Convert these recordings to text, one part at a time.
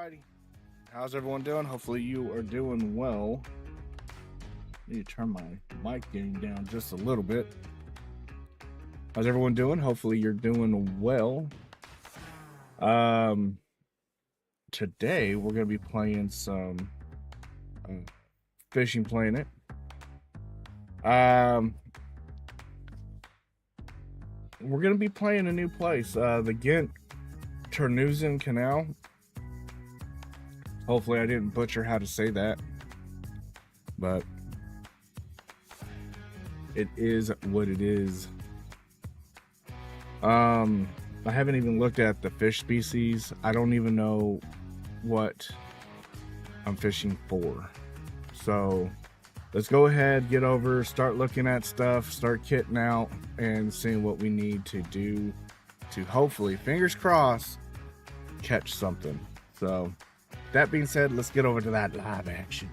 Alrighty. How's everyone doing? Hopefully you are doing well. I need to turn my mic gain down just a little bit. How's everyone doing? Hopefully you're doing well. Today we're gonna be playing some Fishing Planet. We're gonna be playing a new place, the Ghent Terneuzen Canal. Hopefully I didn't butcher how to say that, but it is what it is. I haven't even looked at the fish species. I don't even know what I'm fishing for. So let's go ahead, get over, start looking at stuff, start kitting out, and seeing what we need to do to hopefully, fingers crossed, catch something. So that being said, let's get over to that live action.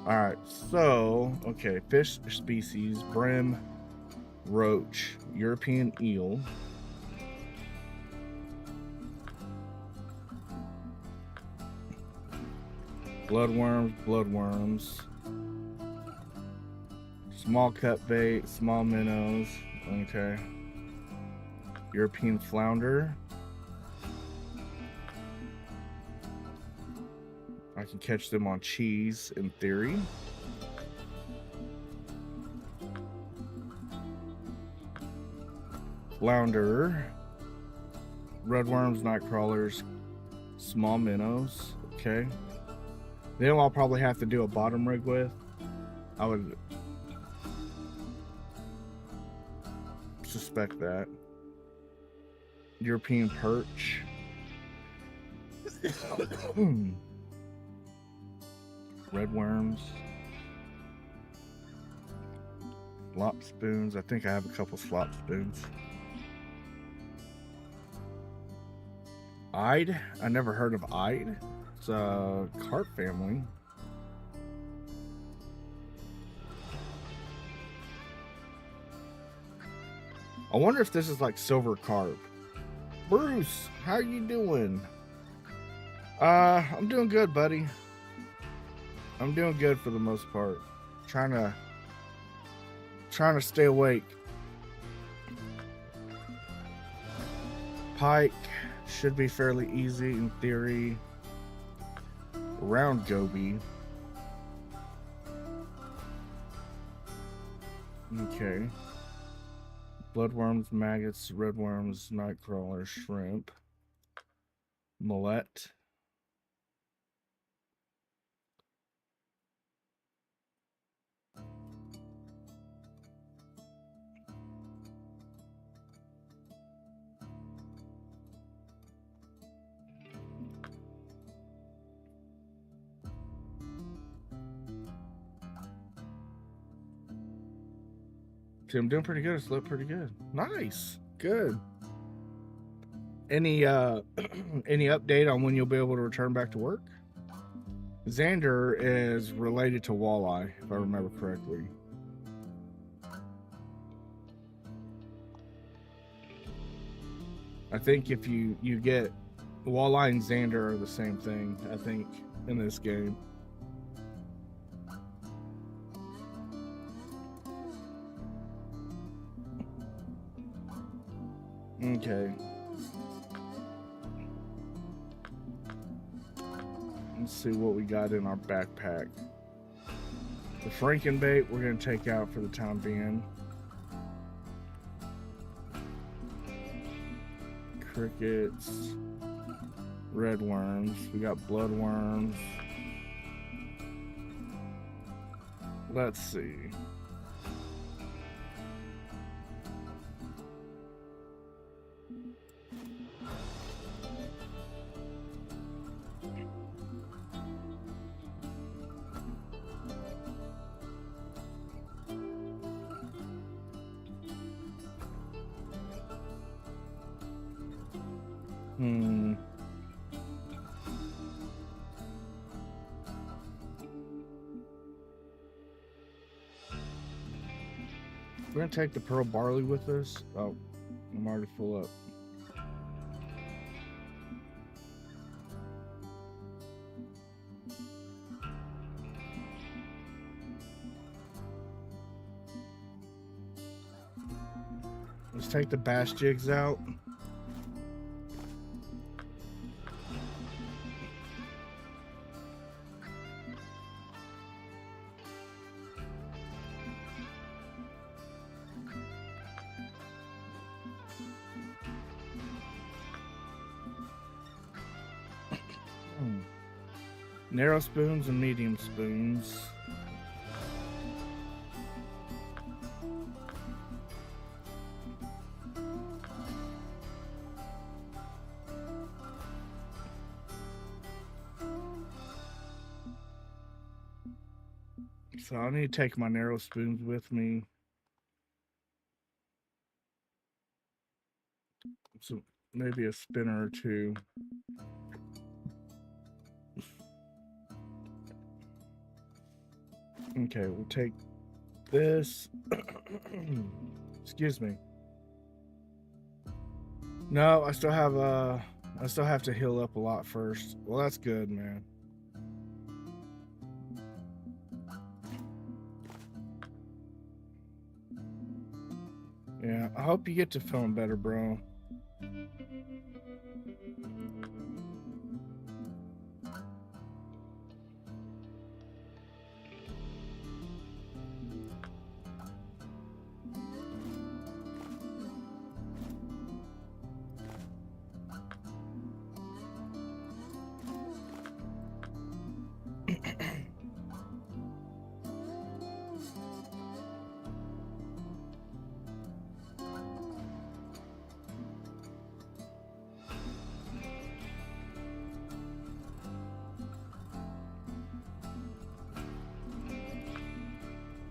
All right, so, okay, fish species, brim, roach, European eel, bloodworms, small cut bait, small minnows, okay, European flounder. I can catch them on cheese in theory. Flounder, redworms, night crawlers, small minnows. Okay. Then I'll probably have to do a bottom rig with. I would suspect that. European perch. Red worms, slop spoons. I think I have a couple slop spoons. Ide. I never heard of Ide. It's a carp family. I wonder if this is like silver carp. Bruce, how you doing? I'm doing good, buddy. I'm doing good for the most part. Trying to stay awake. Pike should be fairly easy in theory. Round goby. Okay. Bloodworms, maggots, redworms, night crawlers, shrimp, mullet. See, I'm doing pretty good. I slept pretty good. Nice. Good. Any any update on when you'll be able to return back to work? Xander is related to walleye, if I remember correctly. I think if you get walleye and Xander are the same thing, I think, in this game. Okay. Let's see what we got in our backpack. The Frankenbait we're going to take out for the time being. Crickets. Redworms. We got bloodworms. Let's see. We're gonna take the pearl barley with us. Oh, I'm already full up. Let's take the bass jigs out. Narrow spoons and medium spoons. So I need to take my narrow spoons with me. So maybe a spinner or two. Okay, we'll take this. Excuse me. No, I still have to heal up a lot first. Well, that's good, man. Yeah, I hope you get to feeling better, bro.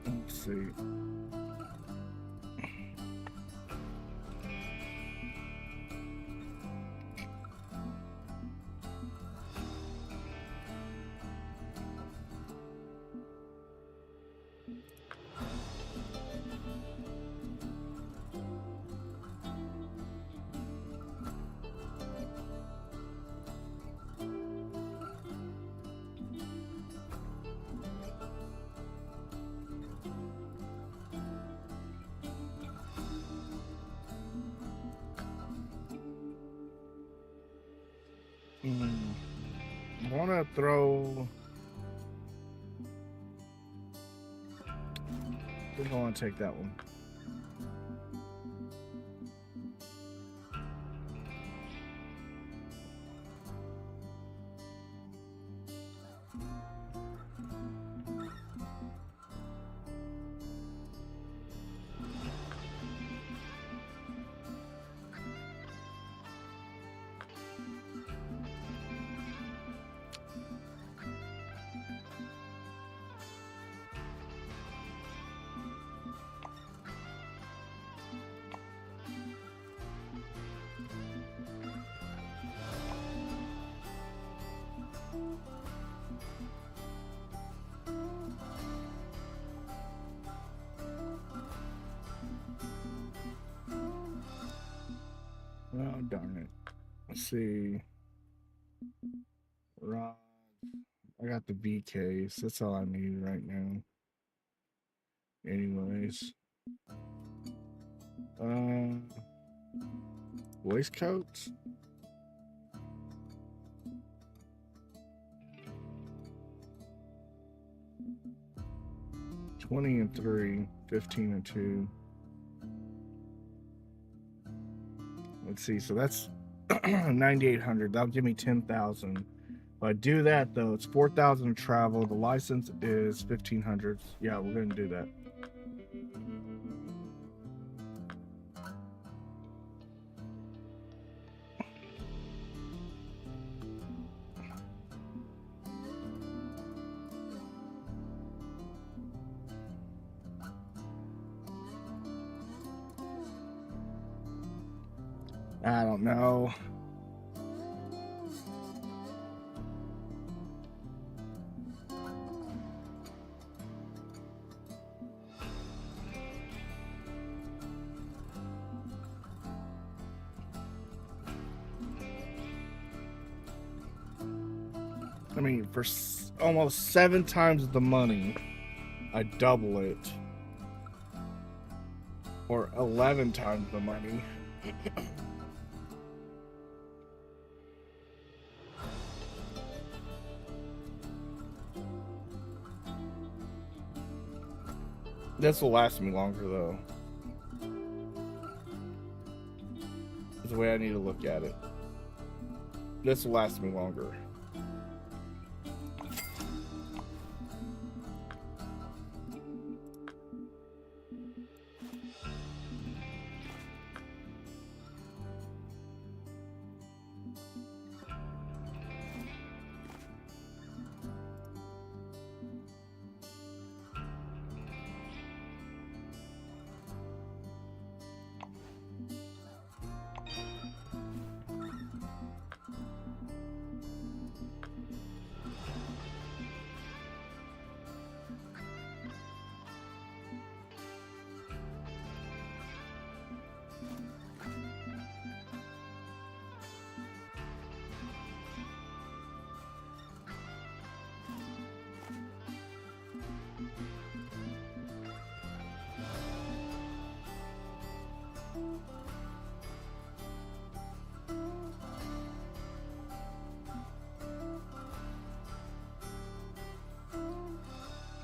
Let's see. I want to throw. I think I want to take that one. Oh, darn it. Let's see. Rods. I got the V case. That's all I need right now. Anyways. Waistcoats? 20 and 3, 15 and 2. Let's see. So that's 9,800. That'll give me 10,000. If I do that though, it's 4,000 travel. The license is 1,500. Yeah, we're gonna do that. I don't know. I mean, for almost 7 times the money, I double it. Or 11 times the money. This will last me longer, though. That's the way I need to look at it. This will last me longer.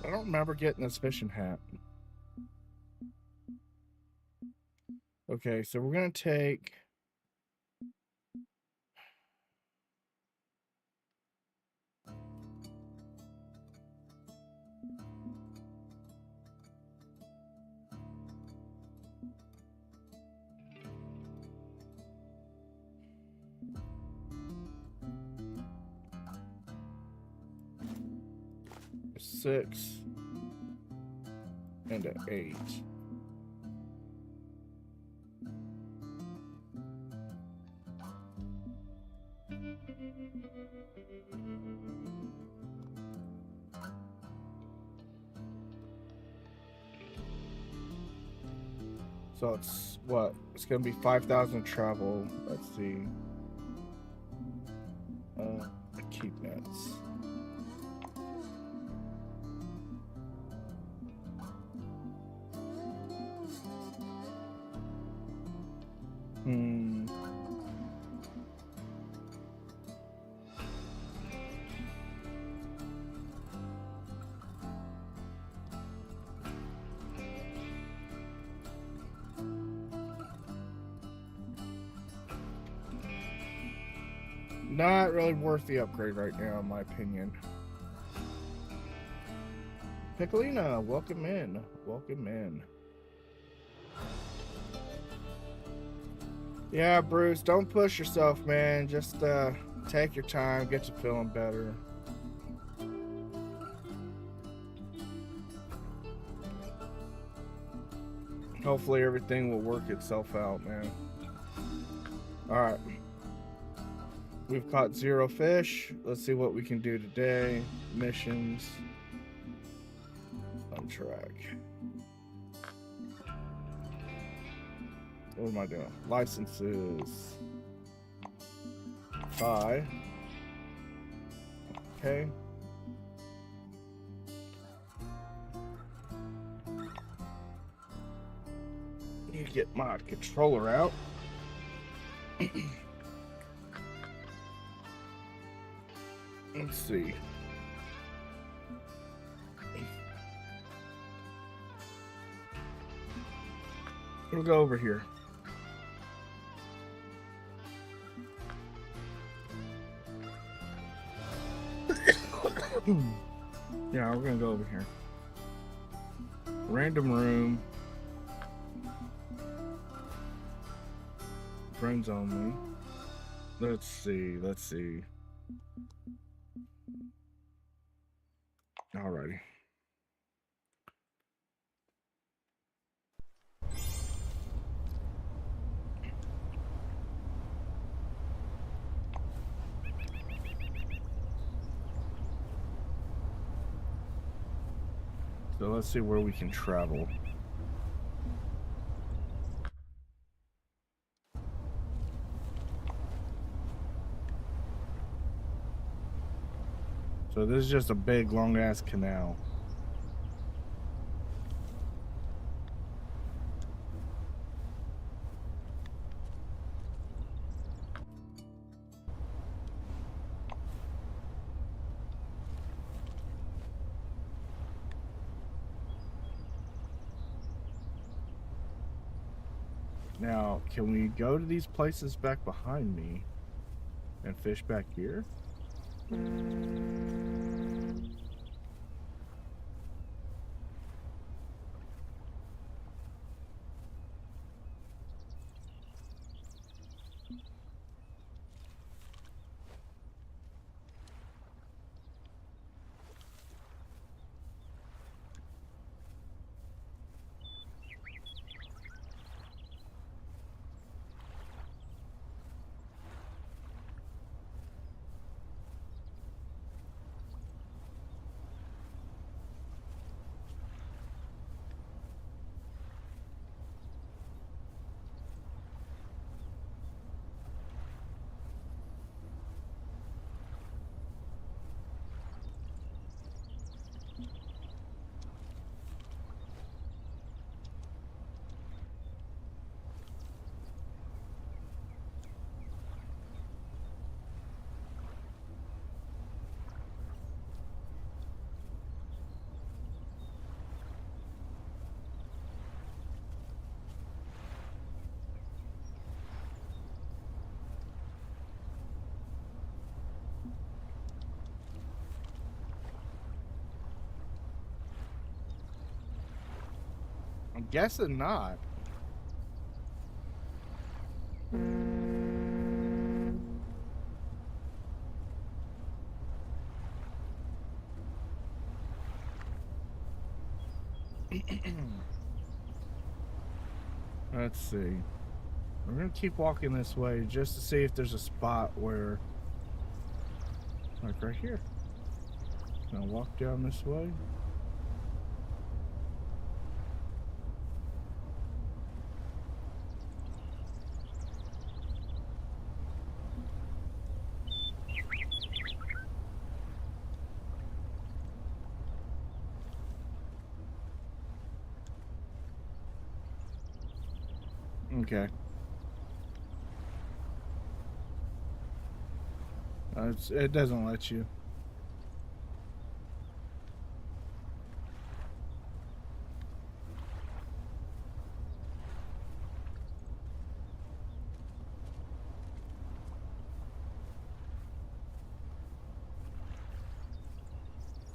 I don't remember getting this fishing hat. Okay, so we're going to take... a 6 and an 8. So it's what? It's gonna be 5,000 travel. Let's see. Keep nets. Not really worth the upgrade right now, in my opinion. Piccolina, welcome in. Welcome in. Yeah, Bruce, don't push yourself, man. Just take your time, get you feeling better. Hopefully everything will work itself out, man. Alright. We've caught 0 fish. Let's see what we can do today. Missions. On track. What am I doing? Licenses. Buy. Okay. Need to get my controller out. Let's see. We'll go over here. Yeah, we're gonna go over here. Random room. Friends only. Let's see. Let's see. Alrighty. So let's see where we can travel. So this is just a big, long-ass canal. Now, can we go to these places back behind me and fish back here? I'm guessing not. Let's see. We're gonna keep walking this way just to see if there's a spot where, like right here. Gonna walk down this way. Okay. It doesn't let you.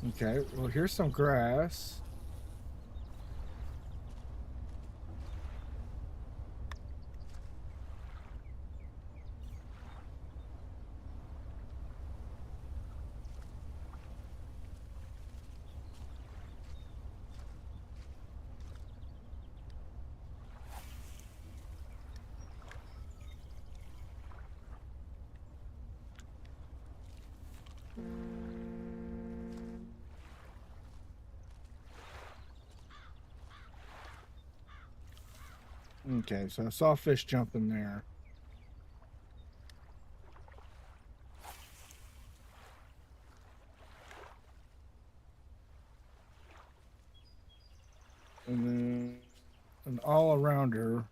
Okay, well, here's some grass. Okay, so I saw fish jumping there. And then, and all around her,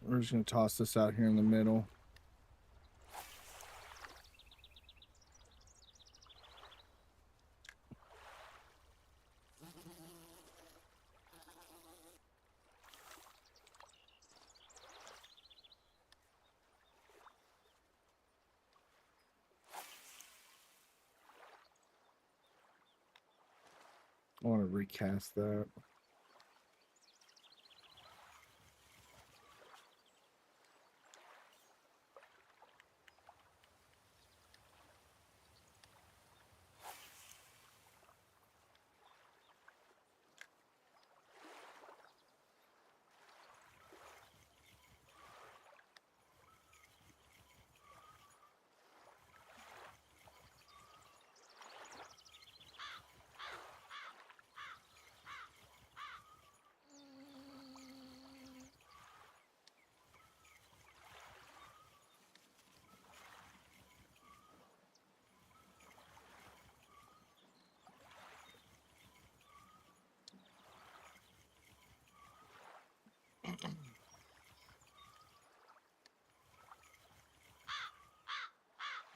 we're just gonna toss this out here in the middle. I want to recast that.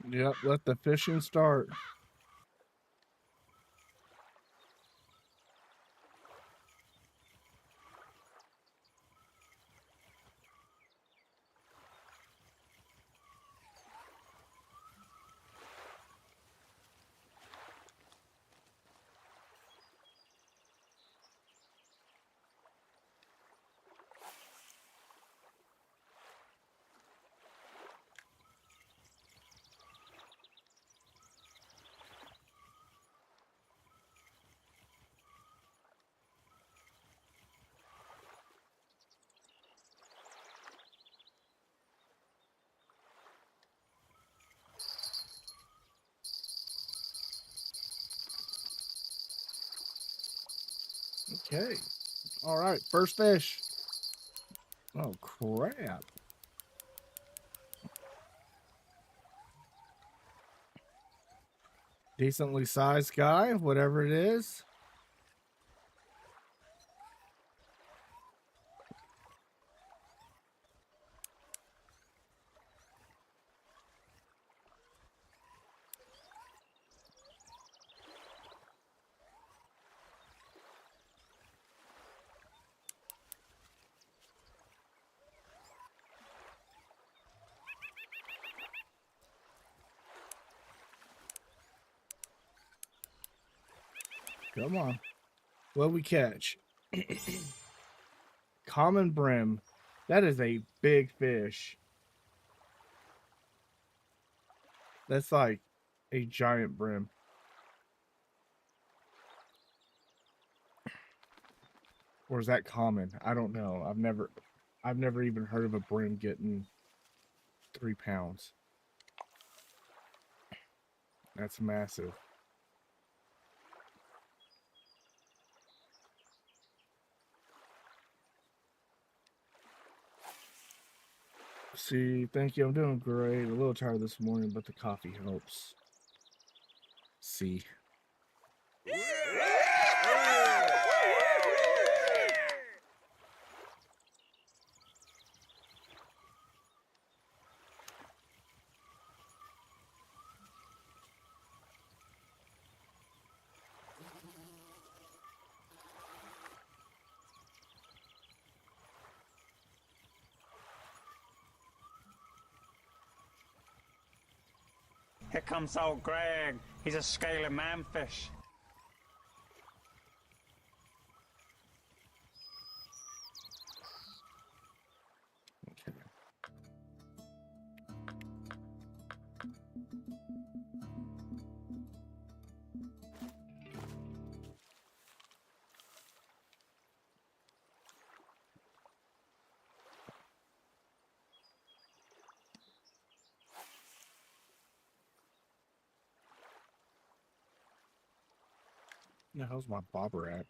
Yep, let the fishing start. Okay. All right, first fish. Oh, crap. Decently sized guy, whatever it is. Come on. What we catch? Common brim. That is a big fish. That's like a giant brim. Or is that common? I don't know. I've never even heard of a brim getting 3 pounds. That's massive. See, thank you. I'm doing great. A little tired this morning, but the coffee helps. See. Here comes old Greg. He's a scaly manfish. Okay. The hell's my bobber at?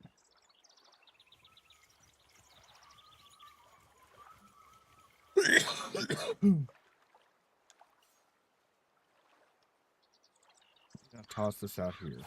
I'll toss this out here.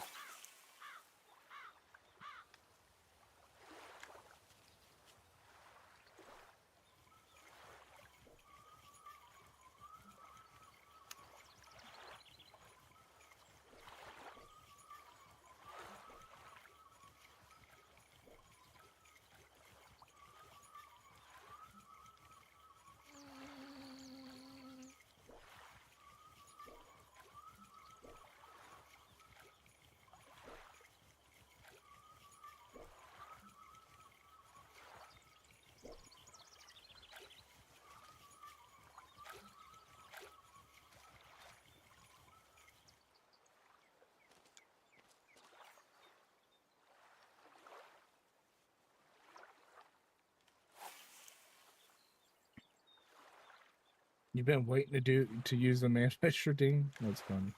You've been waiting to use the manfisher ding? That's funny.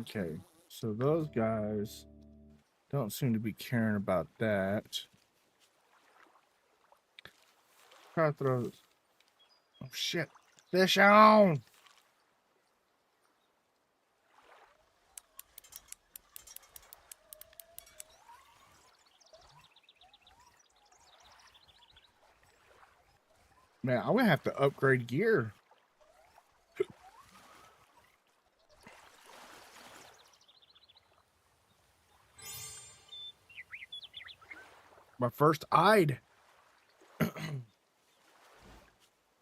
Okay, so those guys don't seem to be caring about that. Try to throw this. Oh shit! Fish on! Man, I'm gonna have to upgrade gear. My first eyed.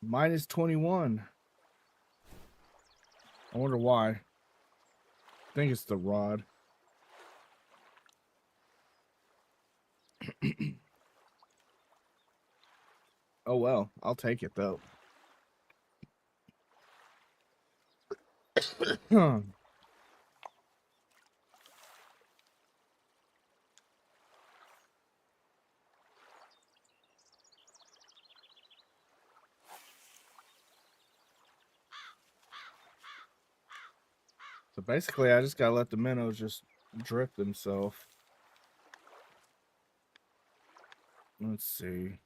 Minus 21. I wonder why. I think it's the rod. Oh well, I'll take it though. So basically, I just gotta let the minnows just drift themselves. Let's see.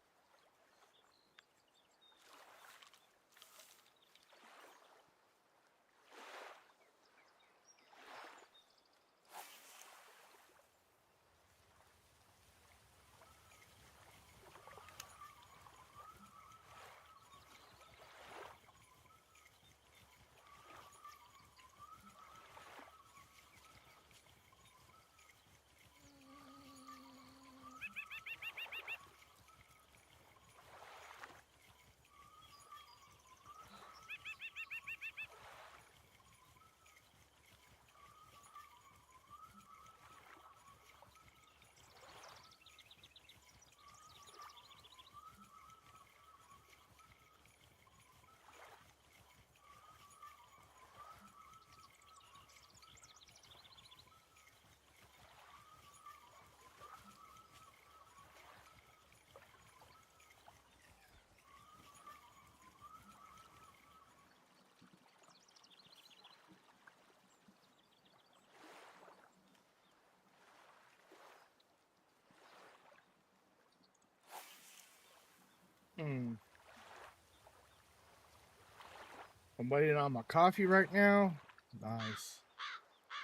I'm waiting on my coffee right now. Nice.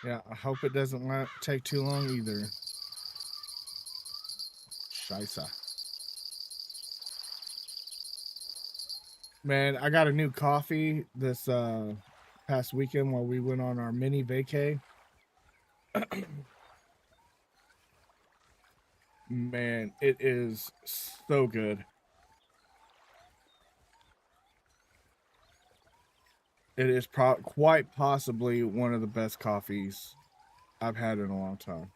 Yeah, I hope it doesn't take too long either. Scheisse. Man, I got a new coffee this past weekend while we went on our mini vacay. Man, it is so good. It is quite possibly one of the best coffees I've had in a long time.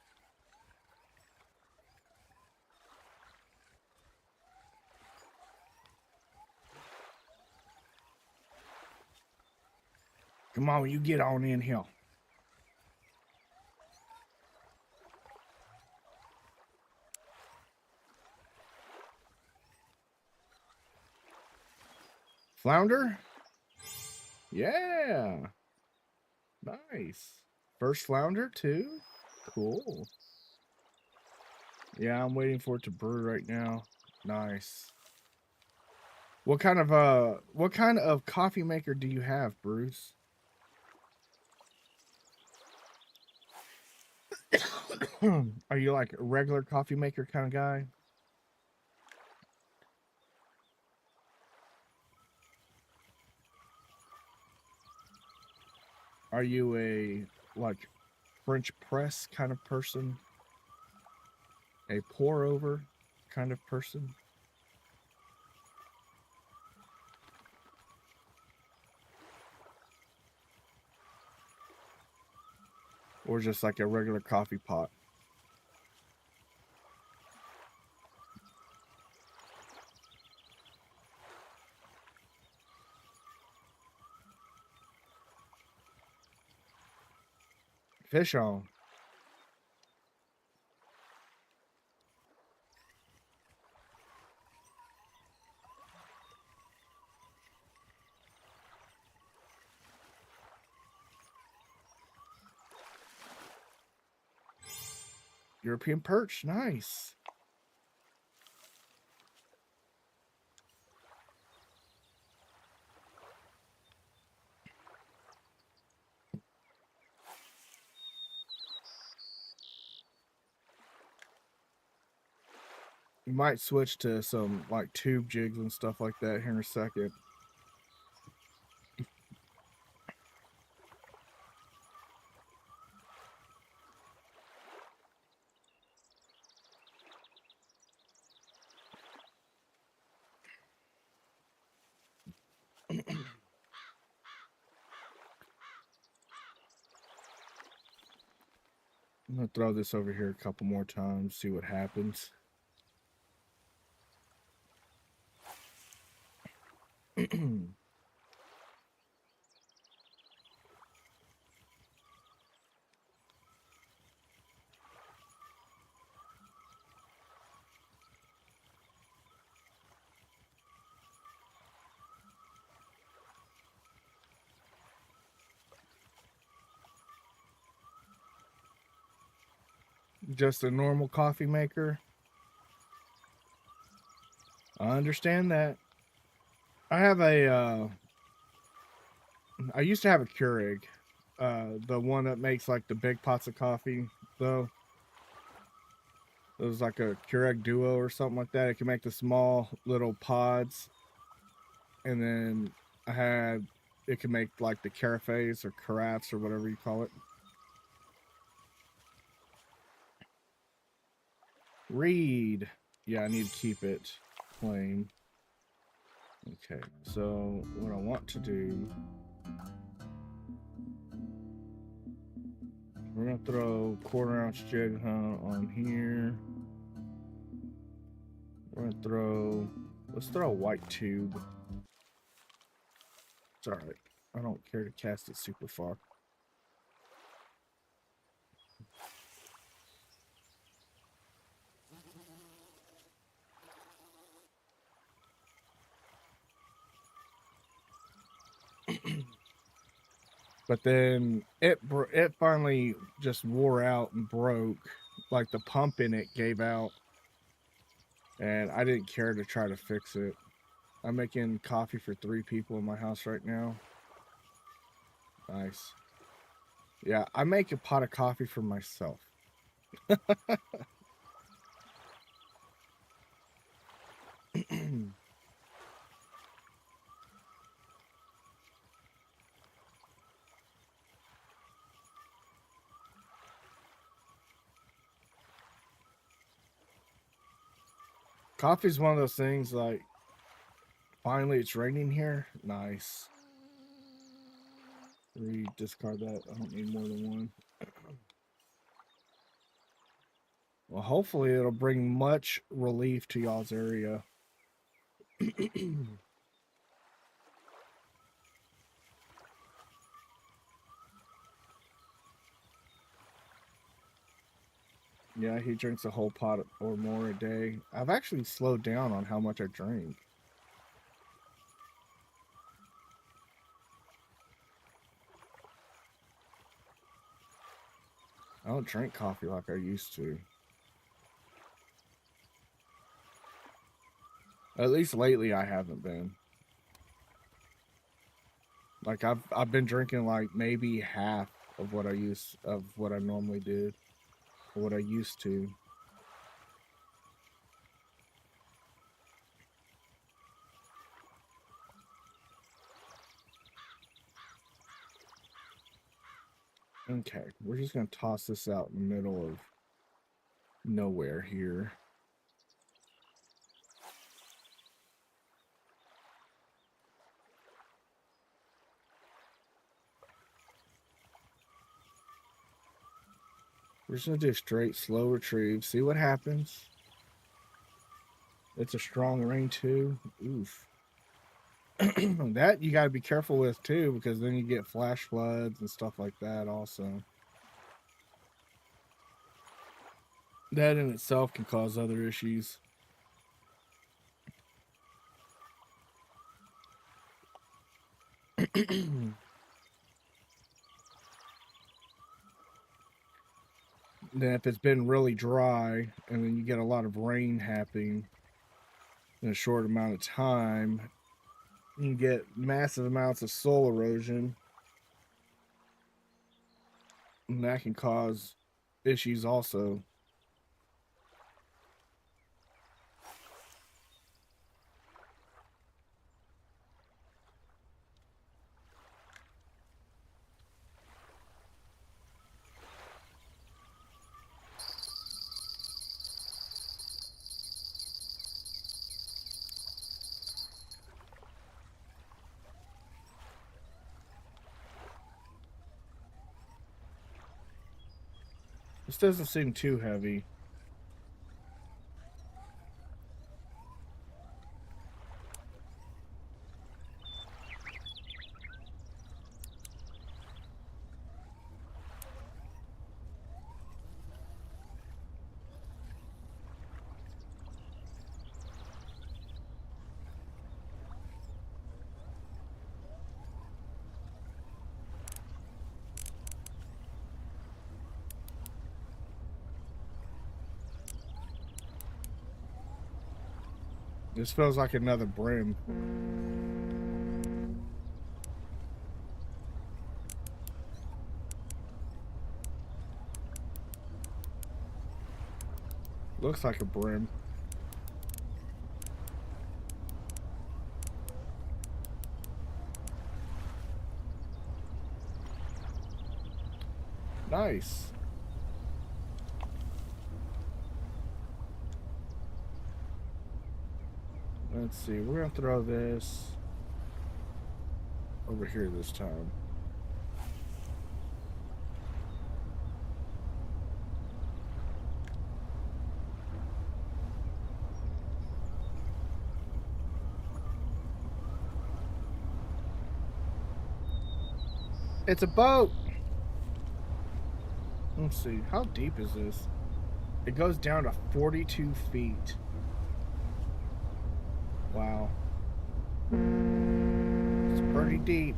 Come on, you get on in here. Flounder? Yeah. Nice. First flounder too? Cool. Yeah, I'm waiting for it to brew right now. Nice. What kind of coffee maker do you have, Bruce? Are you like a regular coffee maker kind of guy? Are you a like French press kind of person? A pour over kind of person? Or just like a regular coffee pot? Fish on. European perch, nice. You might switch to some like tube jigs and stuff like that here in a second. I'm gonna throw this over here a couple more times, see what happens. Just a normal coffee maker. I understand that. I have a I used to have a Keurig, the one that makes like the big pots of coffee, though. It was like a Keurig Duo or something like that. It can make the small little pods, and then it can make like the carafes or carafes or whatever you call it. Read. Yeah, I need to keep it plain. Okay, so what I want to do, we're gonna throw 1/4 ounce jig hunt on here. We're gonna let's throw a white tube. It's alright. I don't care to cast it super far. But then it finally just wore out and broke. Like the pump in it gave out, and I didn't care to try to fix it. I'm making coffee for 3 people in my house right now. Nice. Yeah, I make a pot of coffee for myself. Coffee's one of those things like, finally it's raining here. Nice. Discard that. I don't need more than one. Well, hopefully it'll bring much relief to y'all's area. Yeah, he drinks a whole pot or more a day. I've actually slowed down on how much I drink. I don't drink coffee like I used to. At least lately I haven't been. Like I've been drinking like maybe half of what I normally did, or what I used to. Okay, we're just gonna toss this out in the middle of nowhere here. We're just gonna do straight slow retrieve, see what happens. It's a strong rain too. Oof. That you gotta be careful with too, because then you get flash floods and stuff like that also. That in itself can cause other issues. then if it's been really dry and then you get a lot of rain happening in a short amount of time, you can get massive amounts of soil erosion, and that can cause issues also. This doesn't seem too heavy. This feels like another brim. Looks like a brim. Nice. Let's see, we're gonna throw this over here this time. It's a boat! Let's see, how deep is this? It goes down to 42 feet. Wow. It's pretty deep.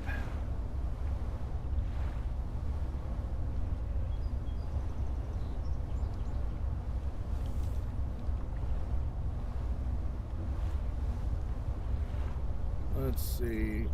Let's see.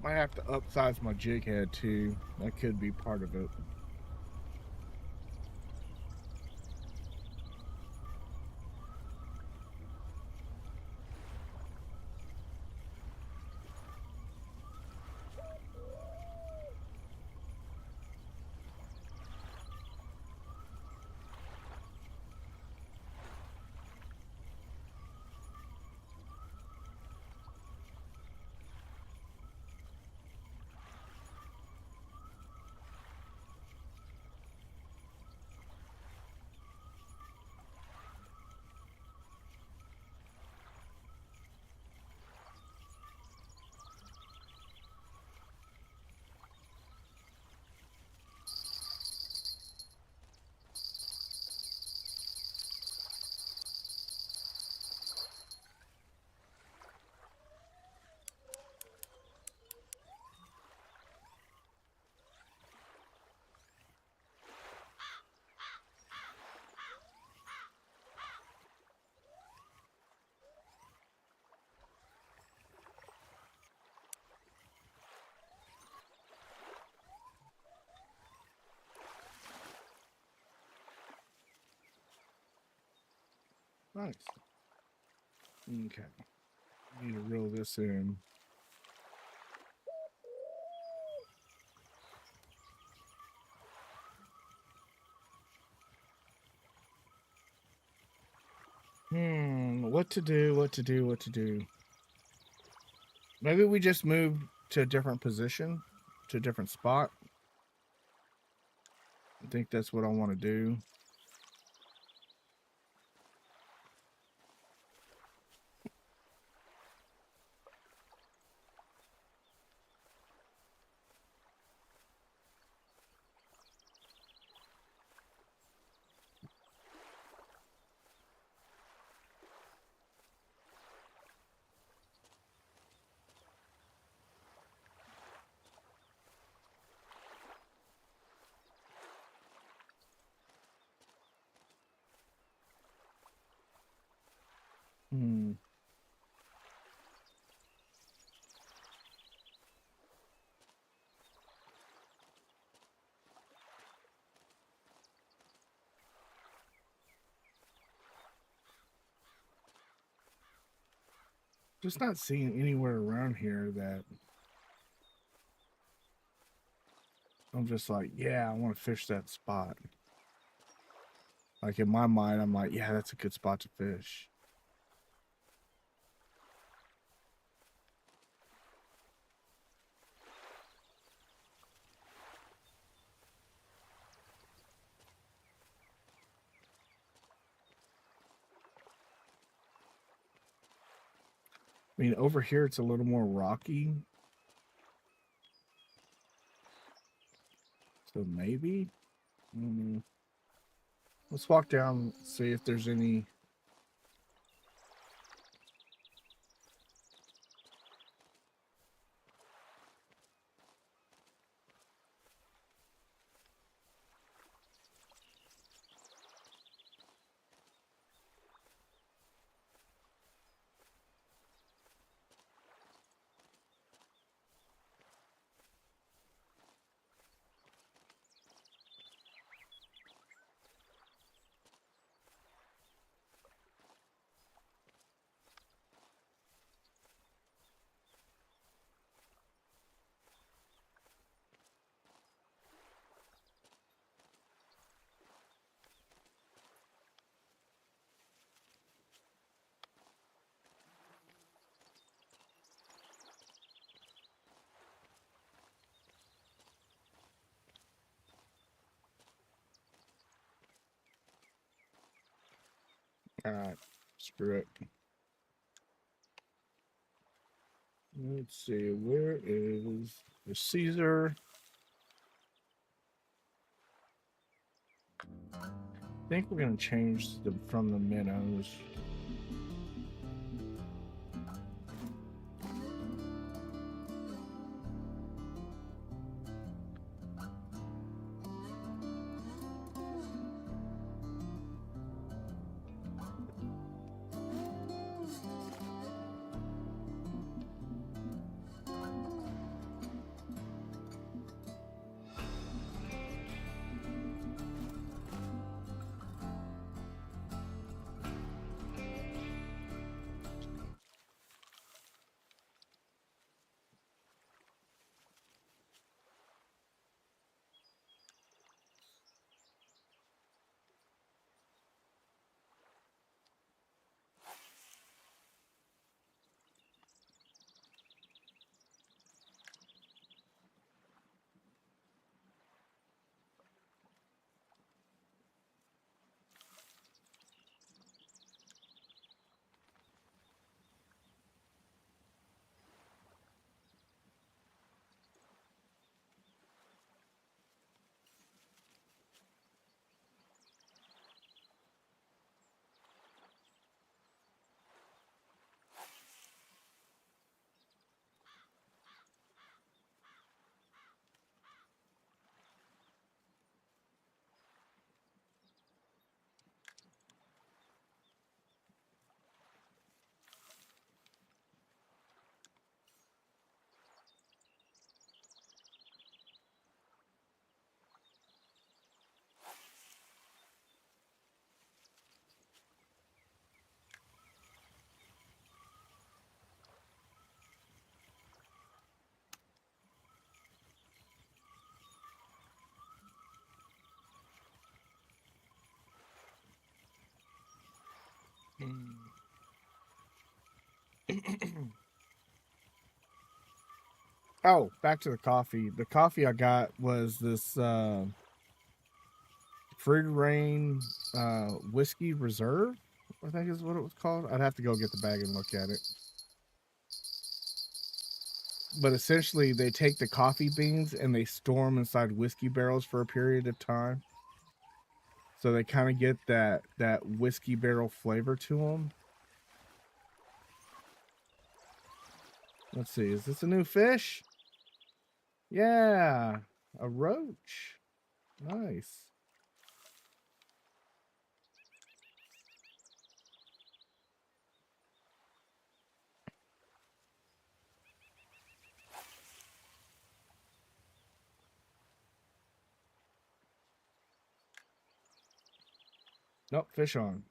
Might have to upsize my jig head too. That could be part of it. Nice. Okay. Need to reel this in. What to do, what to do, what to do. Maybe we just move to a different position, to a different spot. I think that's what I want to do. Hmm. Just not seeing anywhere around here that I'm just like, yeah, I want to fish that spot. Like in my mind, I'm like, yeah, that's a good spot to fish. I mean, over here, it's a little more rocky. So maybe. Let's walk down, see if there's any. All right, screw it. Let's see, where is the Caesar? I think we're gonna change from the minnows. Oh, back to the coffee. The coffee I got was this Free Rain Whiskey Reserve, I think is what it was called. I'd have to go get the bag and look at it. But essentially, they take the coffee beans and they store them inside whiskey barrels for a period of time. So they kind of get that whiskey barrel flavor to them. Let's see, is this a new fish? Yeah, a roach. Nice. Nope, fish on.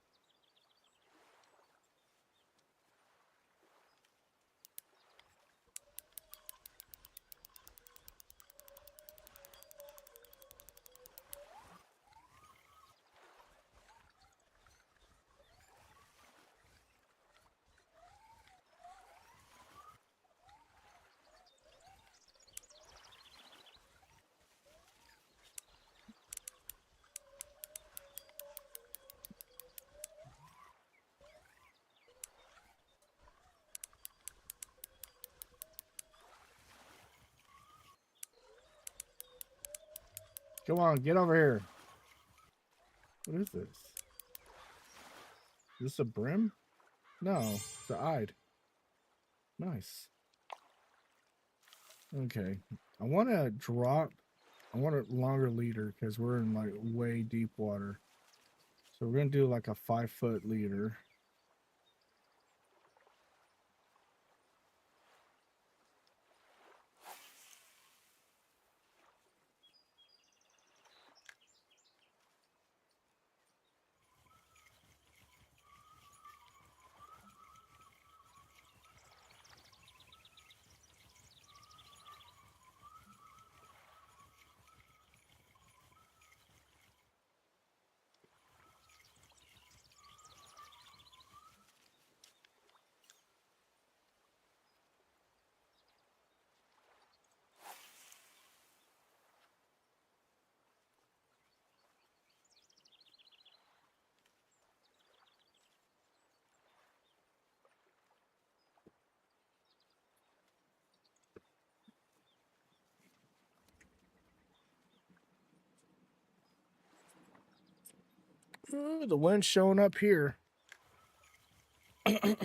Come on, get over here. What is this? Is this a brim? No, it's an eyed. Nice. Okay. I want a longer leader because we're in like way deep water. So we're going to do like a 5-foot leader. Ooh, the wind's showing up here. I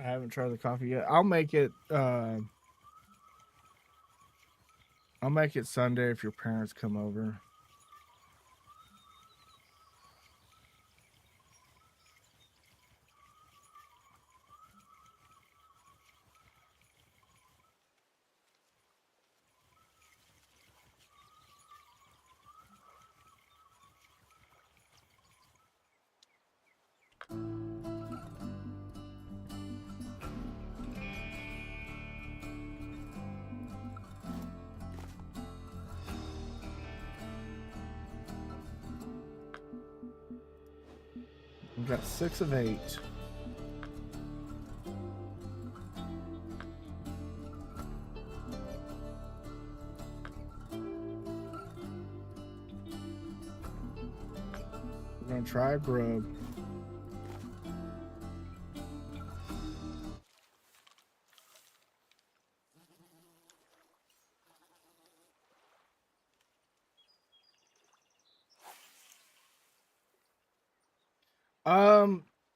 haven't tried the coffee yet. I'll make it Sunday if your parents come over. We've got 6 of 8. We're gonna try a grub.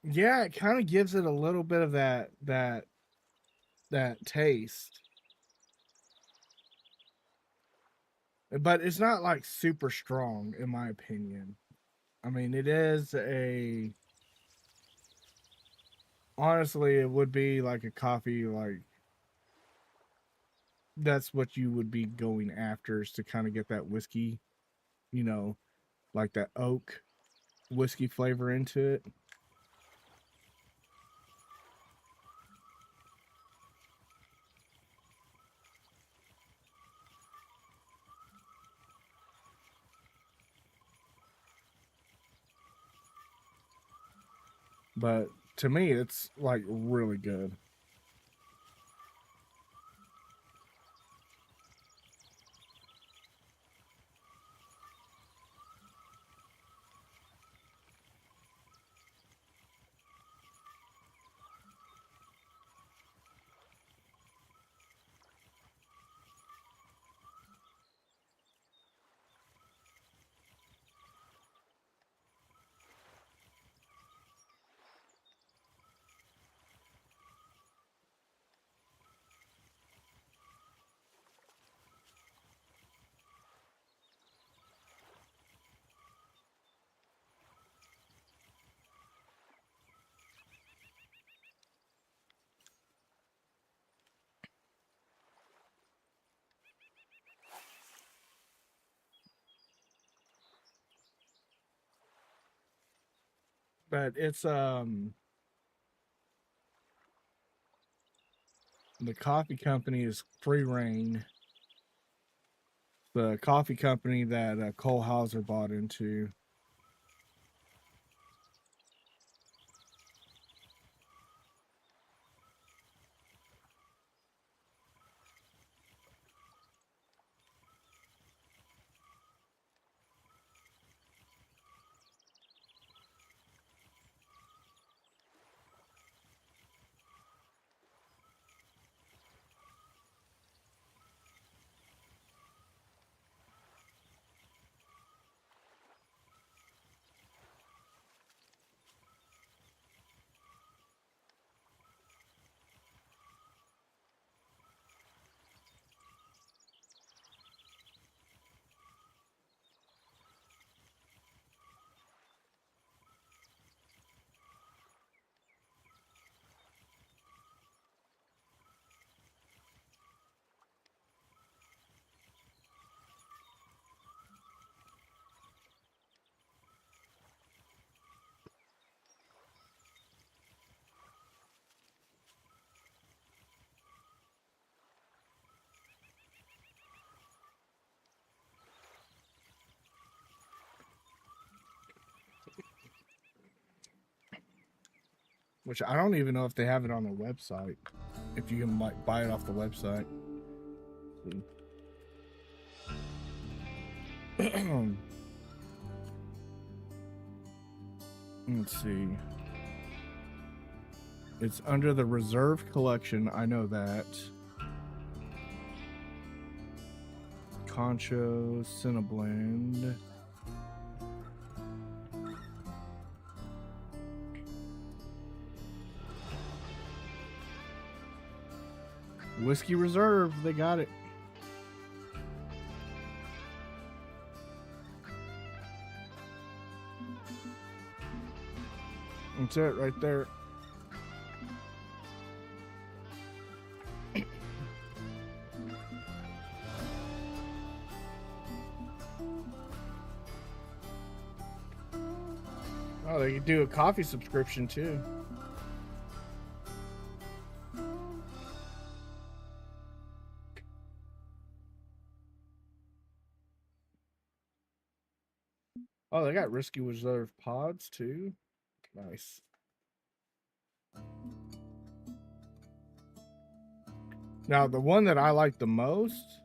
Yeah, it kind of gives it a little bit of that taste. But it's not like super strong in my opinion. I mean, it is a honestly, it would be like a coffee like that's what you would be going after is to kind of get that whiskey, you know, like that oak whiskey flavor into it. but to me, it's like really good. But it's the coffee company is Free Reign, the coffee company that Cole Hauser bought into. Which I don't even know if they have it on their website. If you can like buy it off the website. Let's see. It's under the Reserve Collection. I know that. Concho Cinnabland. Whiskey Reserve, they got it. That's it right there. Oh, they could do a coffee subscription too. Oh, they got Risky Reserve pods too. Nice. Now, the one that I like the most,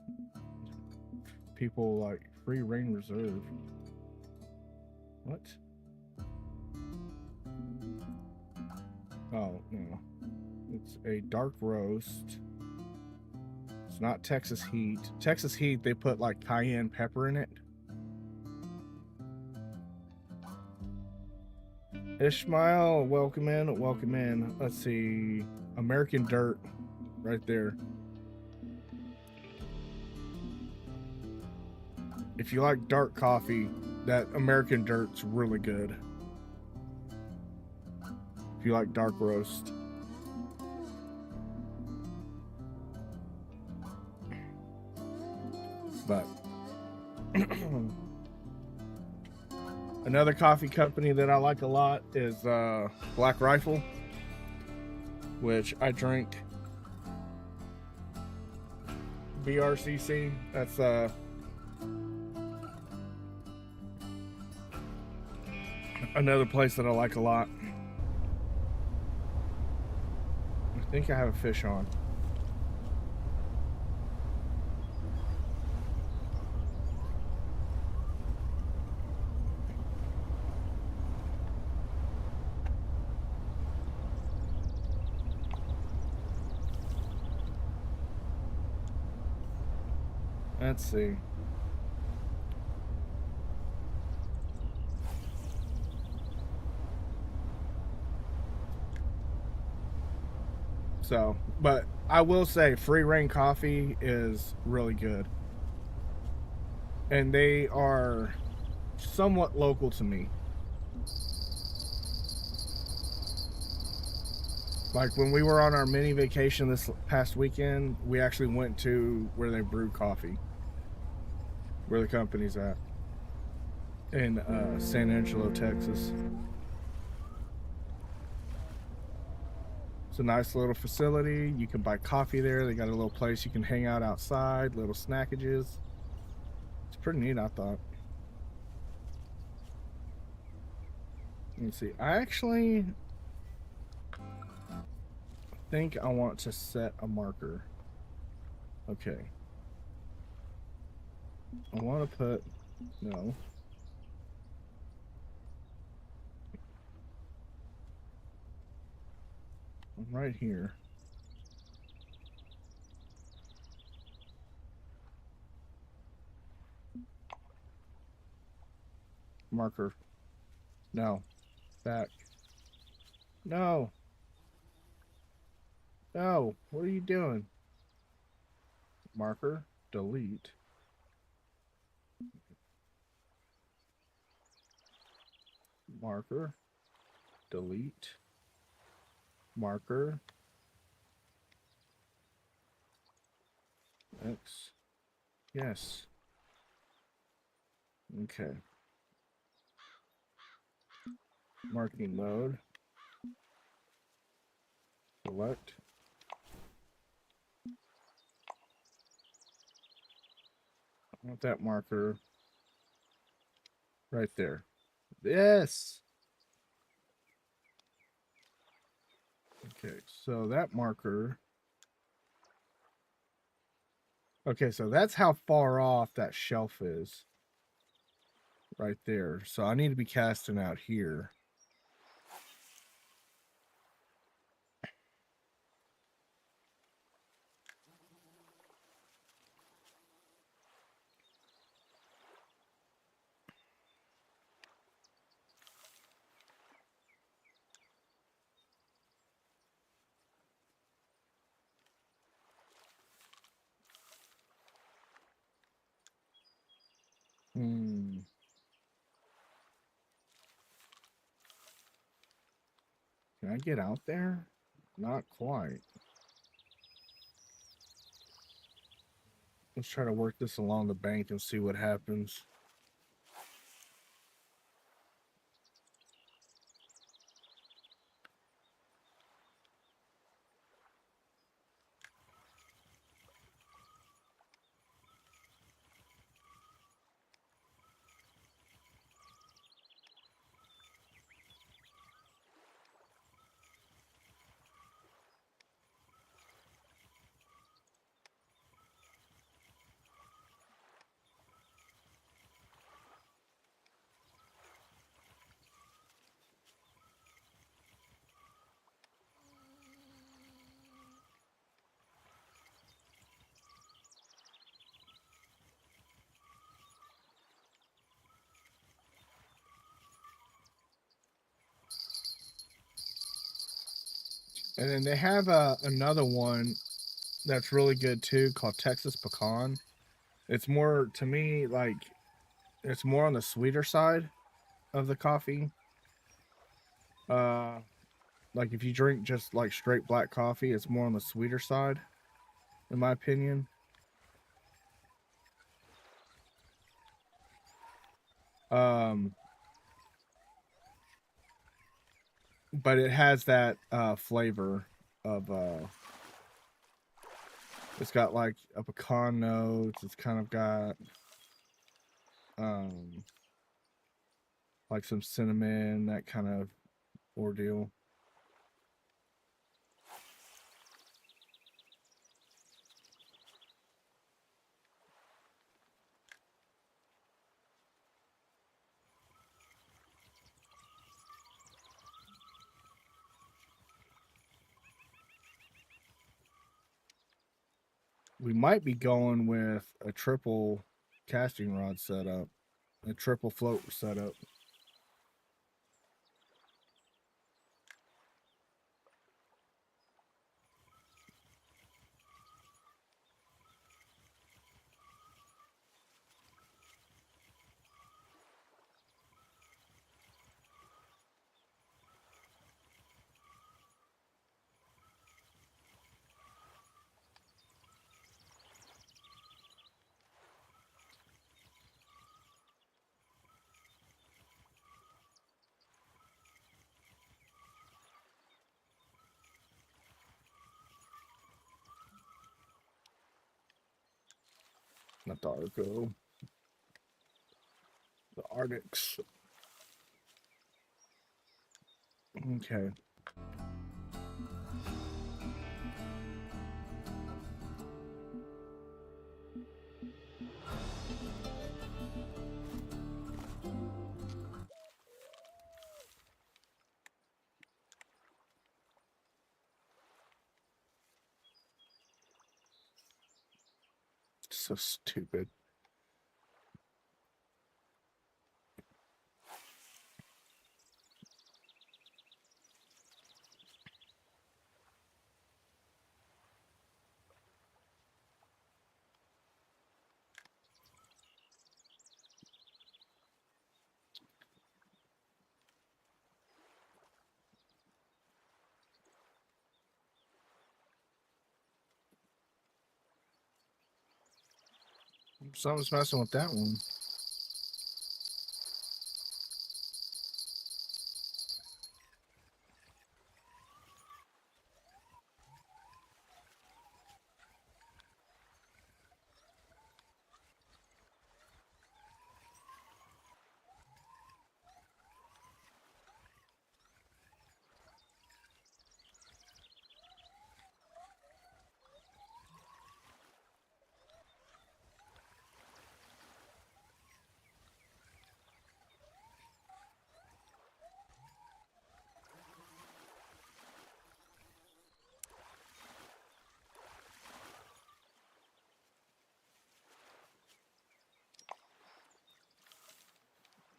people like Free Reign Reserve. What? Oh, no. It's a dark roast. It's not Texas Heat. Texas Heat, they put like cayenne pepper in it. Ishmael, welcome in, welcome in. Let's see. American Dirt, right there. If you like dark coffee, that American Dirt's really good. If you like dark roast. But another coffee company that I like a lot is Black Rifle, which I drink. BRCC, that's another place that I like a lot. think I have a fish on. Let's see. So, but I will say Free Reign Coffee is really good. And they are somewhat local to me. Like when we were on our mini vacation this past weekend, we actually went to where they brew coffee, where the company's at, in San Angelo, Texas. It's a nice little facility. You can buy coffee there. They got a little place you can hang out outside, little snackages. It's pretty neat, I thought. Let me see. I actually think I want to set a marker. Okay. I want to put, no. I'm right here. Marker. No. Back. No. No. What are you doing? Marker. Delete. Marker. Delete. Marker. X. Yes. Okay. Marking mode. Select. I want that marker right there. Yes. Okay, so that marker. Okay, so that's how far off that shelf is. Right there. So I need to be casting out here. Hmm. Can I get out there? Not quite. Let's try to work this along the bank and see what happens. And then they have another one that's really good too called Texas Pecan. It's more, to me, like, it's more on the sweeter side of the coffee. Uh, like if you drink just like straight black coffee, it's more on the sweeter side, in my opinion. Um, but it has that flavor of it's got like a pecan notes. It's kind of got um like some cinnamon, that kind of ordeal. We might be going with a triple casting rod setup, a triple float setup. Not the Argo. The Arctics. Okay. So stupid. Something's messing with that one.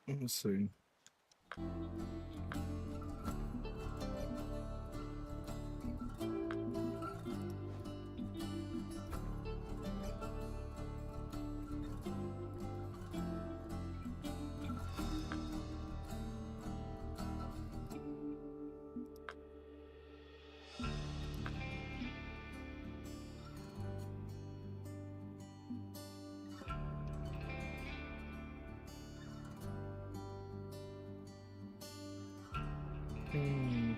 Let's see. Hmm.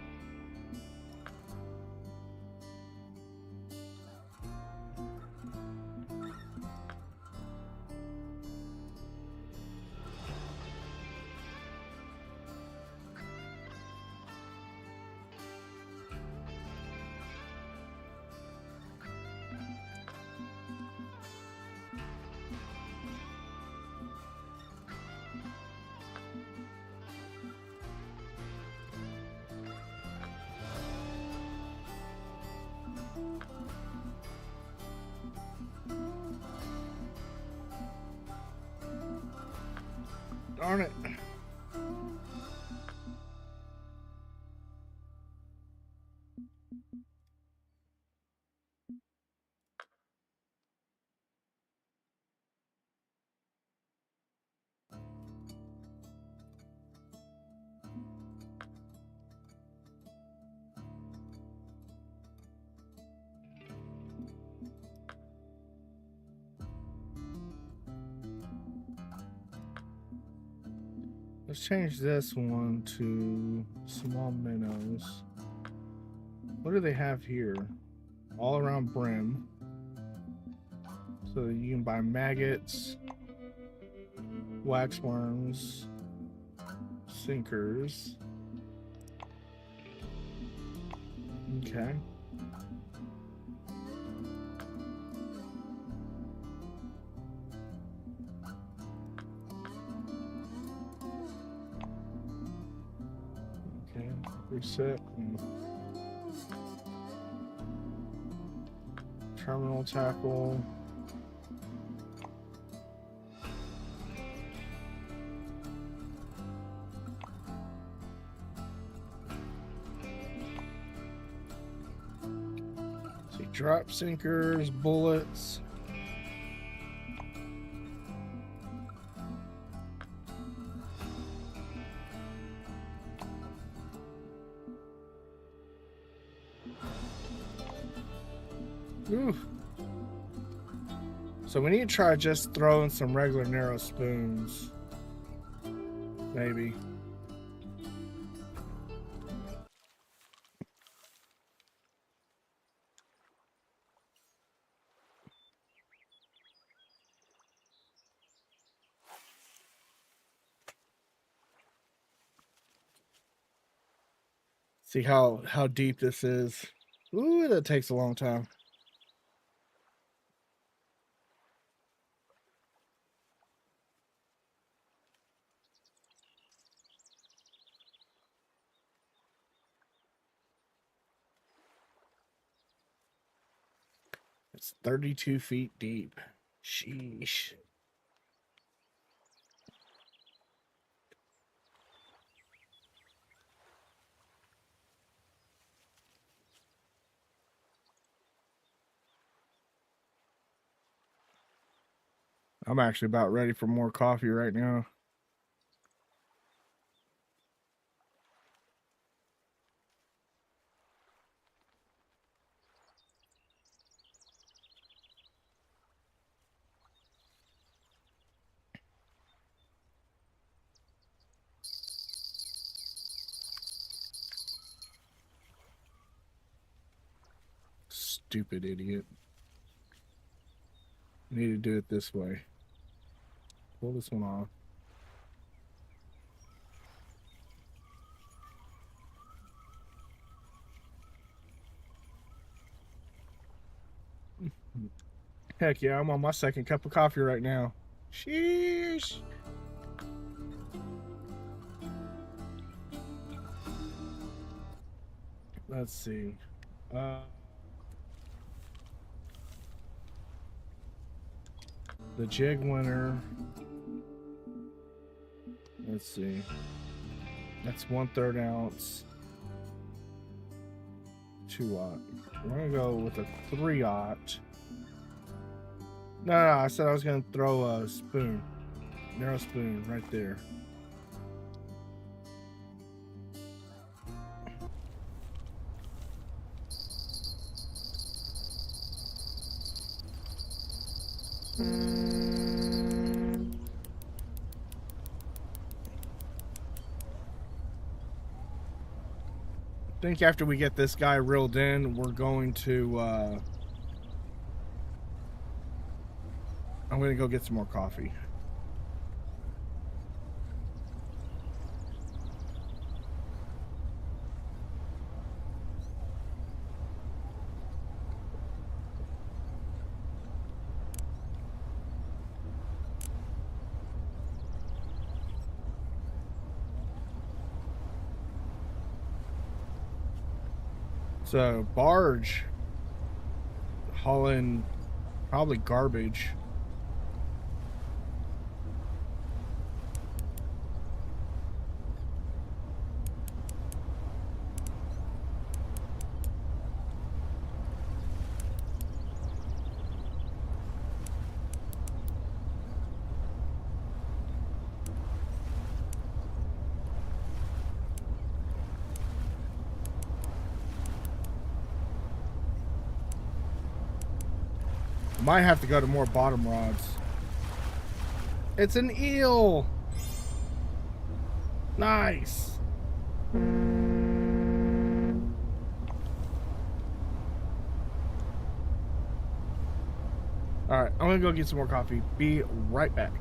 Darn it. Let's change this one to small minnows. What do they have here? All around brim. So you can buy maggots, waxworms, sinkers. Okay. Okay, reset. terminal tackle. See, drop sinkers, bullets. Ooh. So we need to try just throwing some regular narrow spoons. Maybe. See how deep this is. Ooh, that takes a long time. It's 32 feet deep. Sheesh. I'm actually about ready for more coffee right now. Stupid idiot. I need to do it this way. Pull this one off. Heck yeah, I'm on my second cup of coffee right now. Sheesh. Let's see. The jig winner. Let's see. That's 1/3 ounce. 2-aught. We're gonna go with a 3-aught. No, I said I was gonna throw a spoon. Narrow spoon right there. I think after we get this guy reeled in, we're going to I'm gonna go get some more coffee. So barge hauling probably garbage. Might have to go to more bottom rods. It's an eel. Nice. All right, I'm gonna go get some more coffee. Be right back.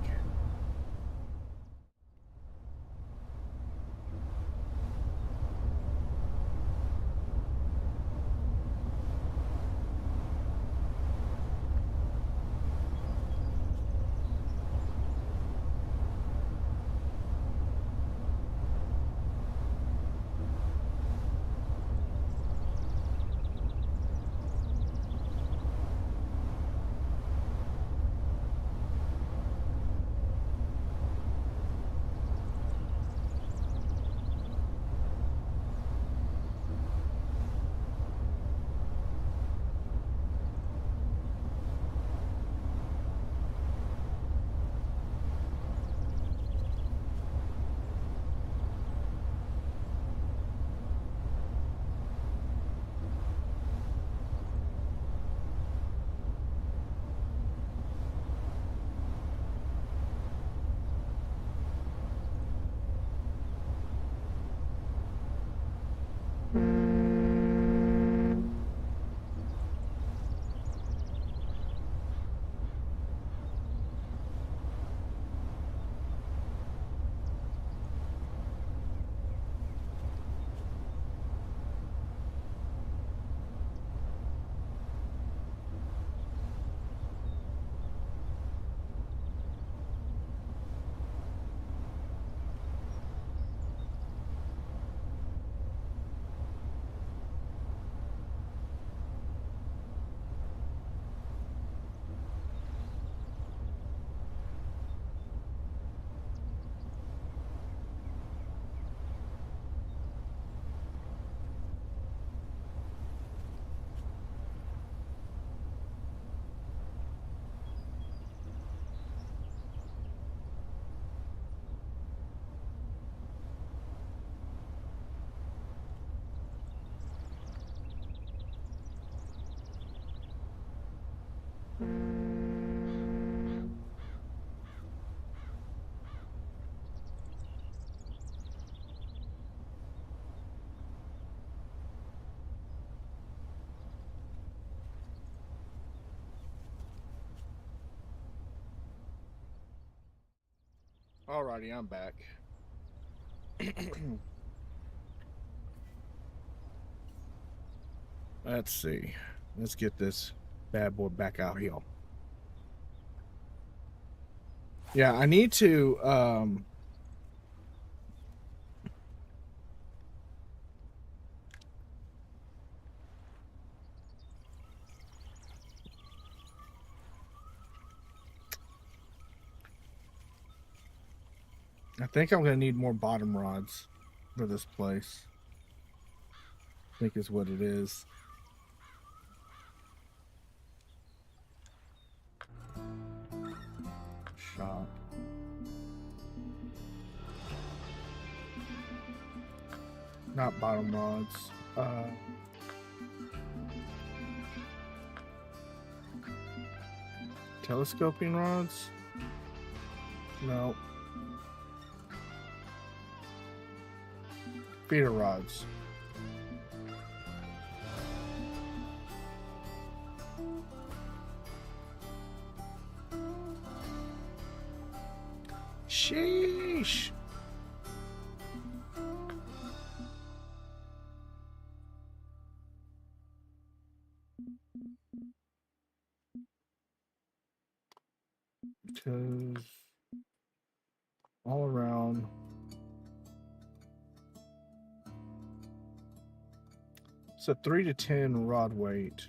Alrighty, I'm back. Let's see. Let's get this bad boy back out here. Yeah, I need to I think I'm gonna need more bottom rods for this place. I think is what it is. Shop. Not bottom rods. Telescoping rods? No. Feeder rods. Sheesh. Because all around. It's a 3 to 10 rod weight.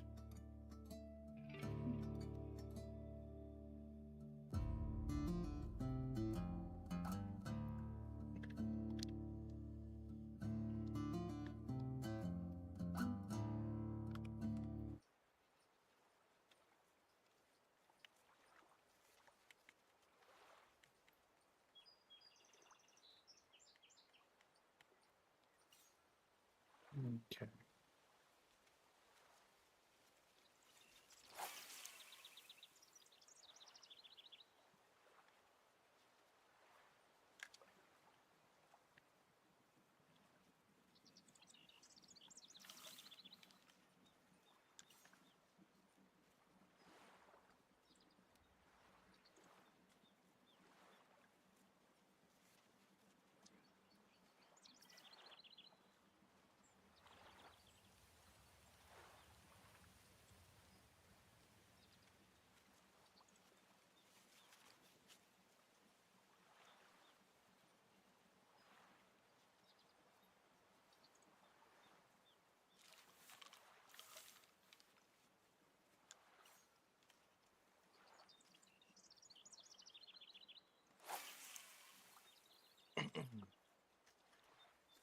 Okay.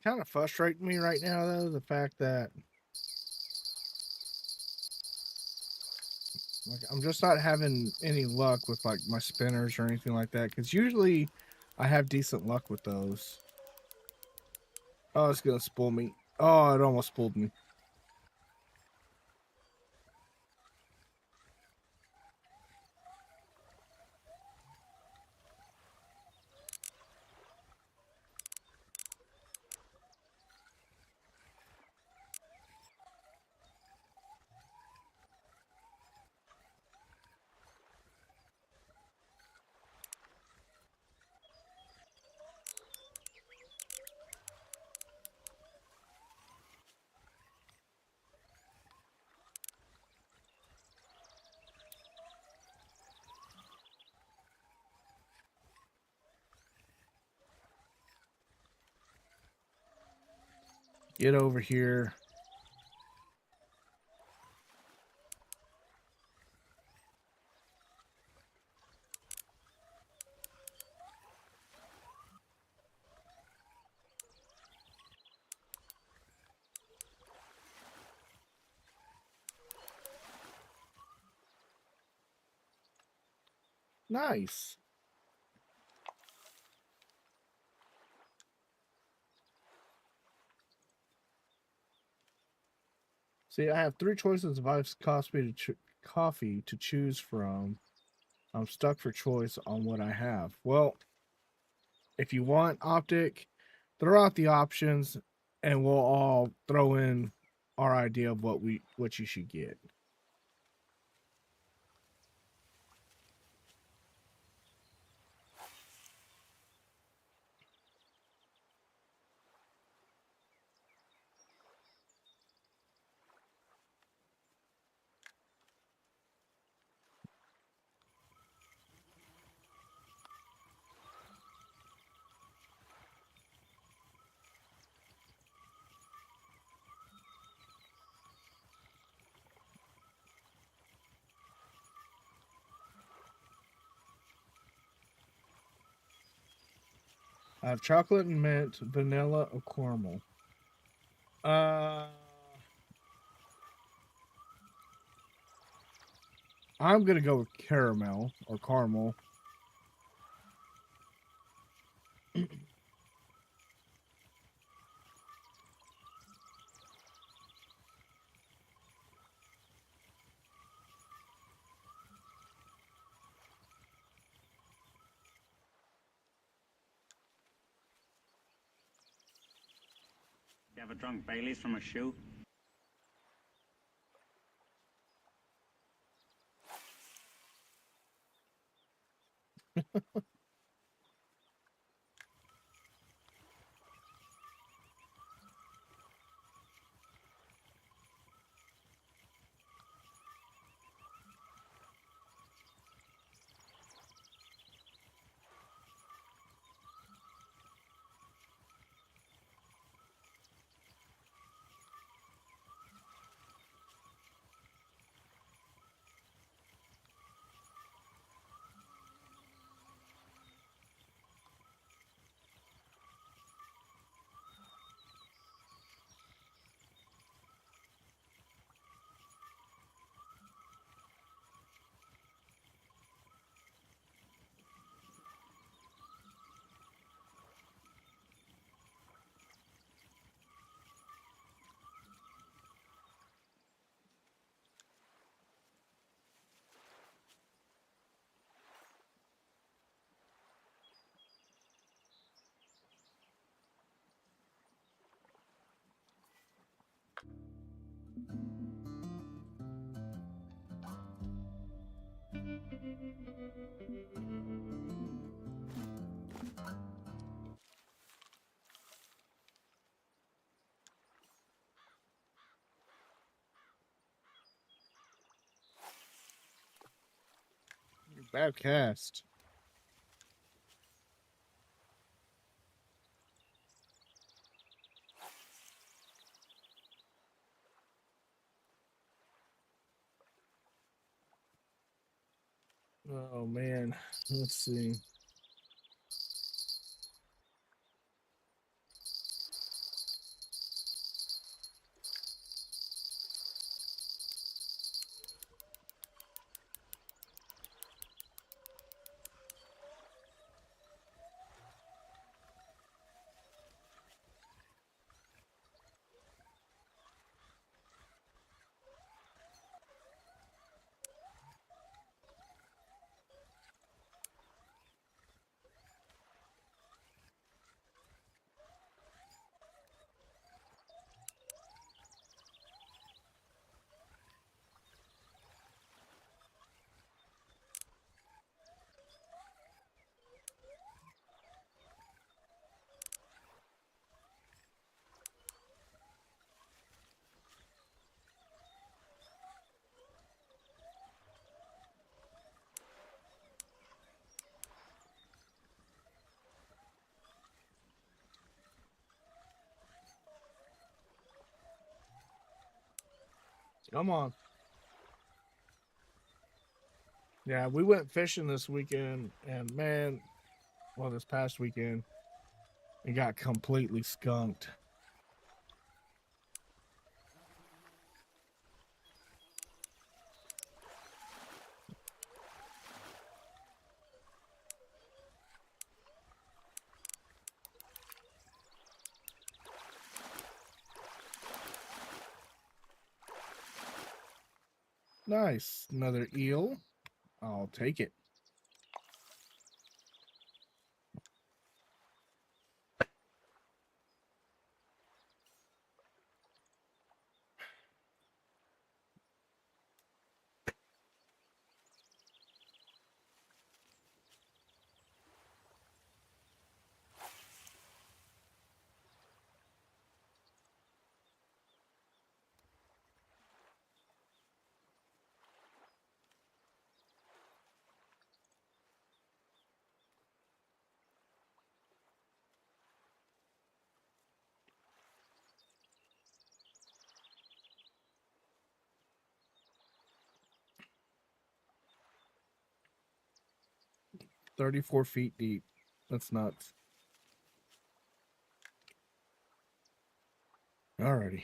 Kind of frustrating me right now, though, the fact that like I'm just not having any luck with like my spinners or anything like that. Because usually I have decent luck with those. Oh, it's gonna spool me. Oh, it almost spooled me. Get over here. Nice. See, I have three choices of items cost me to coffee to choose from. I'm stuck for choice on what I have. Well, if you want optic, throw out the options and we'll all throw in our idea of what you should get. I have chocolate and mint, vanilla, or caramel. Uh, I'm gonna go with caramel or caramel. You ever drunk Bailey's from a shoe? Bad cast. Oh man, let's see. Come on. Yeah, we went fishing this weekend, and man, well, this past weekend, it got completely skunked. Nice. Another eel. I'll take it. $34 feet deep. That's nuts. Alrighty.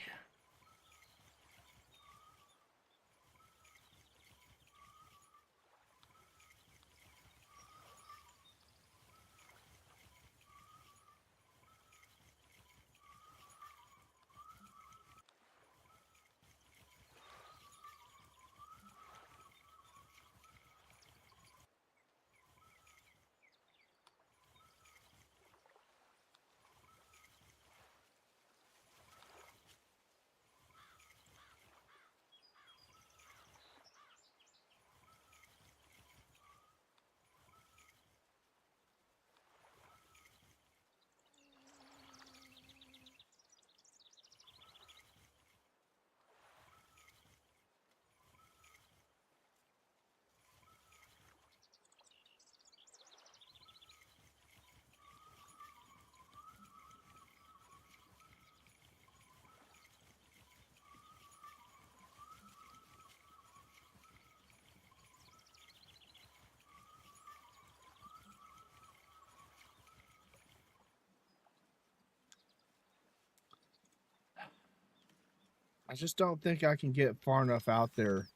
I just don't think I can get far enough out there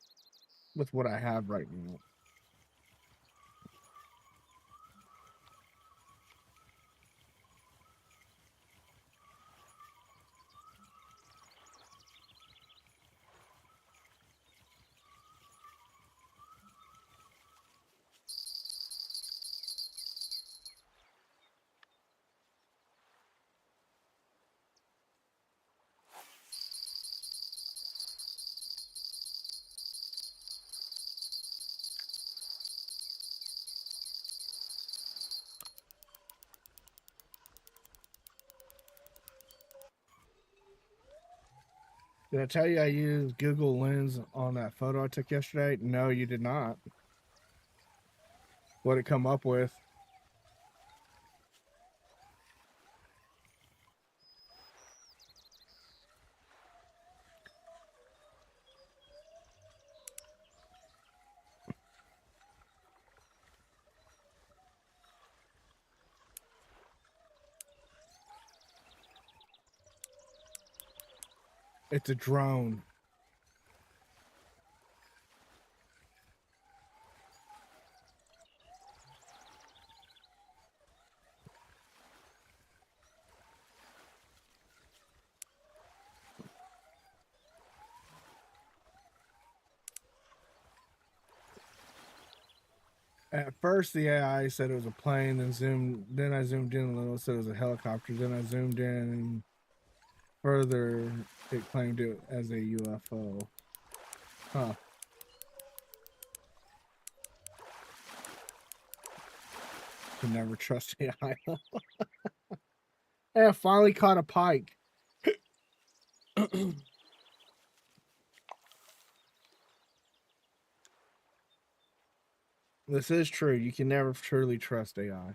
with what I have right now. Did I tell you I used Google Lens on that photo I took yesterday? No, you did not. What it come up with? It's a drone. At first, the AI said it was a plane, then I zoomed in a little, said it was a helicopter, then I zoomed in further, it claimed it as a UFO. Huh. Can never trust AI. Hey, I finally caught a pike. This is true. You can never truly trust AI.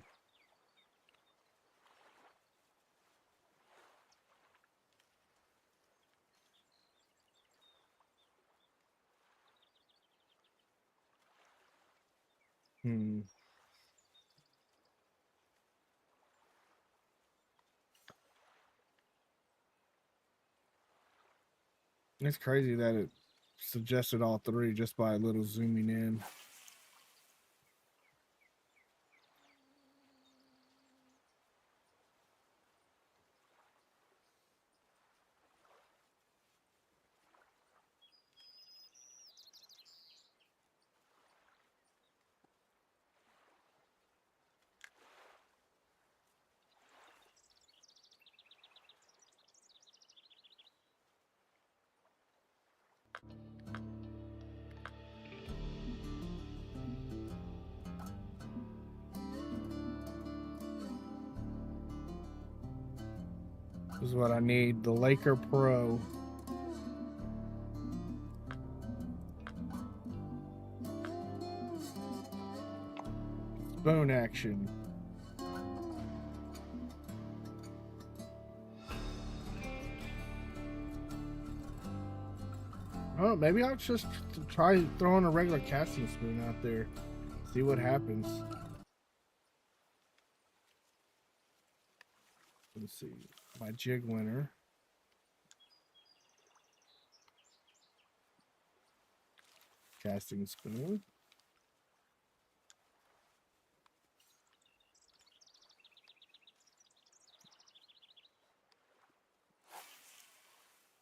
Hmm. It's crazy that it suggested all three just by a little zooming in. is what I need. The Laker Pro. Spoon action. Oh, maybe I'll just try throwing a regular casting spoon out there. See what happens. Let's see. My jig winner. Casting spoon.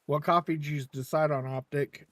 What coffee did you decide on, Optic?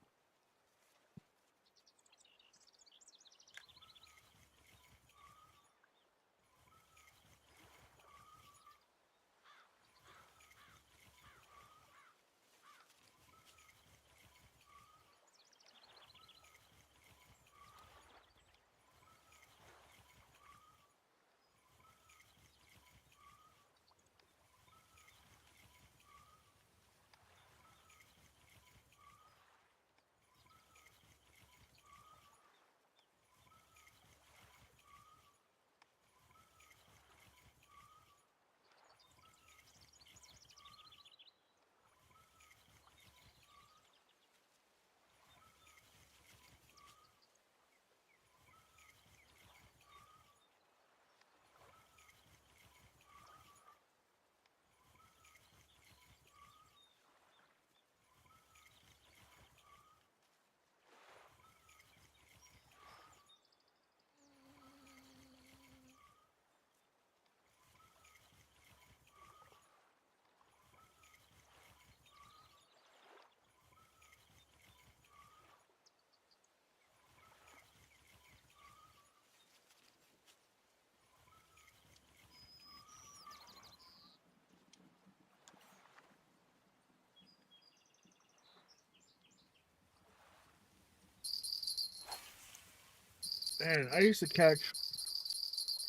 Man, I used to catch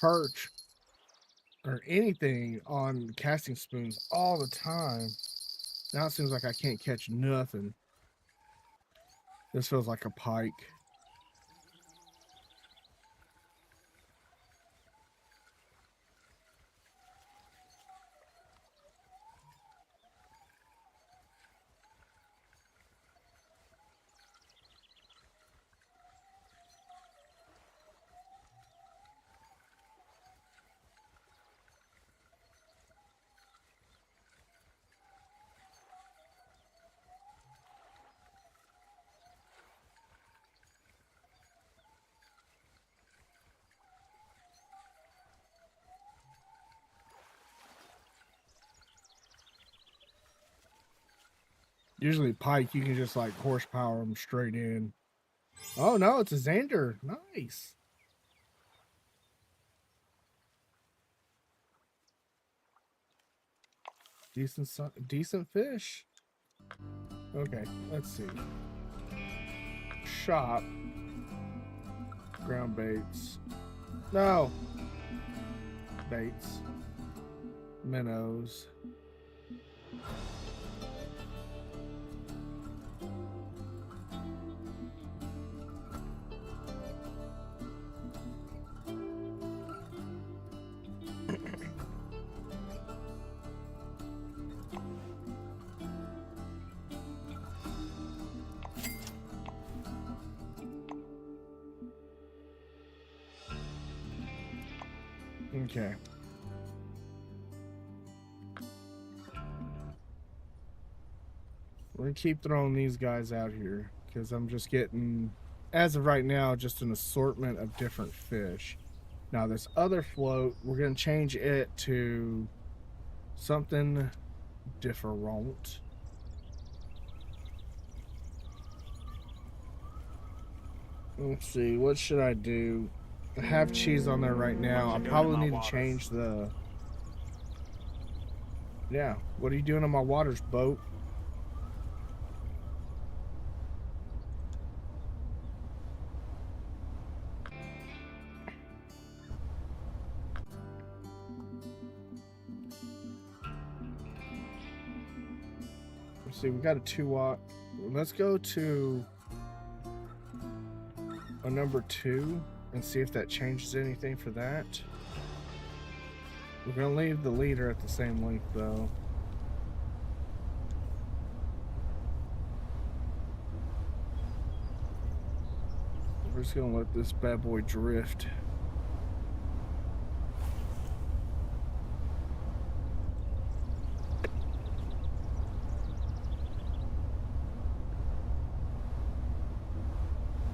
perch or anything on casting spoons all the time. Now it seems like I can't catch nothing. This feels like a pike. Usually pike, you can just like horsepower them straight in. Oh no, it's a Xander. Nice. Decent fish. Okay, let's see. Shop. Ground baits. No. Baits. Minnows. Okay. We're gonna keep throwing these guys out here because I'm just getting, as of right now, just an assortment of different fish. Now this other float, we're gonna change it to something different. Let's see, what should I do? I have cheese on there right now. I probably need to change the... Yeah, what are you doing on my waters, boat? Let's see, we got a 2-watt. Let's go to a number 2 and see if that changes anything for that. We're gonna leave the leader at the same length though. We're just gonna let this bad boy drift.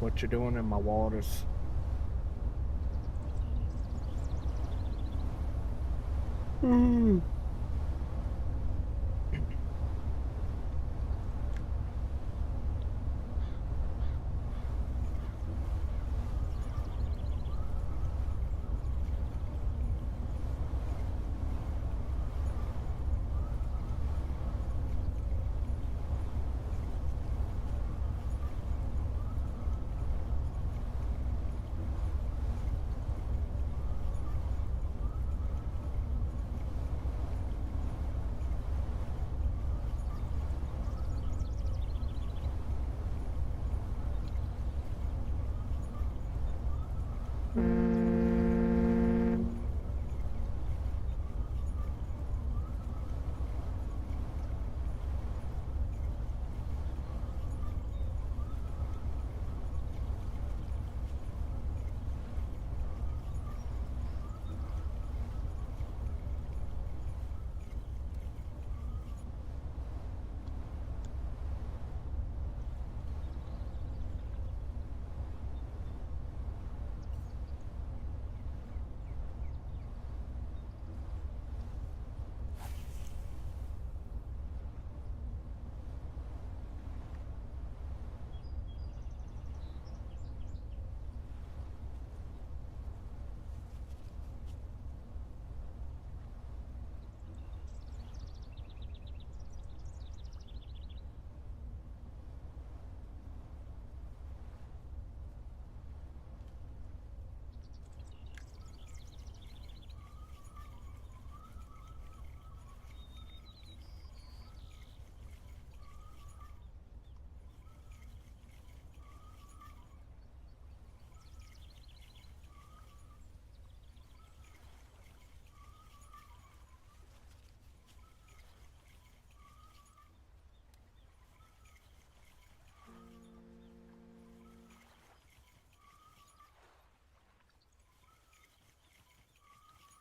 What you doing in my waters?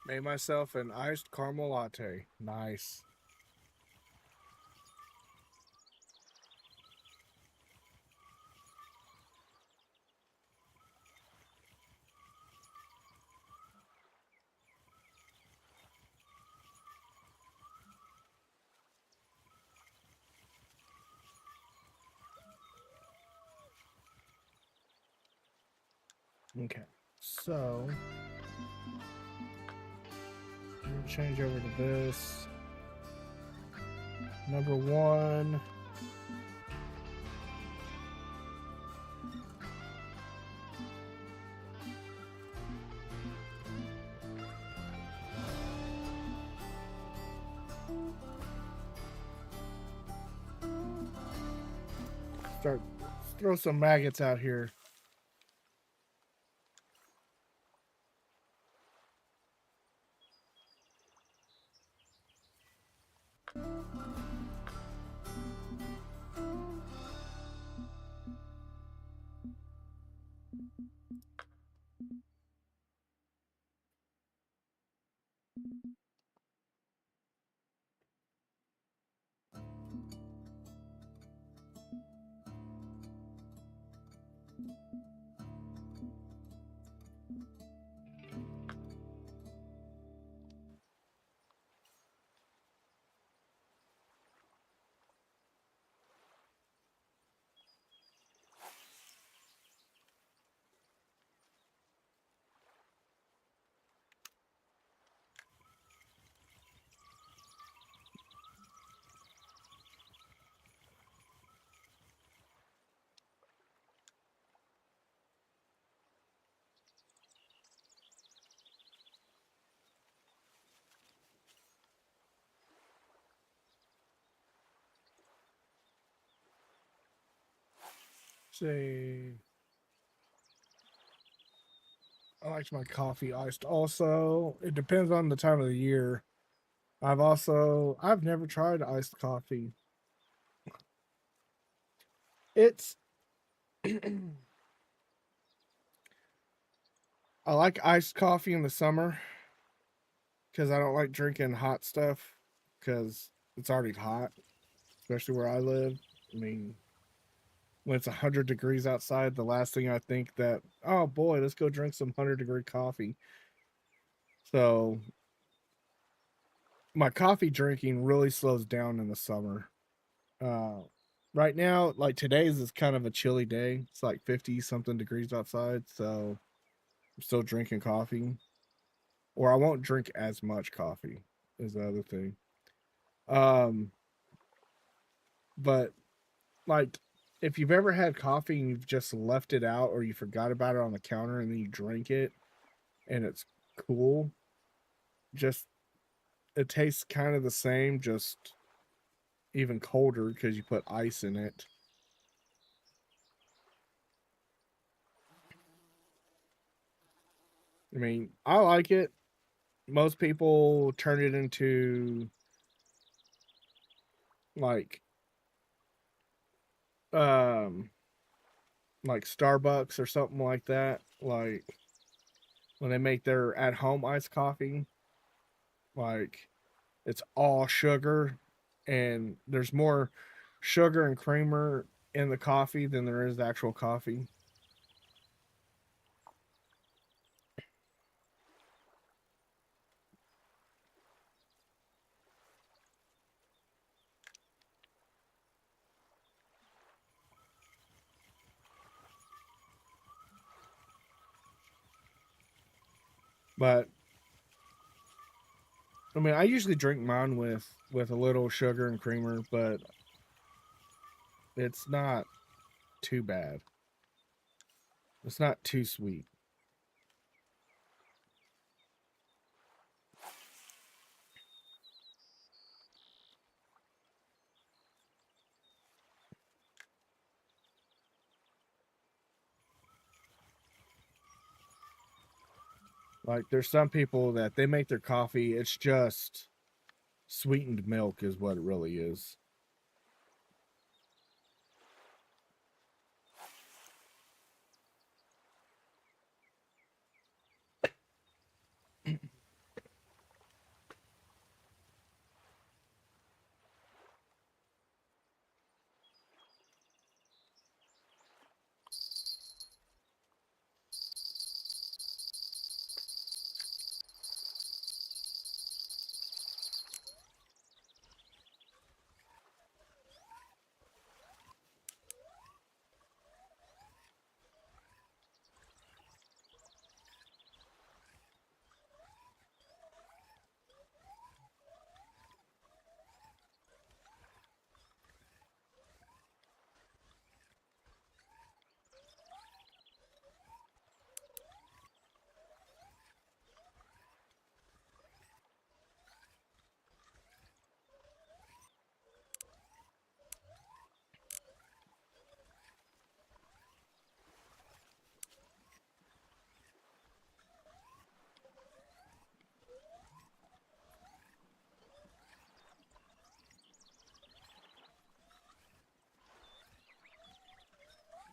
Made myself an iced caramel latte. Nice. Okay, so we'll change over to this. Number 1. Throw some maggots out here. See. I like my coffee iced also. It depends on the time of the year. I've never tried iced coffee. It's I like iced coffee in the summer because I don't like drinking hot stuff because it's already hot, especially where I live. I mean, when it's 100 degrees outside, the last thing I think that, oh boy, let's go drink some 100-degree coffee. So my coffee drinking really slows down in the summer. Uh, right now, like today's is kind of a chilly day. It's like 50 something degrees outside, so I'm still drinking coffee. Or I won't drink as much coffee is the other thing. Um, but like if you've ever had coffee and you've just left it out or you forgot about it on the counter and then you drink it and it's cool, just it tastes kind of the same, just even colder because you put ice in it. I mean, I like it. Most people turn it into like um like Starbucks or something like that. Like when they make their at home iced coffee, like it's all sugar and there's more sugar and creamer in the coffee than there is the actual coffee. But I mean, I usually drink mine with a little sugar and creamer, but it's not too bad. It's not too sweet. Like there's some people that they make their coffee, it's just sweetened milk is what it really is.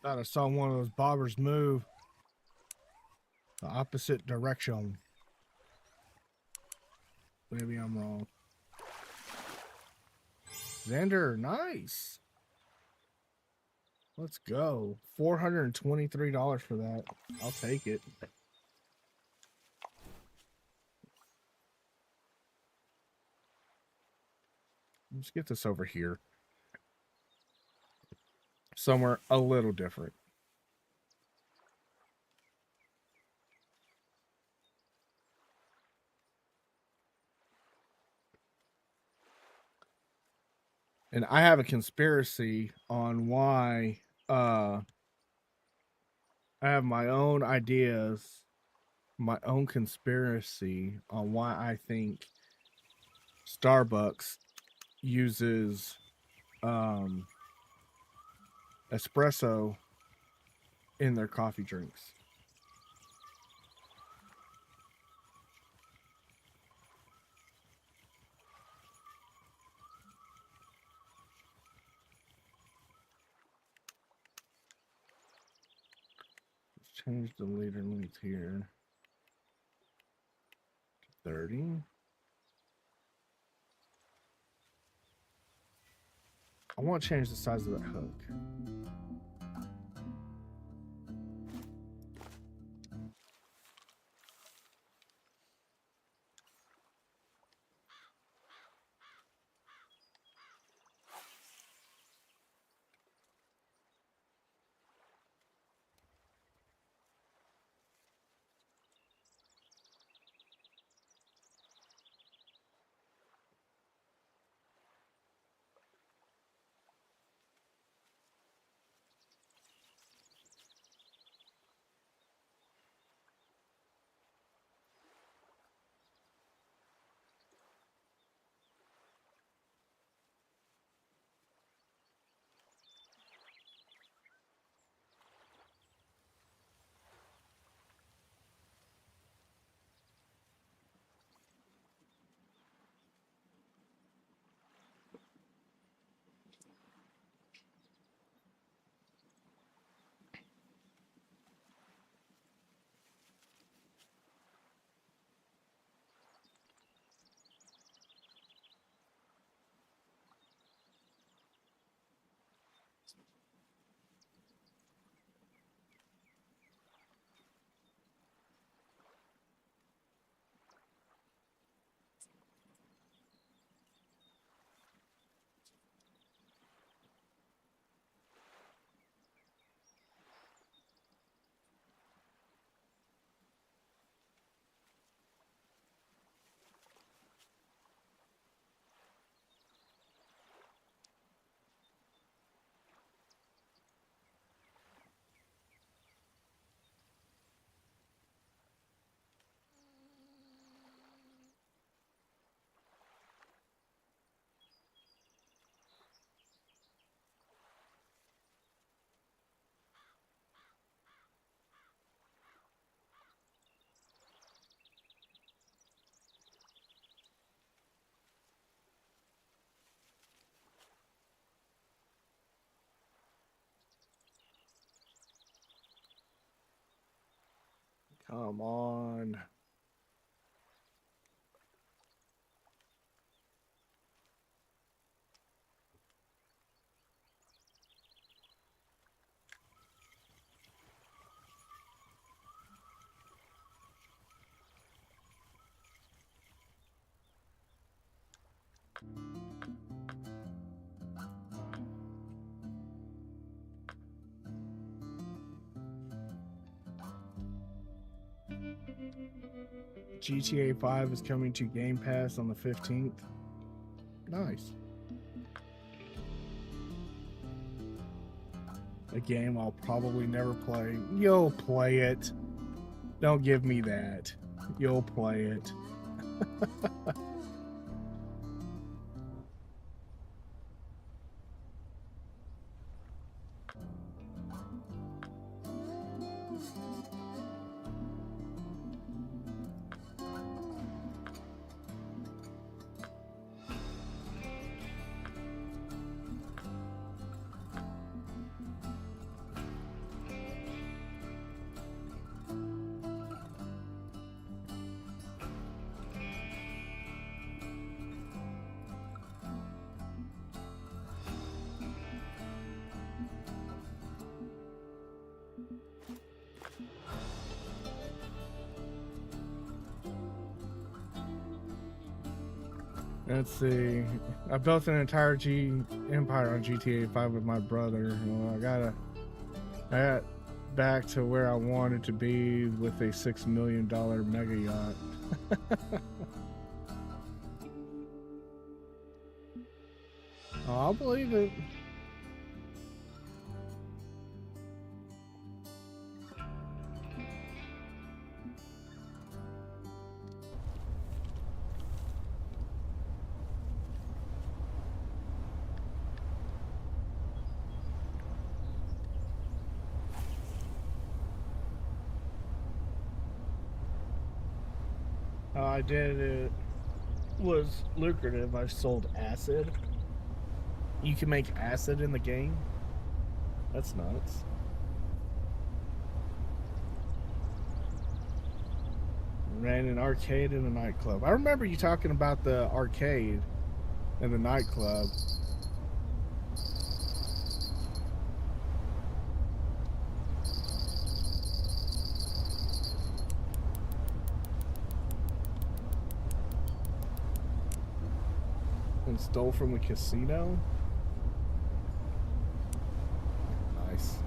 Thought I saw one of those bobbers move the opposite direction. Maybe I'm wrong. Xander, nice. Let's go. $423 for that. I'll take it. Let's get this over here. Somewhere a little different. And I have a conspiracy on why I have my own ideas, my own conspiracy on why I think Starbucks uses espresso in their coffee drinks. Let's change the liter limits here to 30. I want to change the size of that hook. Come on. GTA 5 is coming to Game Pass on the 15th. Nice. A game I'll probably never play. You'll play it. Don't give me that. You'll play it. Let's see. I built an entire empire on GTA 5 with my brother. Well, I got back to where I wanted to be with a $6 million mega yacht. I'll believe it. how I did it was lucrative. I sold acid. You can make acid in the game. That's nuts. Ran an arcade and a nightclub. I remember you talking about the arcade and the nightclub. And stole from the casino? Nice.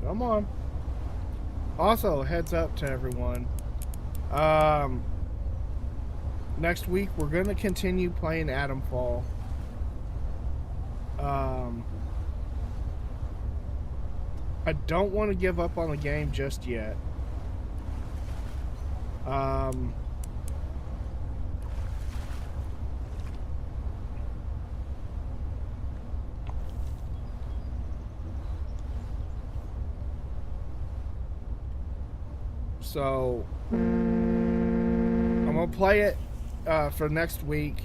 Come on. Also, heads up to everyone. Next week we're gonna continue playing Adamfall. I don't want to give up on the game just yet. So I'm gonna play it for next week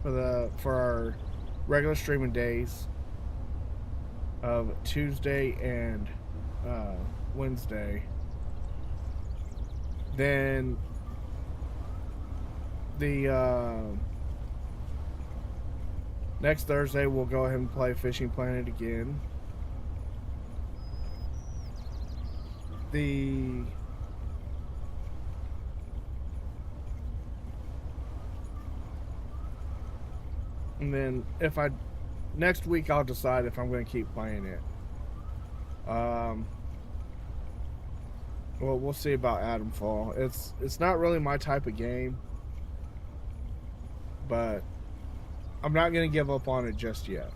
for our regular streaming days of Tuesday and Wednesday. Then the next Thursday we'll go ahead and play Fishing Planet again. And then next week I'll decide if I'm going to keep playing it. Well, we'll see about Adamfall. It's not really my type of game, but I'm not going to give up on it just yet.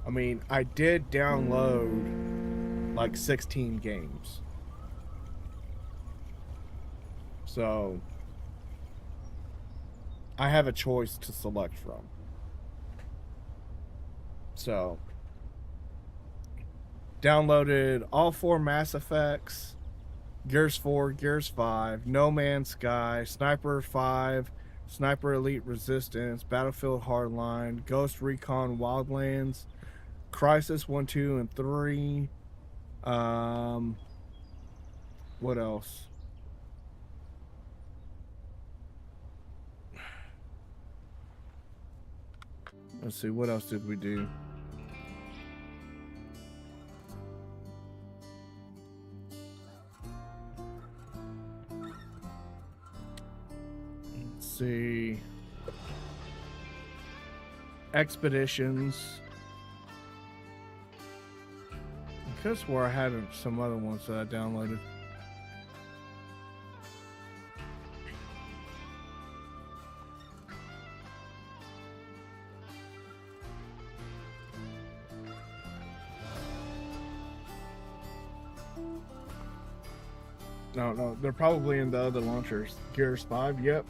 I mean, I did download like 16 games. So I have a choice to select from. So downloaded all 4 Mass Effects, Gears 4, Gears 5, No Man's Sky, Sniper 5, Sniper Elite Resistance, Battlefield Hardline, Ghost Recon Wildlands, Crisis 1, 2, and 3. What else? Let's see, what else did we do? Let's see. Expeditions. I could swear I had some other ones that I downloaded. No, they're probably in the other launchers. Gears 5, yep.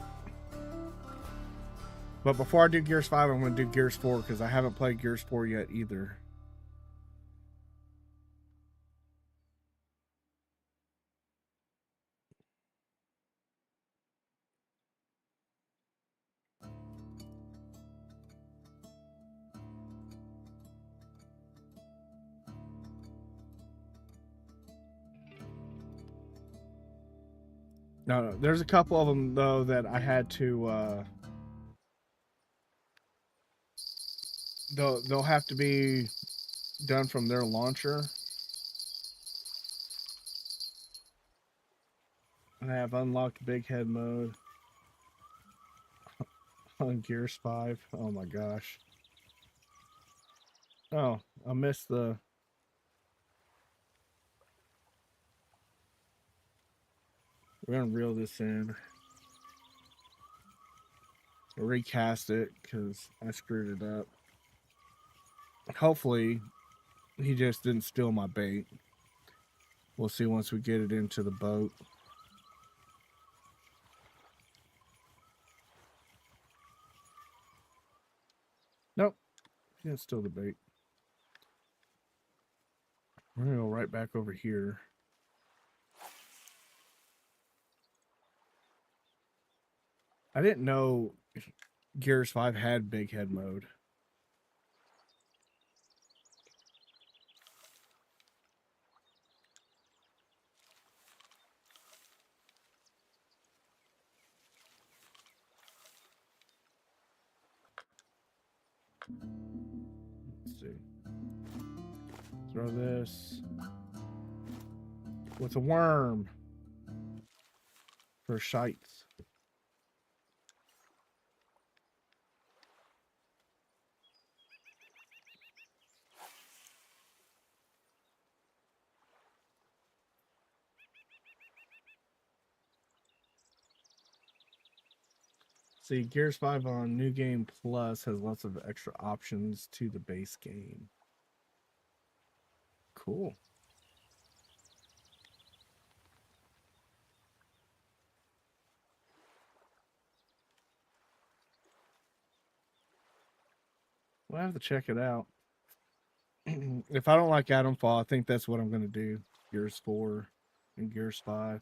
But before I do Gears 5, I'm going to do Gears 4 because I haven't played Gears 4 yet either. No, there's a couple of them though that I had to. They'll have to be done from their launcher. And I have unlocked big head mode. on Gears 5. Oh my gosh. Oh, I missed the... We're gonna reel this in. Recast it because I screwed it up. Hopefully, he just didn't steal my bait. We'll see once we get it into the boat. Nope, he didn't steal the bait. We're gonna go right back over here. I didn't know Gears 5 had big head mode. Let's see. Throw this. What's a worm? For shites. See, Gears 5 on New Game Plus has lots of extra options to the base game. Cool. We'll have to check it out. If I don't like Atomfall, I think that's what I'm going to do. Gears 4 and Gears 5.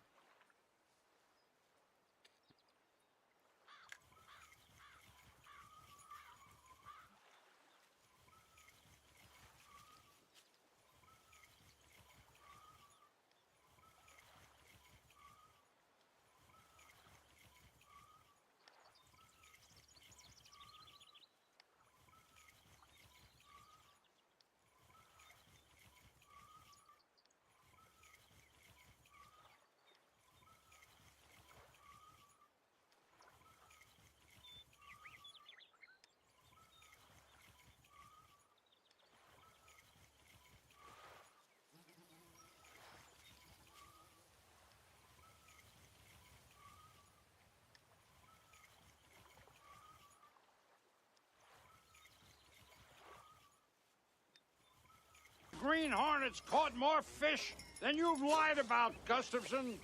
Green Hornets caught more fish than you've lied about, Gustafson.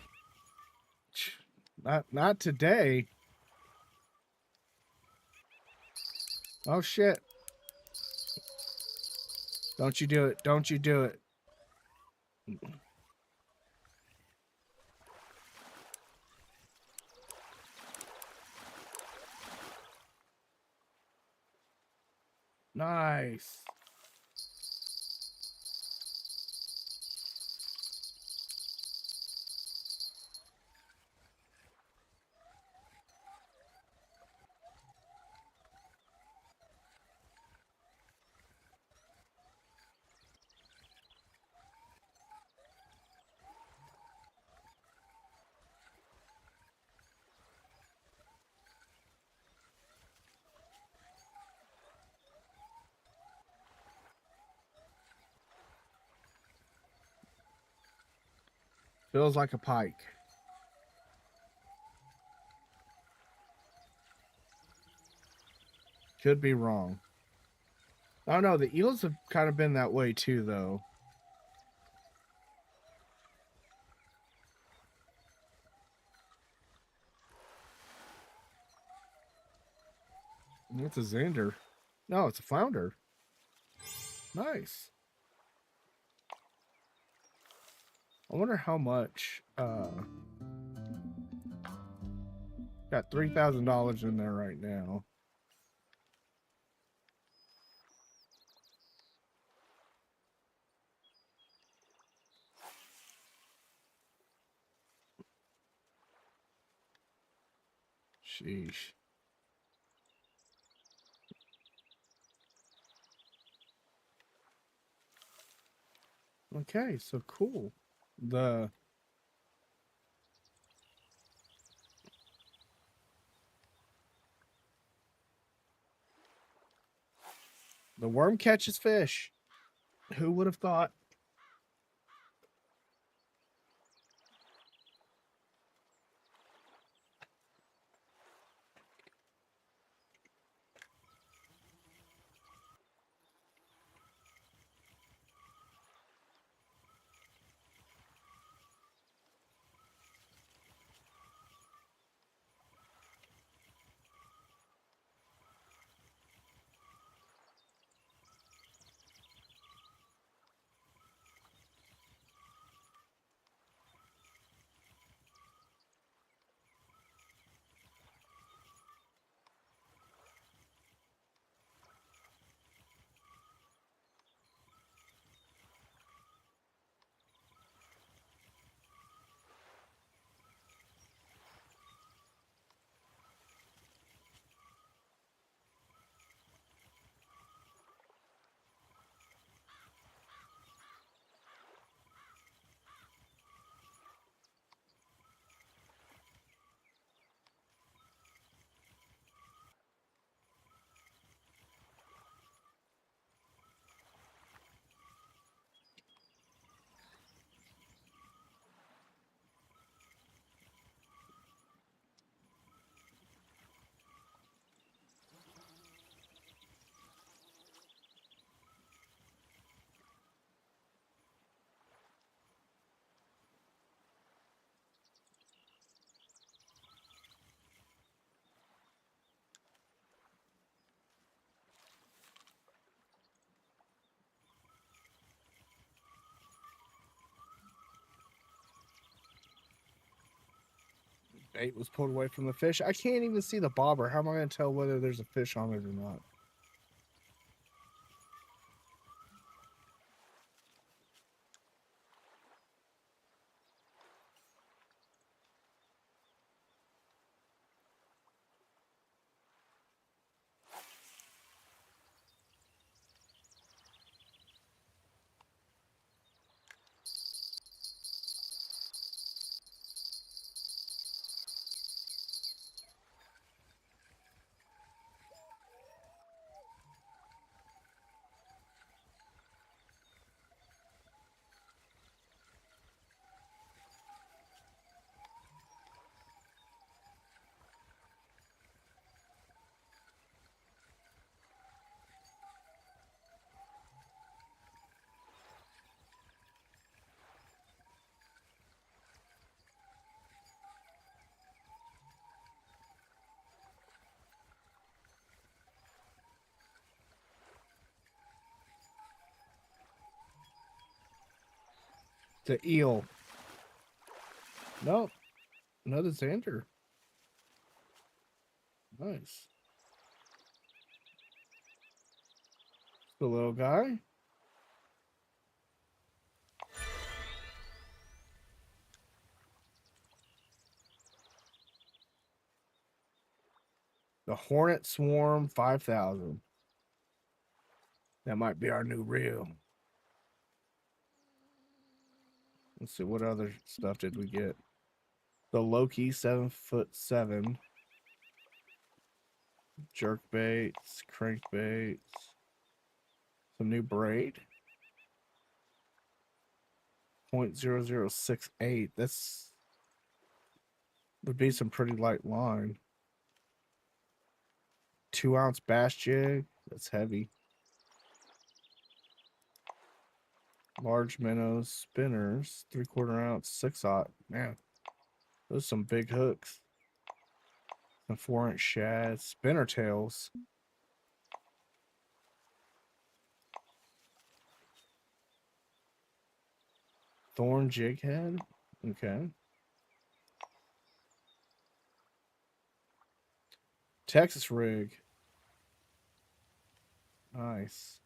Not today. Oh shit. Don't you do it. Don't you do it. Nice. Feels like a pike. Could be wrong. Oh no, the eels have kind of been that way too, though. It's a Xander. No, it's a flounder. Nice. I wonder how much. Got $3,000 in there right now. Sheesh. Okay, so cool. The The worm catches fish. Who would have thought? Bait was pulled away from the fish. I can't even see the bobber. How am I going to tell whether there's a fish on it or not? The eel. Nope. Another Xander. Nice. The little guy. The Hornet Swarm 5000. That might be our new reel. Let's see, what other stuff did we get? The Loki 7'7". Jerk baits, crankbaits. Some new braid. 0.0068. That's would be some pretty light line. 2-ounce bass jig. That's heavy. Large minnows, spinners, 3/4 ounce, 6/0. Man, those are some big hooks. Some 4-inch shad, spinner tails. Thorn jig head. Okay. Texas rig. Nice.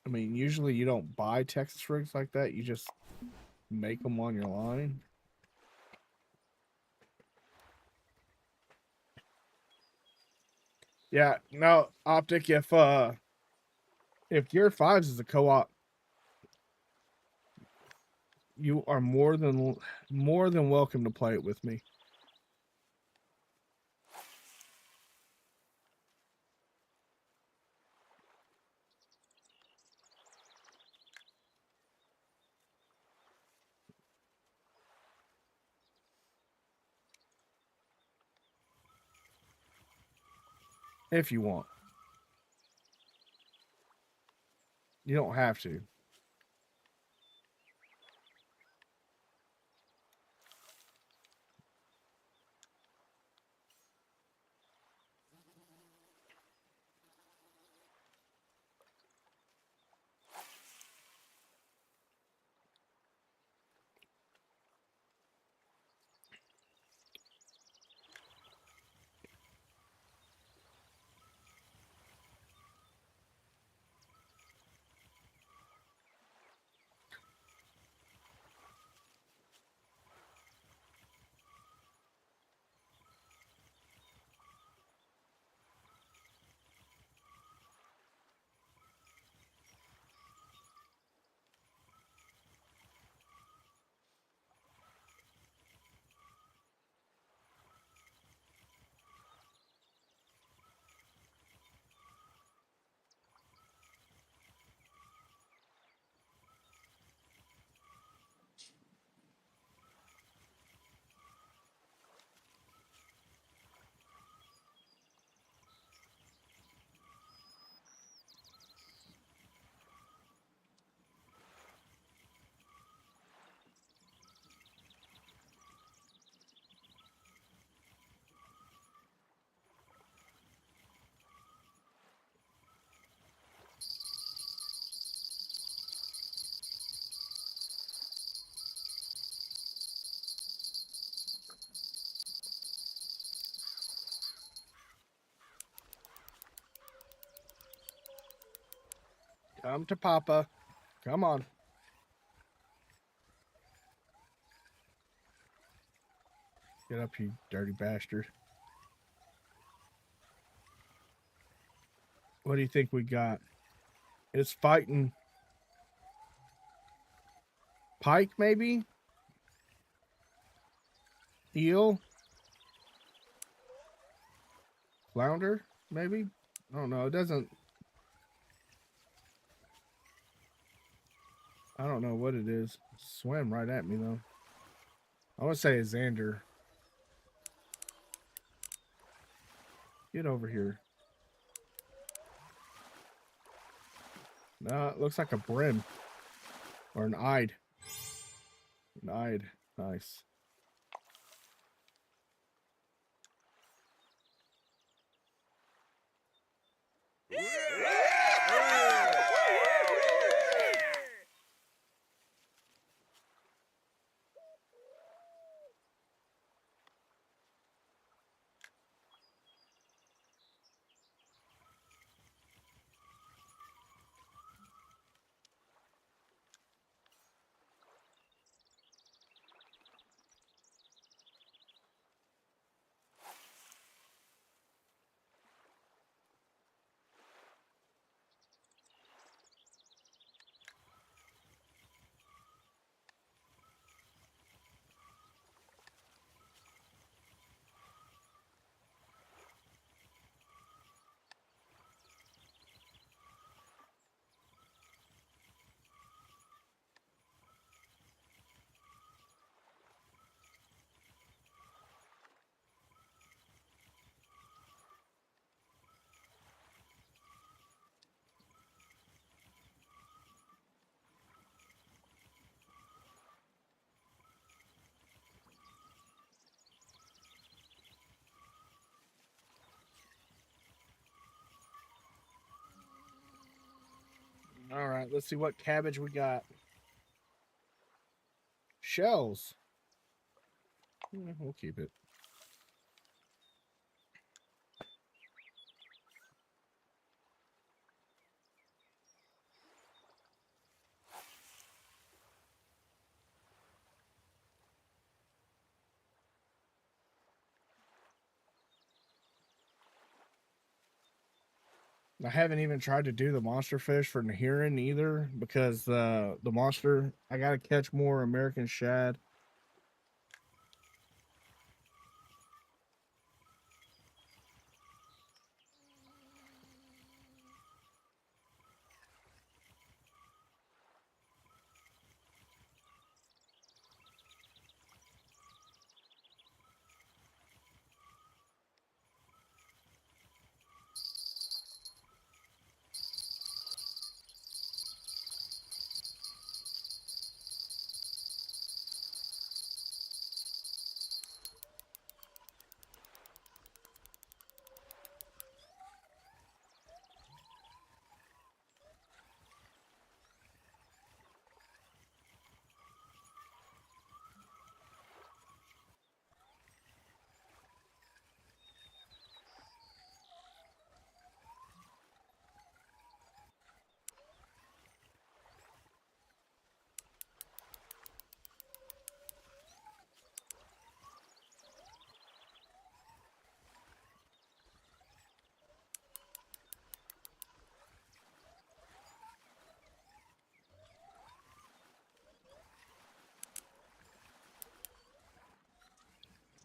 I mean, usually you don't buy Texas rigs like that. You just make them on your line. Yeah, no, Optic, if Gear 5s is a co-op, you are more than welcome to play it with me. If you want. You don't have to. Come to Papa. Come on. Get up, you dirty bastard. What do you think we got? It's fighting pike, maybe? Eel? Flounder, maybe? I don't know. It doesn't... I don't know what it is. Swam right at me, though. I want to say a Xander. Get over here. No, it looks like a brim. Or an eyed. An eyed. Nice. All right, let's see what cabbage we got. Shells. Yeah, we'll keep it. I haven't even tried to do the monster fish for Nahiran either because the monster, I gotta catch more American shad.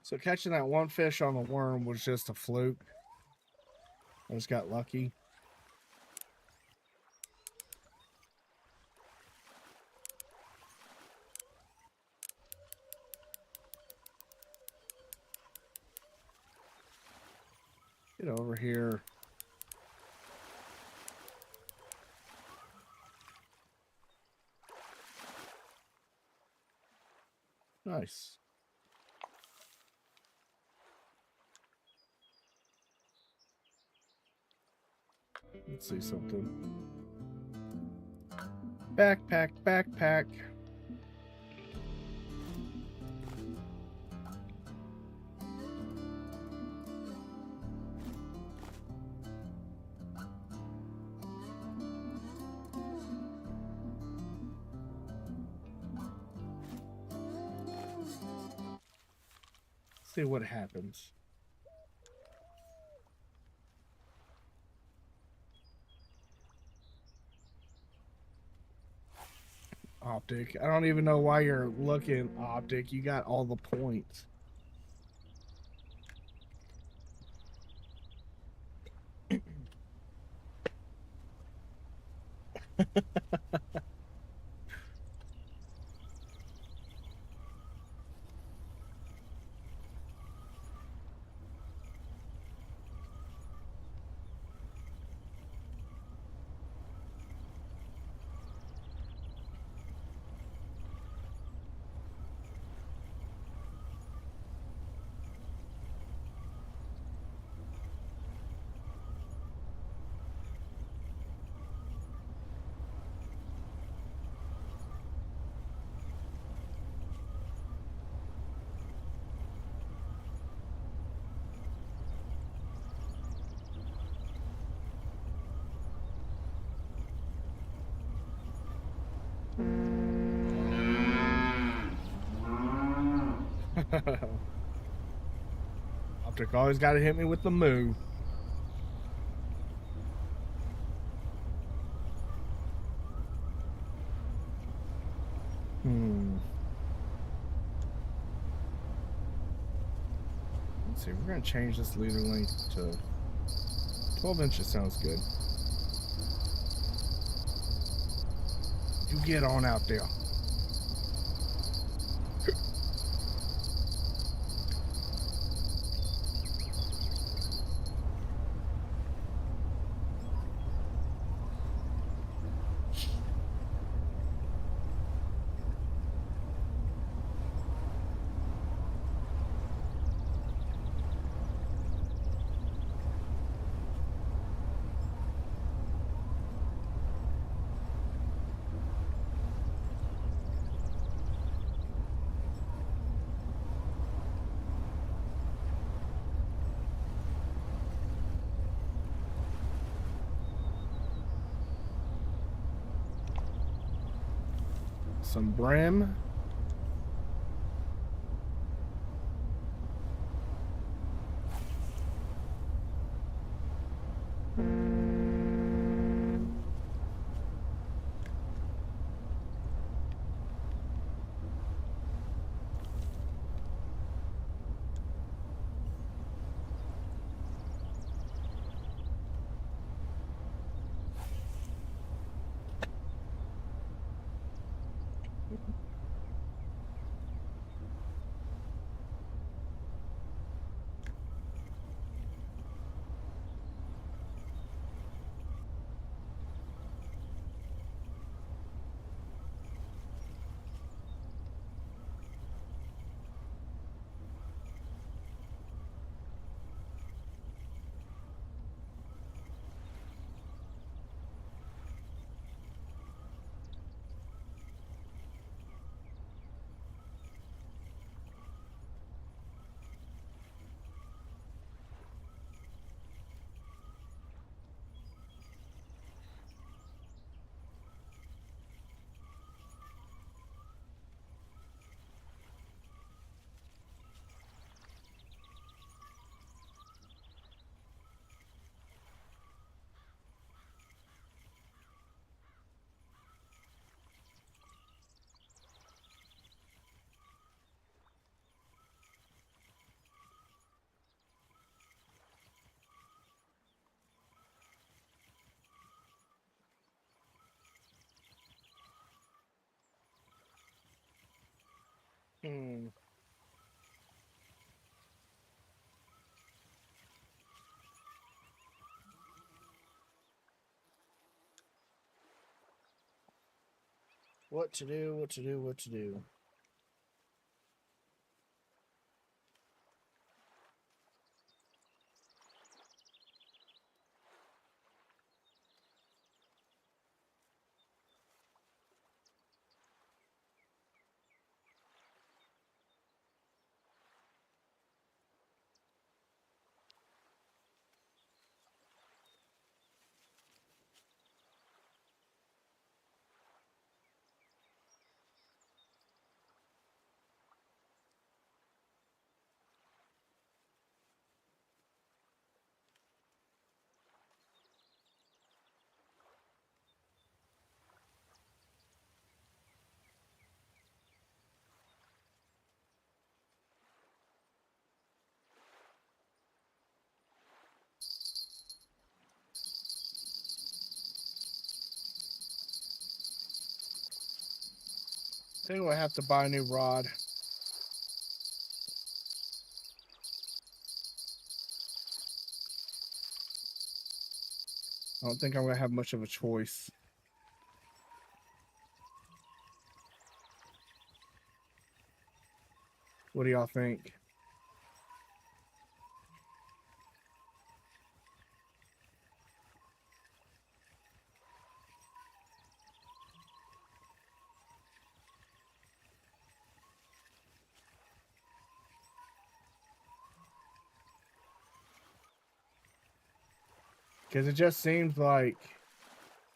So catching that one fish on the worm was just a fluke. I just got lucky. Get over here. Nice. Let's see something. Backpack, backpack. See what happens. Optic. I don't even know why you're looking, Optic. You got all the points. Optic always got to hit me with the moo. Let's see. We're going to change this leader length to 12 inches. Sounds good. You get on out there. Some brim. Hmm. What to do, what to do, what to do. I think I have to buy a new rod. I don't think I'm gonna have much of a choice. What do y'all think? Because it just seems like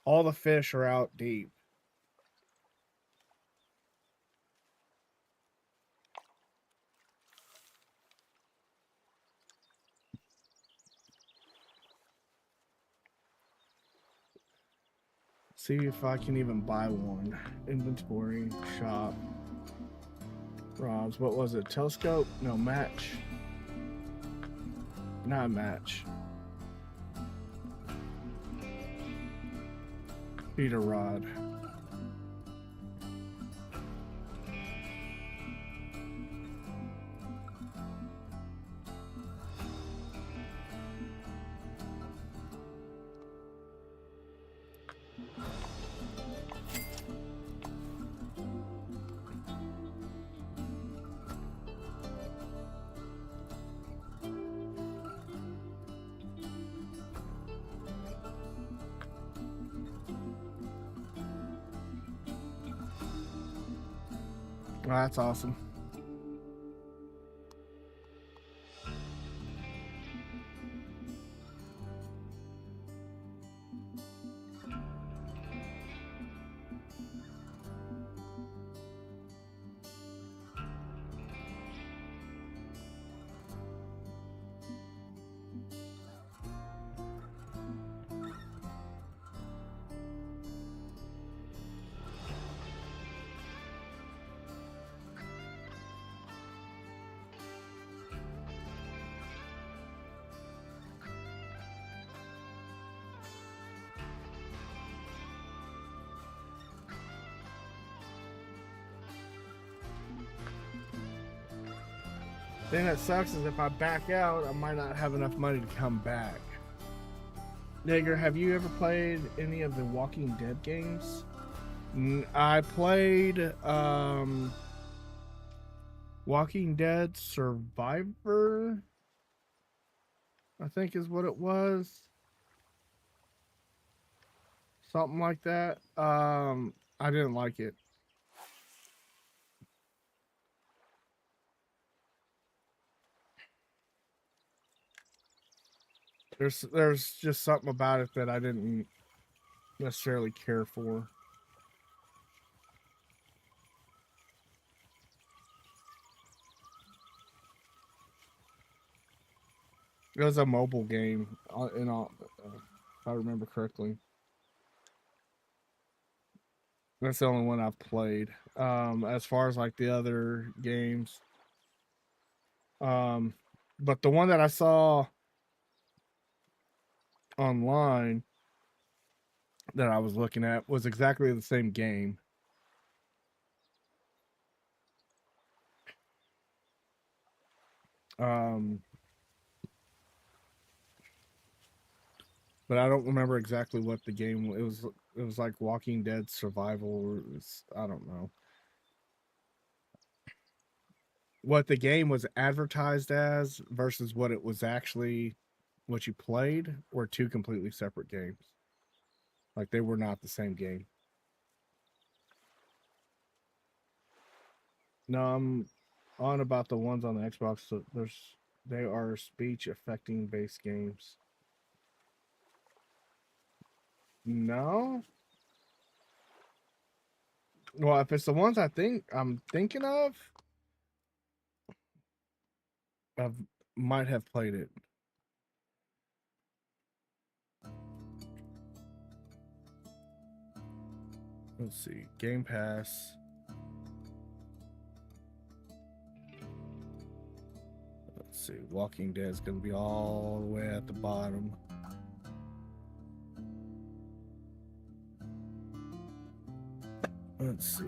all the fish are out deep. See if I can even buy one. Inventory, shop, rods. What was it? Telescope? No, match. Not match. Feeder rod. Oh, that's awesome. Thing that sucks is if I back out, I might not have enough money to come back. Nigger, have you ever played any of the Walking Dead games? I played Walking Dead Survivor, I think is what it was. Something like that. I didn't like it. There's just something about it that I didn't necessarily care for. It was a mobile game, if I remember correctly. That's the only one I've played. As far as like the other games, but the one that I saw online that I was looking at was exactly the same game. But I don't remember exactly what the game it was. It was like Walking Dead survival. Or it was, I don't know what the game was advertised as versus what it was actually what you played were two completely separate games. Like they were not the same game. No, I'm on about the ones on the Xbox. So they are speech affecting based games. No. Well, if it's the ones I'm thinking of, I might have played it. Let's see. Game Pass. Let's see. Walking Dead is going to be all the way at the bottom. Let's see.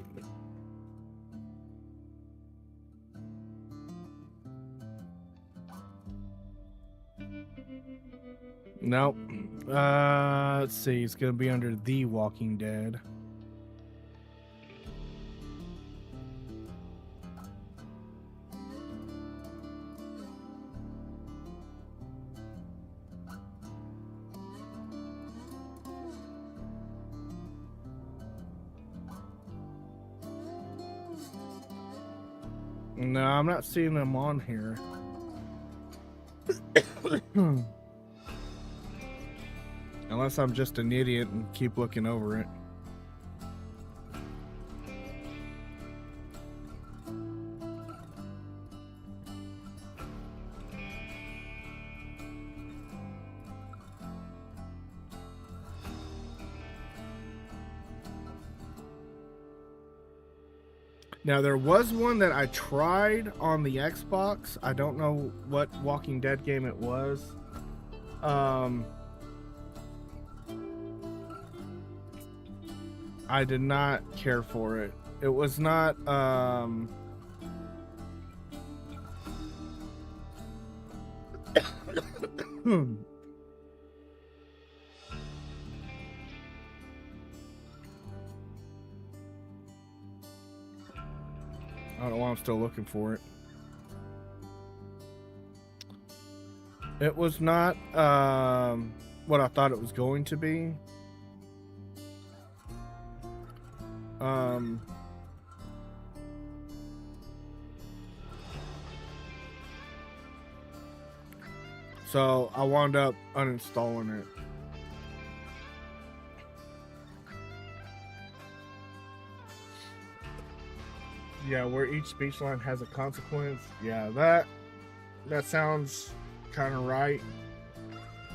Nope. Let's see. It's going to be under The Walking Dead. No, I'm not seeing them on here. Unless I'm just an idiot and keep looking over it. Now, there was one that I tried on the Xbox. I don't know what Walking Dead game it was. I did not care for it. It was not, I don't know why I'm still looking for it. It was not what I thought it was going to be. So I wound up uninstalling it. Yeah, where each speech line has a consequence. Yeah, that sounds kind of right.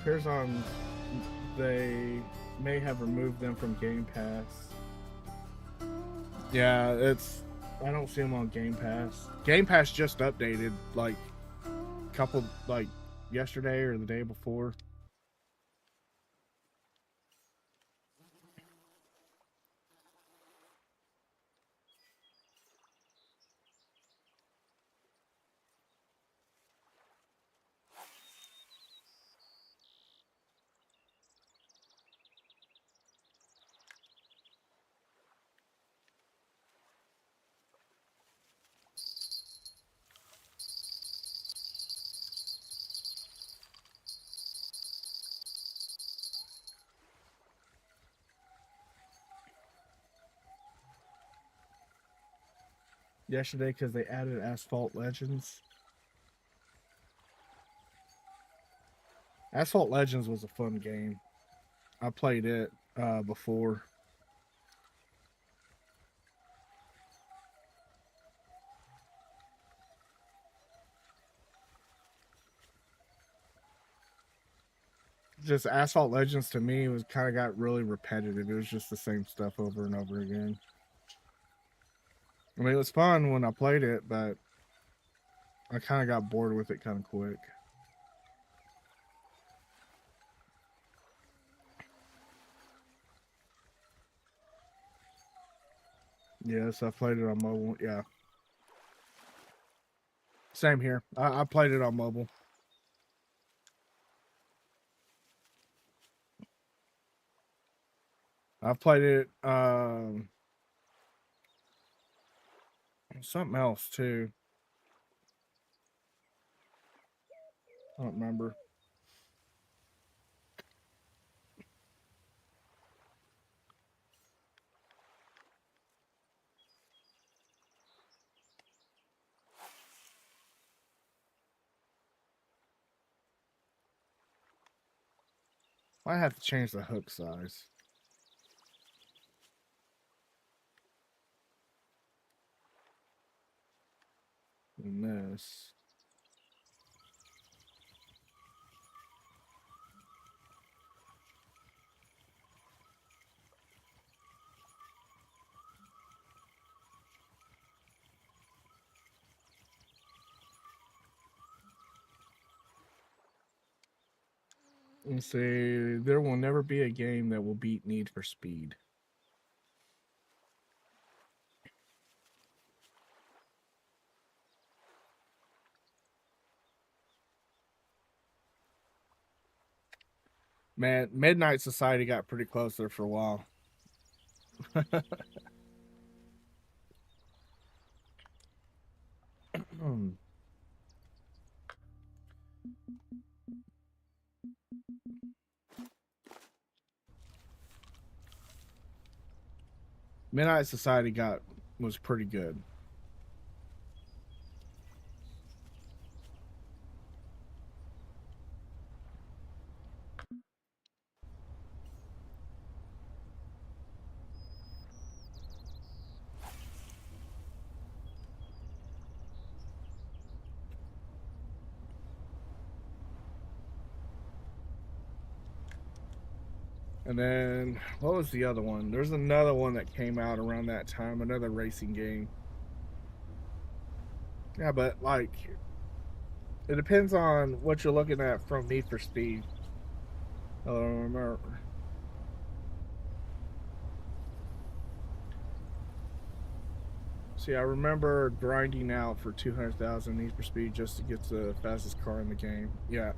Appears on they may have removed them from Game Pass. Yeah, I don't see them on Game Pass. Game Pass just updated like yesterday or the day before. Yesterday because they added Asphalt Legends. Asphalt Legends was a fun game. I played it before. Just Asphalt Legends to me was kind of got really repetitive. It was just the same stuff over and over again. I mean, it was fun when I played it, but I kind of got bored with it kind of quick. Yes, I played it on mobile. Yeah. Same here. I played it on mobile. I've played it something else too. I don't remember. I have to change the hook size. And this. Let's see. There will never be a game that will beat Need for Speed. Man, Midnight Society got pretty close there for a while. Midnight Society was pretty good. And then, what was the other one? There's another one that came out around that time, another racing game. Yeah, but like, it depends on what you're looking at from Need for Speed. I don't remember. See, I remember grinding out for 200,000 Need for Speed just to get the fastest car in the game. Yeah.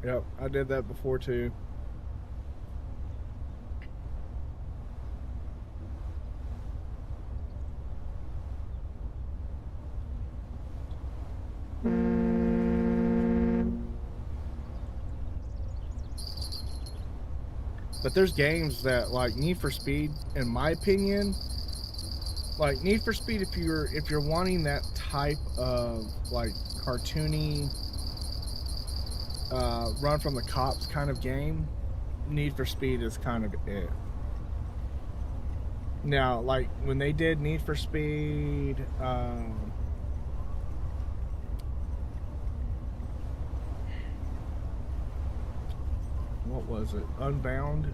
Yep, I did that before too. But there's games that, like Need for Speed, in my opinion, like Need for Speed, if you're wanting that type of like cartoony run from the cops kind of game, Need for Speed is kind of it. Now, like when they did Need for Speed, what was it? Unbound?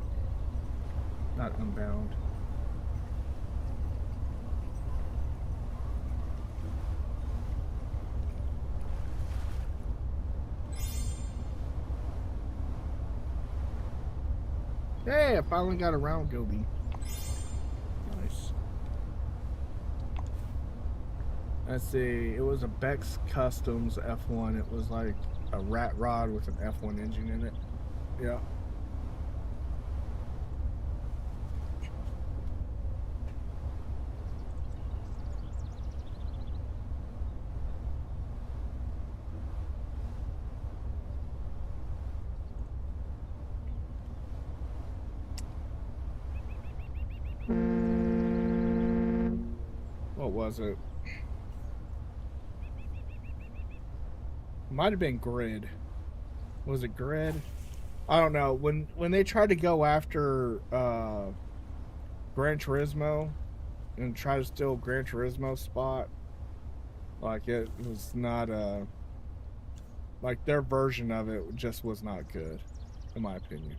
Not Unbound. Hey, I finally got around Gobi. Nice. Let's see. It was a Bex Customs F1. It was like a rat rod with an F1 engine in it. Yeah. What was it? Might have been Grid. Was it Grid? I don't know. When they tried to go after Gran Turismo and try to steal Gran Turismo's spot, like it was not like their version of it just was not good, in my opinion.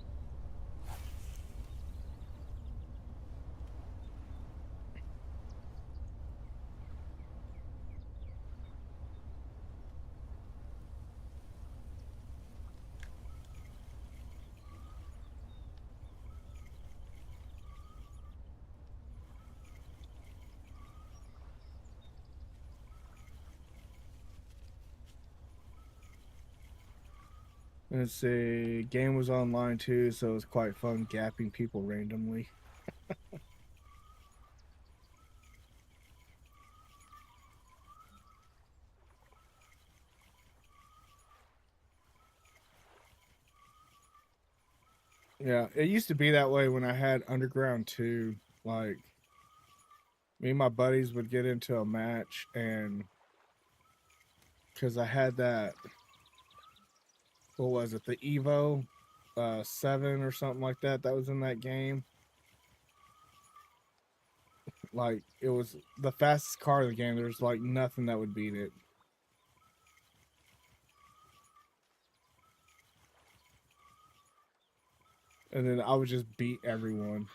Let's see. Game was online too, so it was quite fun gapping people randomly. Yeah, it used to be that way when I had Underground 2. Like, me and my buddies would get into a match, and because I had that, what was it, the Evo 7 or something like that, that was in that game. Like, it was the fastest car in the game. There's like nothing that would beat it. And then I would just beat everyone.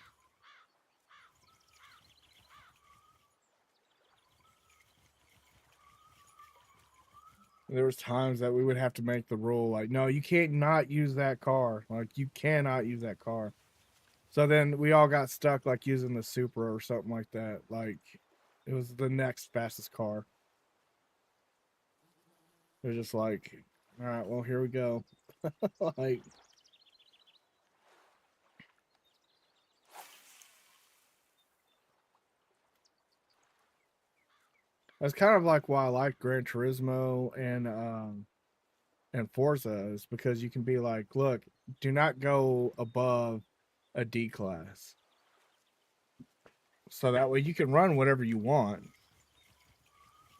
There was times that we would have to make the rule like, no, you can't not use that car. Like, you cannot use that car. So then we all got stuck like using the Supra or something like that. Like, it was the next fastest car. They're just like, all right, well, here we go. Like, that's kind of like why I like Gran Turismo and Forza, is because you can be like, look, do not go above a D class. So that way you can run whatever you want.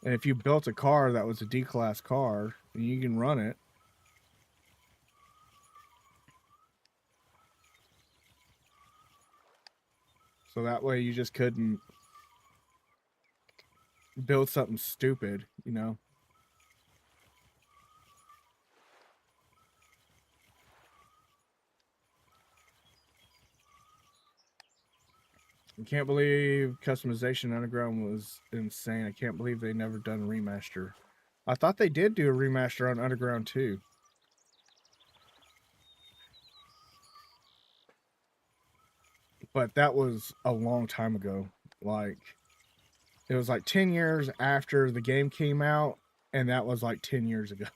And if you built a car that was a D class car, then you can run it. So that way you just couldn't build something stupid, you know? I can't believe customization Underground was insane. I can't believe they never done a remaster. I thought they did do a remaster on Underground too. But that was a long time ago. Like, it was like 10 years after the game came out, and that was like 10 years ago.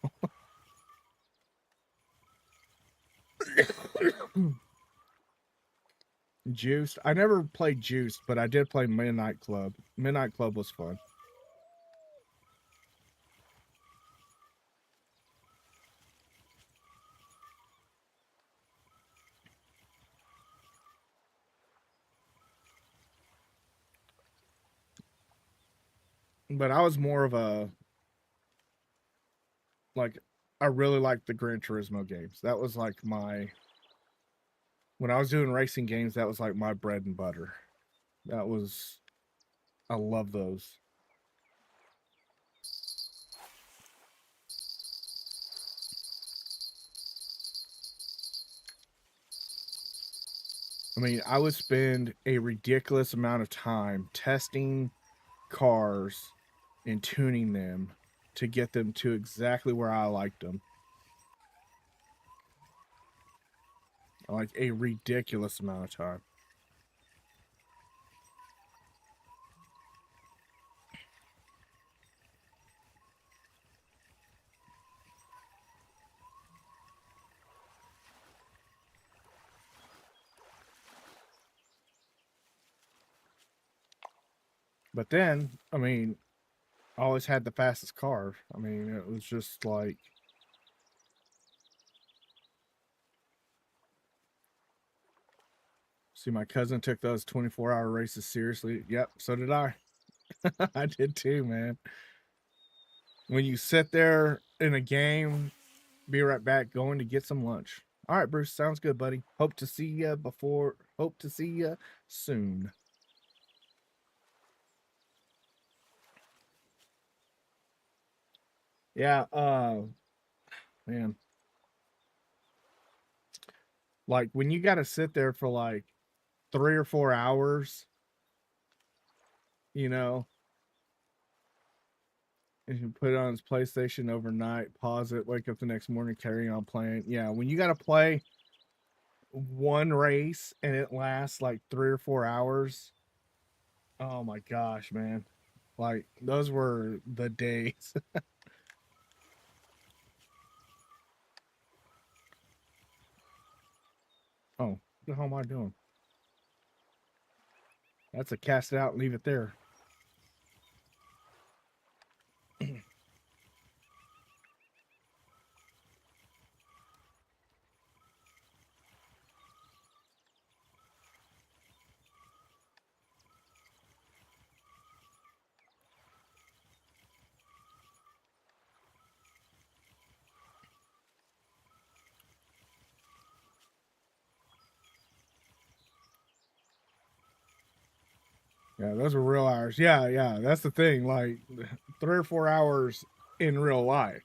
Juiced. I never played Juiced, but I did play Midnight Club. Midnight Club was fun. But I was more of a, like, I really liked the Gran Turismo games. That was like my, when I was doing racing games, that was like my bread and butter. That was, I love those. I mean, I would spend a ridiculous amount of time testing cars and tuning them to get them to exactly where I liked them. Like, a ridiculous amount of time. But then, I mean, I always had the fastest car. I mean, it was just like, see, my cousin took those 24-hour races seriously. Yep, so did I. I did too, man. When you sit there in a game, be right back, going to get some lunch. All right, Bruce, sounds good, buddy. Hope to see you soon. Yeah, man. Like, when you got to sit there for like 3 or 4 hours, you know, and you put it on his PlayStation overnight, pause it, wake up the next morning, carry on playing. Yeah, when you got to play one race and it lasts like 3 or 4 hours, oh my gosh, man. Like, those were the days. Oh, what the hell am I doing? That's a cast it out and leave it there. Yeah, those are real hours. Yeah, yeah, that's the thing. Like 3 or 4 hours in real life.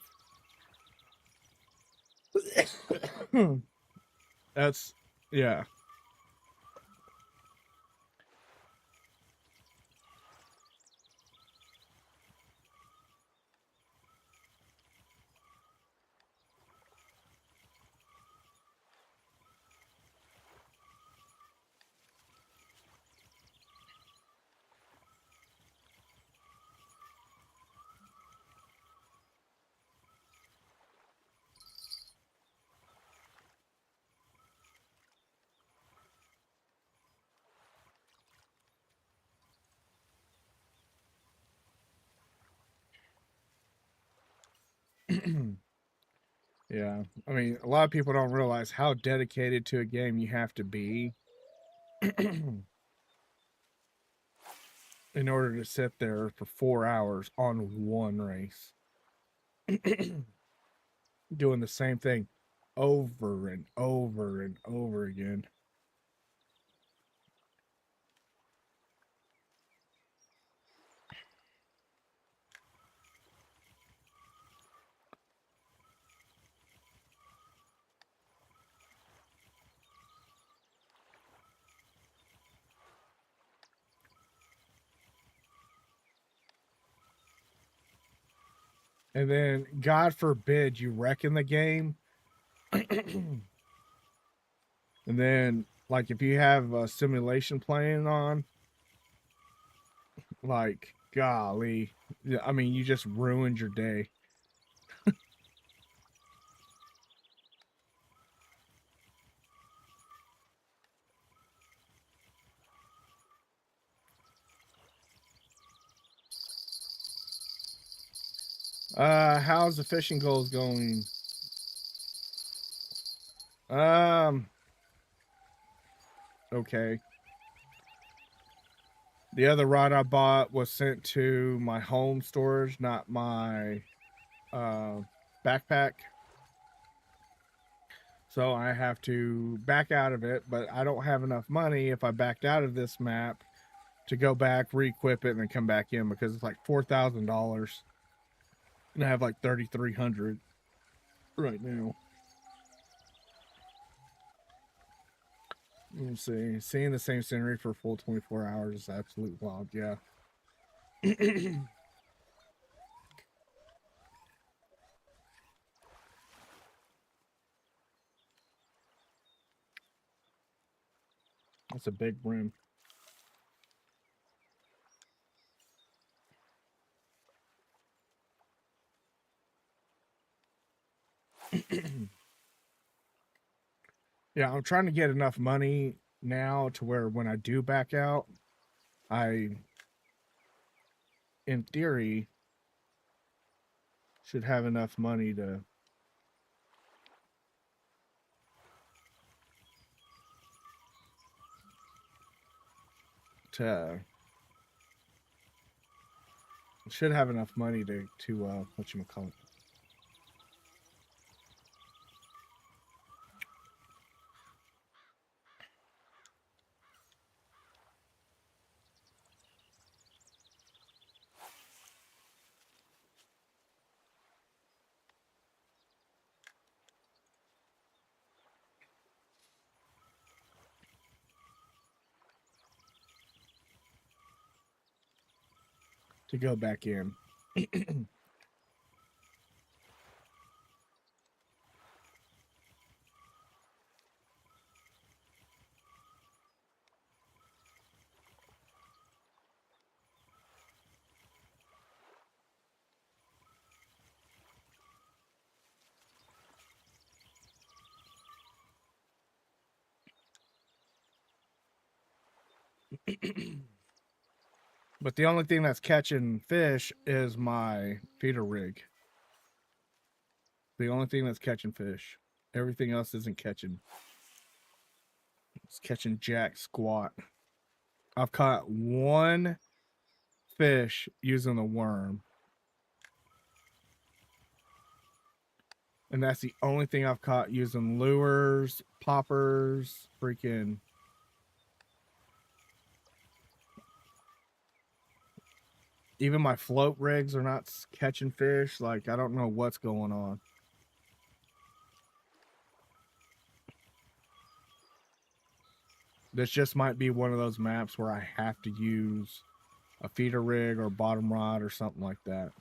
That's yeah. Yeah. I mean, a lot of people don't realize how dedicated to a game you have to be in order to sit there for 4 hours on one race. Doing the same thing over and over and over again. And then, God forbid, you wreck in the game. And then, like, if you have a simulation playing on, like, golly. I mean, you just ruined your day. How's the fishing goals going? Um, okay. The other rod I bought was sent to my home storage, not my backpack. So I have to back out of it, but I don't have enough money if I backed out of this map to go back, re-equip it, and then come back in because it's like $4,000. And I have like 3,300 right now. Let's see. Seeing the same scenery for a full 24 hours is absolute wild. Yeah. That's a big brim. Yeah, I'm trying to get enough money now to where when I do back out, I, in theory, should have enough money to should have enough money to what you call it, to go back in. But the only thing that's catching fish is my feeder rig. The only thing that's catching fish. Everything else isn't catching. It's catching jack squat. I've caught one fish using the worm. And that's the only thing I've caught using lures, poppers, freaking... Even my float rigs are not catching fish. Like, I don't know what's going on. This just might be one of those maps where I have to use a feeder rig or bottom rod or something like that.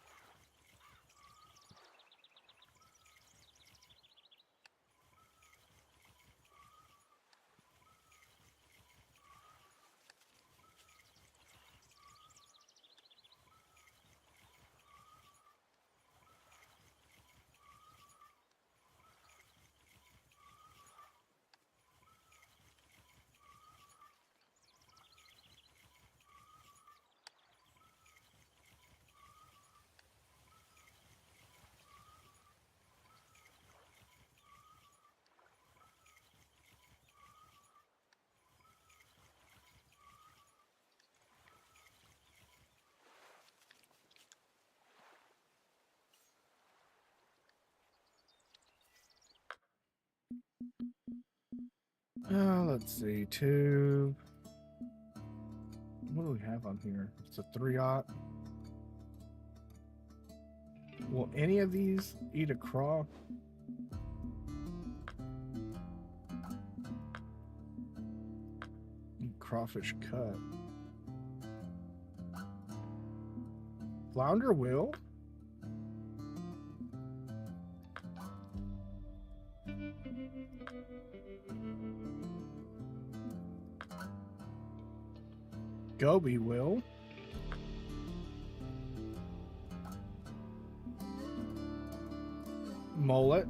Let's see, tube. What do we have on here? It's a 3/0. Will any of these eat a craw? Crawfish cut. Flounder will? Goby will. Mullet.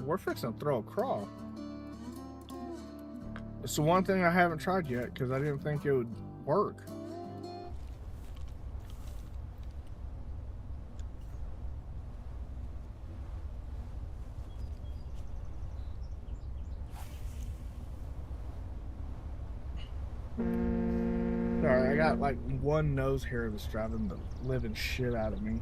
We're fixing to throw a craw. It's the one thing I haven't tried yet because I didn't think it would work. Sorry, I got like one nose hair that's driving the living shit out of me.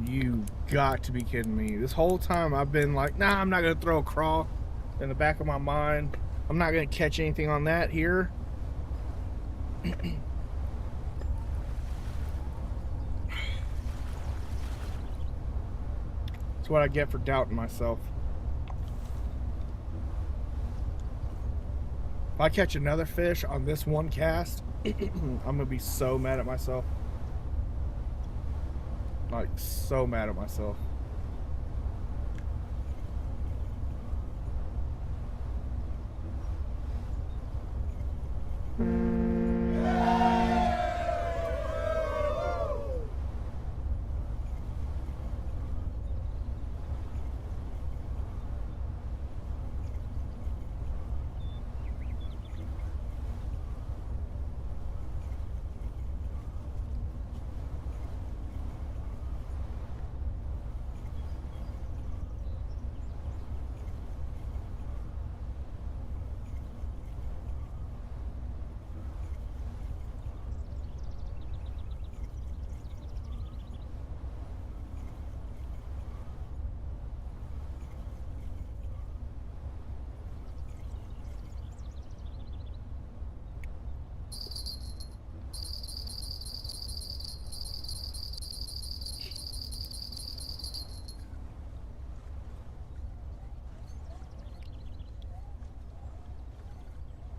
You got to be kidding me. This whole time I've been like, nah, I'm not going to throw a craw. In the back of my mind, I'm not going to catch anything on that here. That's what I get for doubting myself. If I catch another fish on this one cast, I'm going to be so mad at myself. Like, so mad at myself.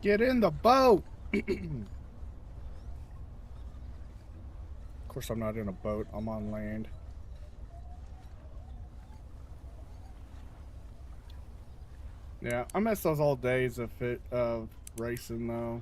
Get in the boat. Of course, I'm not in a boat. I'm on land. Yeah, I miss those old days of racing though.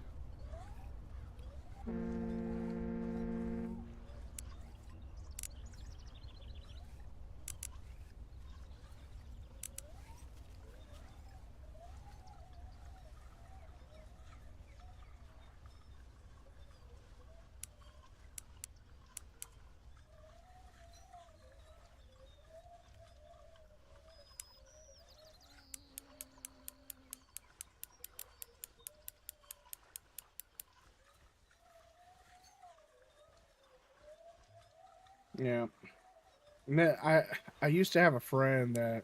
Yeah. Man, I used to have a friend that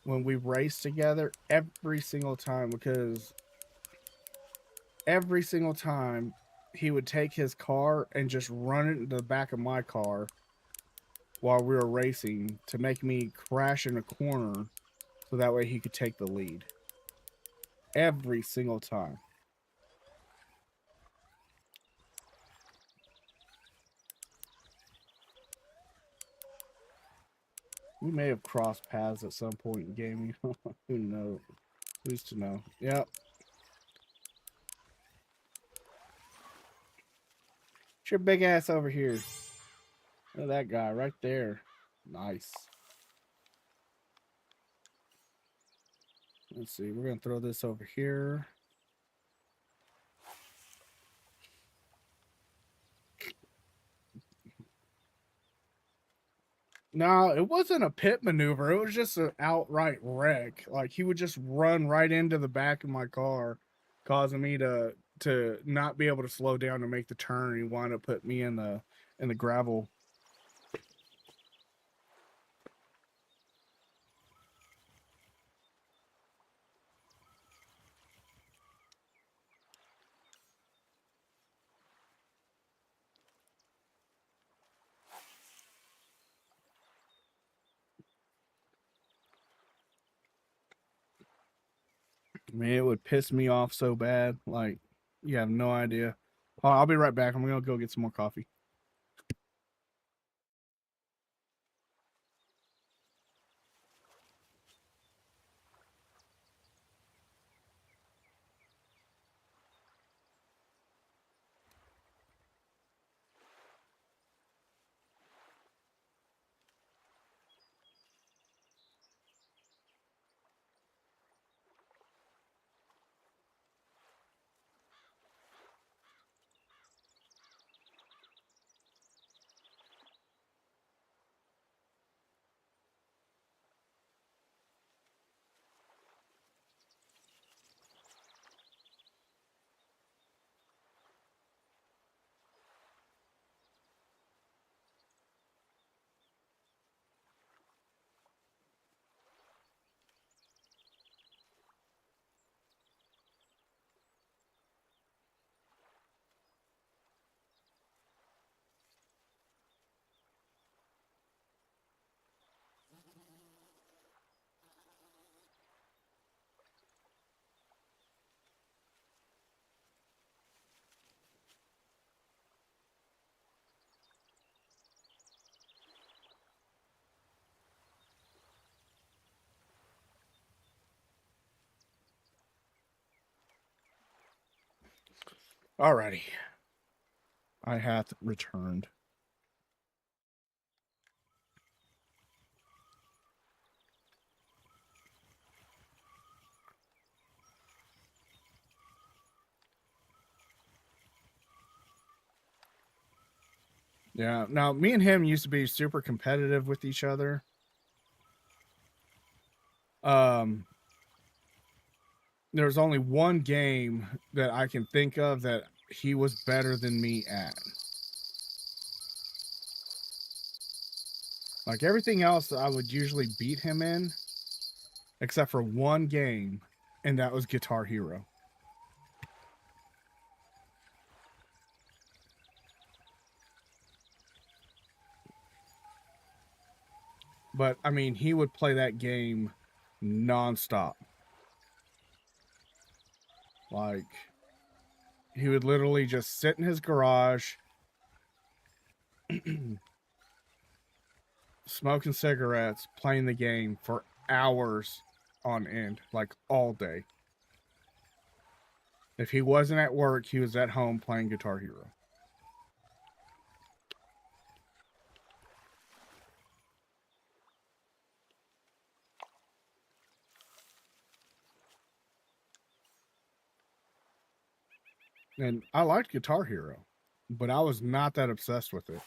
when we raced together every single time, because every single time he would take his car and just run it into the back of my car while we were racing to make me crash in a corner so that way he could take the lead. Every single time. We may have crossed paths at some point in gaming. Who knows? Who's to know? Yep. It's your big ass over here. Look at that guy right there. Nice. Let's see. We're going to throw this over here. No, it wasn't a pit maneuver. It was just an outright wreck. Like he would just run right into the back of my car, causing me to not be able to slow down to make the turn. He wound up putting me in the gravel. Man, it would piss me off so bad. Like, you have no idea. I'll be right back. I'm gonna go get some more coffee. Alrighty. I hath returned. Yeah. Now, me and him used to be super competitive with each other. There's only one game that I can think of that he was better than me at. Like everything else, I would usually beat him in, except for one game, and that was Guitar Hero. But I mean, he would play that game nonstop. Like, he would literally just sit in his garage, smoking cigarettes, playing the game for hours on end, like all day. If he wasn't at work, he was at home playing Guitar Hero. And I liked Guitar Hero, but I was not that obsessed with it.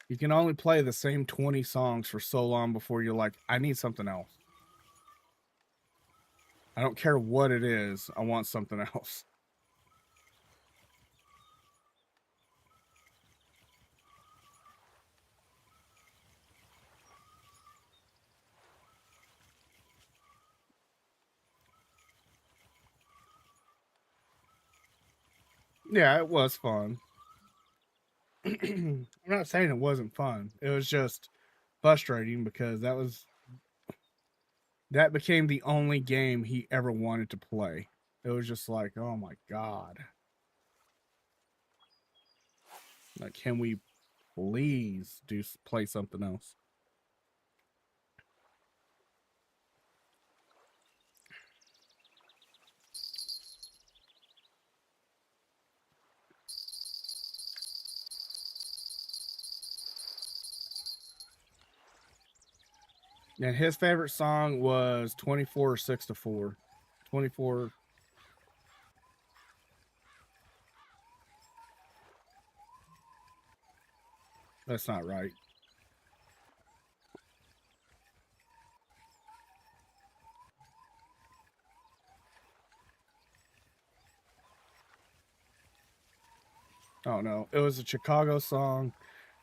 You can only play the same 20 songs for so long before you're like, I need something else. I don't care what it is, I want something else. Yeah, it was fun. I'm not saying it wasn't fun. It was just frustrating because that became the only game he ever wanted to play. It was just like, oh my god. Like, can we please play something else? And his favorite song was 24 6 to 4. 24. That's not right. Oh no, it was a Chicago song,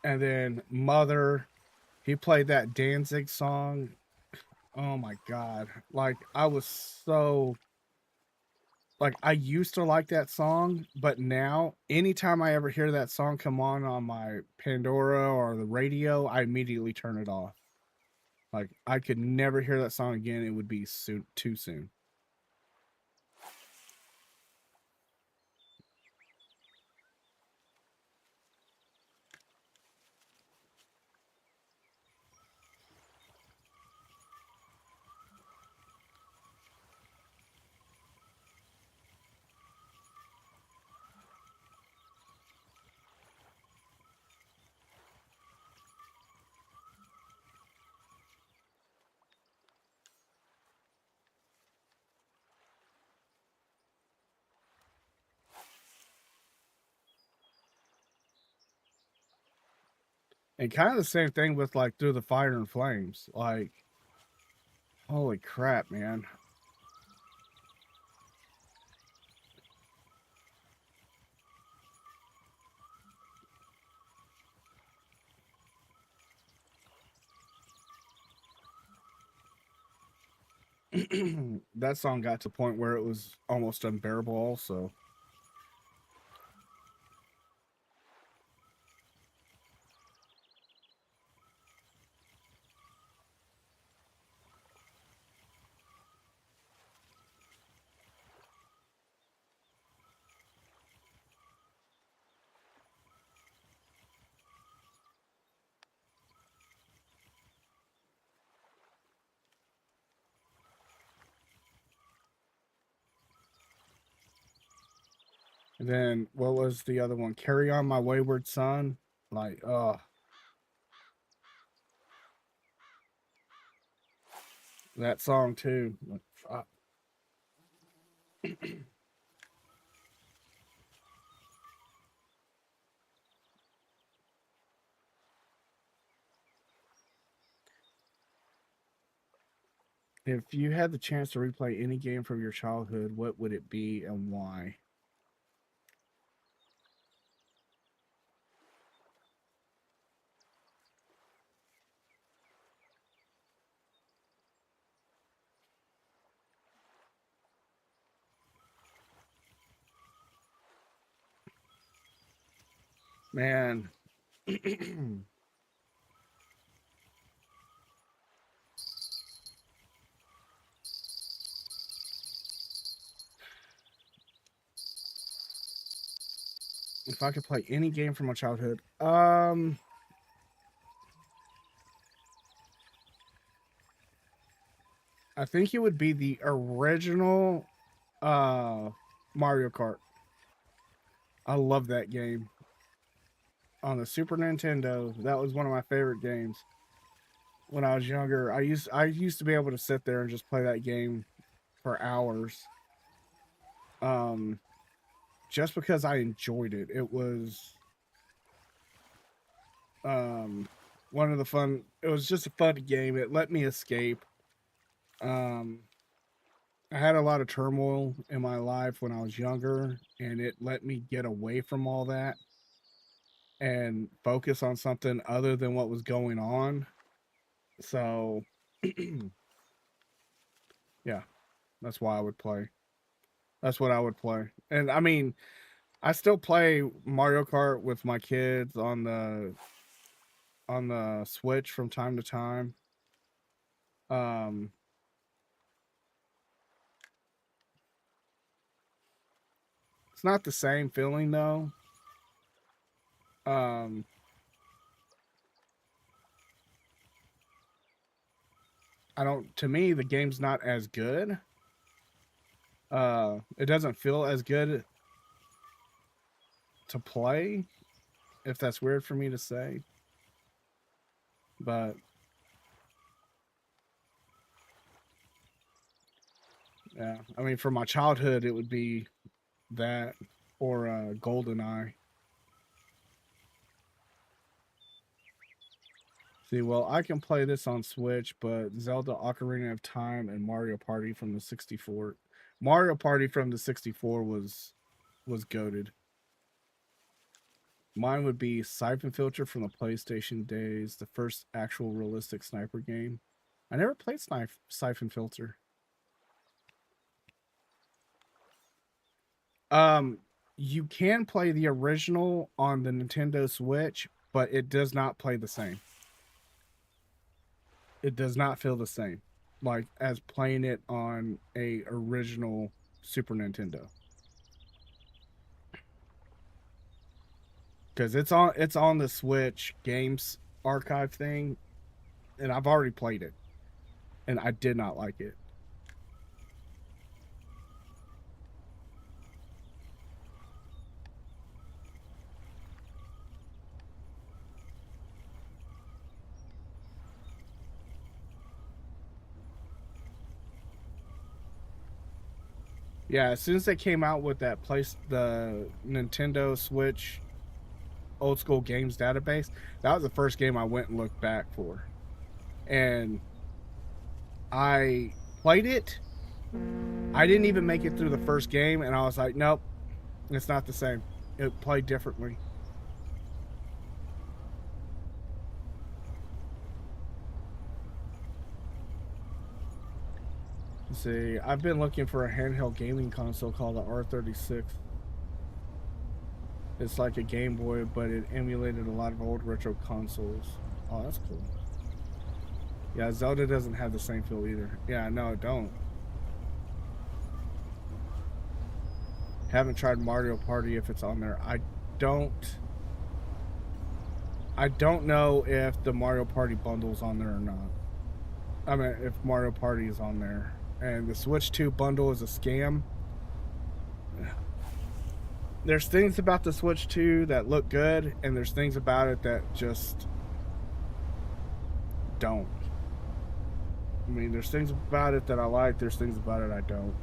and then Mother. He played that Danzig song. Oh my god! Like, I was so, like, I used to like that song, but now anytime I ever hear that song come on my Pandora or the radio, I immediately turn it off. Like, I could never hear that song again. It would be too soon. And kind of the same thing with like Through the Fire and Flames. Like, holy crap, man. That song got to the point where it was almost unbearable also. And then what was the other one? Carry On My Wayward Son. Like, that song too. Like, fuck. If you had the chance to replay any game from your childhood, what would it be and why? Man, If I could play any game from my childhood, I think it would be the original Mario Kart. I love that game. On the Super Nintendo, that was one of my favorite games. When I was younger, I used to be able to sit there and just play that game for hours. Just because I enjoyed it. It was one of the fun. It was just a fun game. It let me escape. I had a lot of turmoil in my life when I was younger, and it let me get away from all that and focus on something other than what was going on. So, yeah, that's why I would play. That's what I would play. And I mean, I still play Mario Kart with my kids on the Switch from time to time. It's not the same feeling though. I don't. To me, the game's not as good. It doesn't feel as good to play, if that's weird for me to say. But yeah, I mean, for my childhood, it would be that or GoldenEye. See, well, I can play this on Switch, but Zelda Ocarina of Time and Mario Party from the 64. Mario Party from the 64 was goated. Mine would be Siphon Filter from the PlayStation days, the first actual realistic sniper game. I never played Siphon Filter. You can play the original on the Nintendo Switch, but it does not play the same. It does not feel the same, like as playing it on a original Super Nintendo. Because it's on the Switch Games Archive thing, and I've already played it, and I did not like it. Yeah, as soon as they came out with the Nintendo Switch old school games database, that was the first game I went and looked back for. And I played it. I didn't even make it through the first game, and I was like, nope, it's not the same. It played differently. Let's see, I've been looking for a handheld gaming console called the R36. It's like a Game Boy, but it emulated a lot of old retro consoles. Oh, that's cool. Yeah, Zelda doesn't have the same feel either. Yeah, no, it don't. Haven't tried Mario Party if it's on there. I don't know if the Mario Party bundle's on there or not. I mean, if Mario Party is on there. And the Switch 2 bundle is a scam. There's things about the Switch 2 that look good, and there's things about it that just don't. I mean, there's things about it that I like, there's things about it I don't.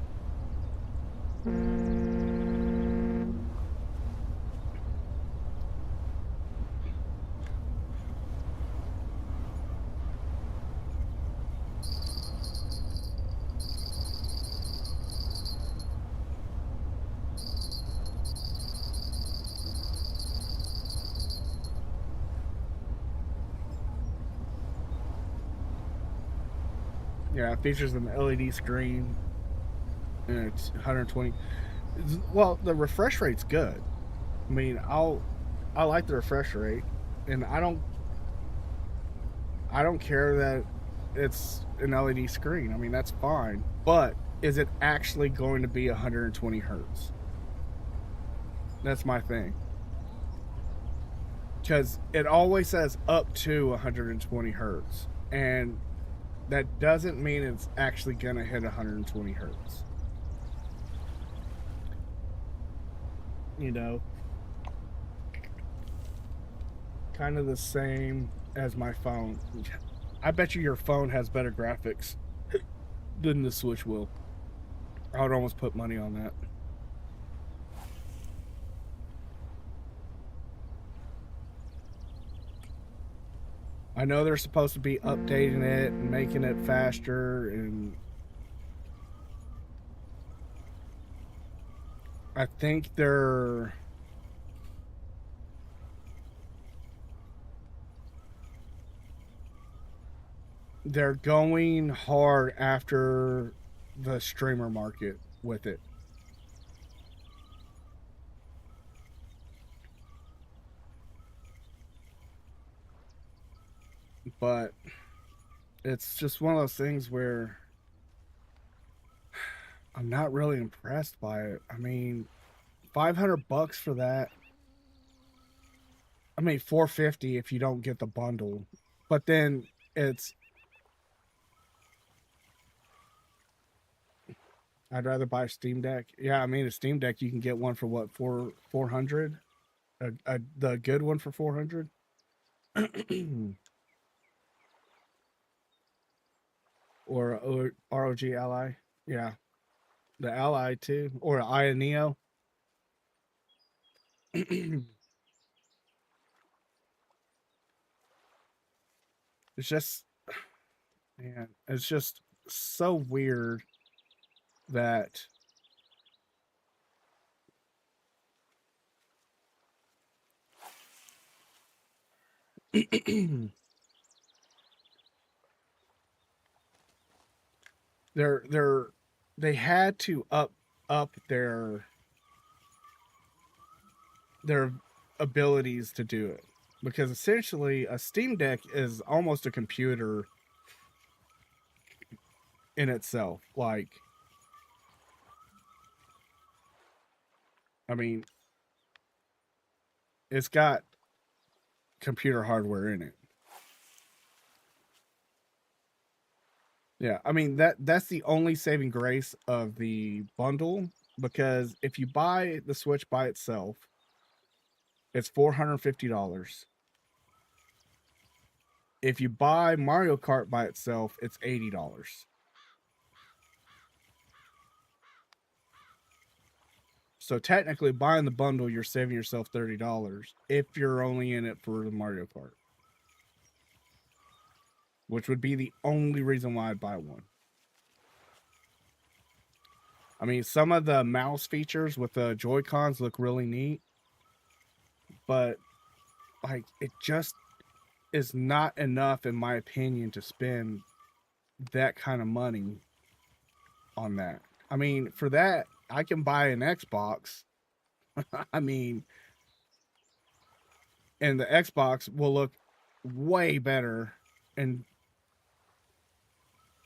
Yeah, it features an LED screen, and it's 120. Well, the refresh rate's good. I mean, I like the refresh rate, and I don't care that it's an LED screen. I mean, that's fine. But is it actually going to be 120 hertz? That's my thing. because it always says up to 120 hertz, and that doesn't mean it's actually gonna hit 120 hertz. You know, kind of the same as my phone. I bet you your phone has better graphics than the Switch will. I would almost put money on that. I know they're supposed to be updating it and making it faster, and I think they're going hard after the streamer market with it. But it's just one of those things where I'm not really impressed by it. I mean, $500 for that. I mean, $450 if you don't get the bundle. But then it's I'd rather buy a Steam Deck. Yeah, I mean, a Steam Deck you can get one for what, 400? The good one for 400? or ROG Ally. Yeah. The Ally too, or an Aya Neo. It's just, man, it's just so weird that they're they had to up their abilities to do it, because essentially a Steam Deck is almost a computer in itself. Like, I mean, it's got computer hardware in it. Yeah, I mean that's the only saving grace of the bundle, because if you buy the Switch by itself, it's $450. If you buy Mario Kart by itself, it's $80. So technically, buying the bundle, you're saving yourself $30 if you're only in it for the Mario Kart, which would be the only reason why I'd buy one. I mean, some of the mouse features with the Joy-Cons look really neat, but like it just is not enough, in my opinion, to spend that kind of money on that. I mean, for that, I can buy an Xbox. I mean, and the Xbox will look way better, and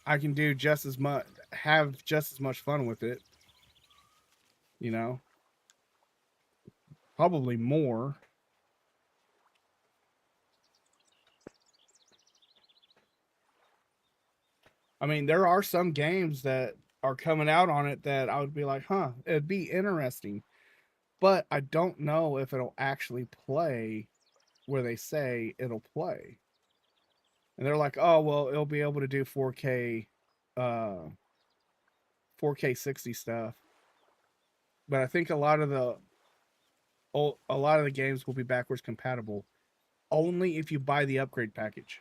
I can do just as much, have just as much fun with it, you know, probably more. I mean, there are some games that are coming out on it that I would be like, huh, it'd be interesting. But I don't know if it'll actually play where they say it'll play. And they're like, oh, well, it'll be able to do 4K 60 stuff. But I think a lot of the games will be backwards compatible only if you buy the upgrade package.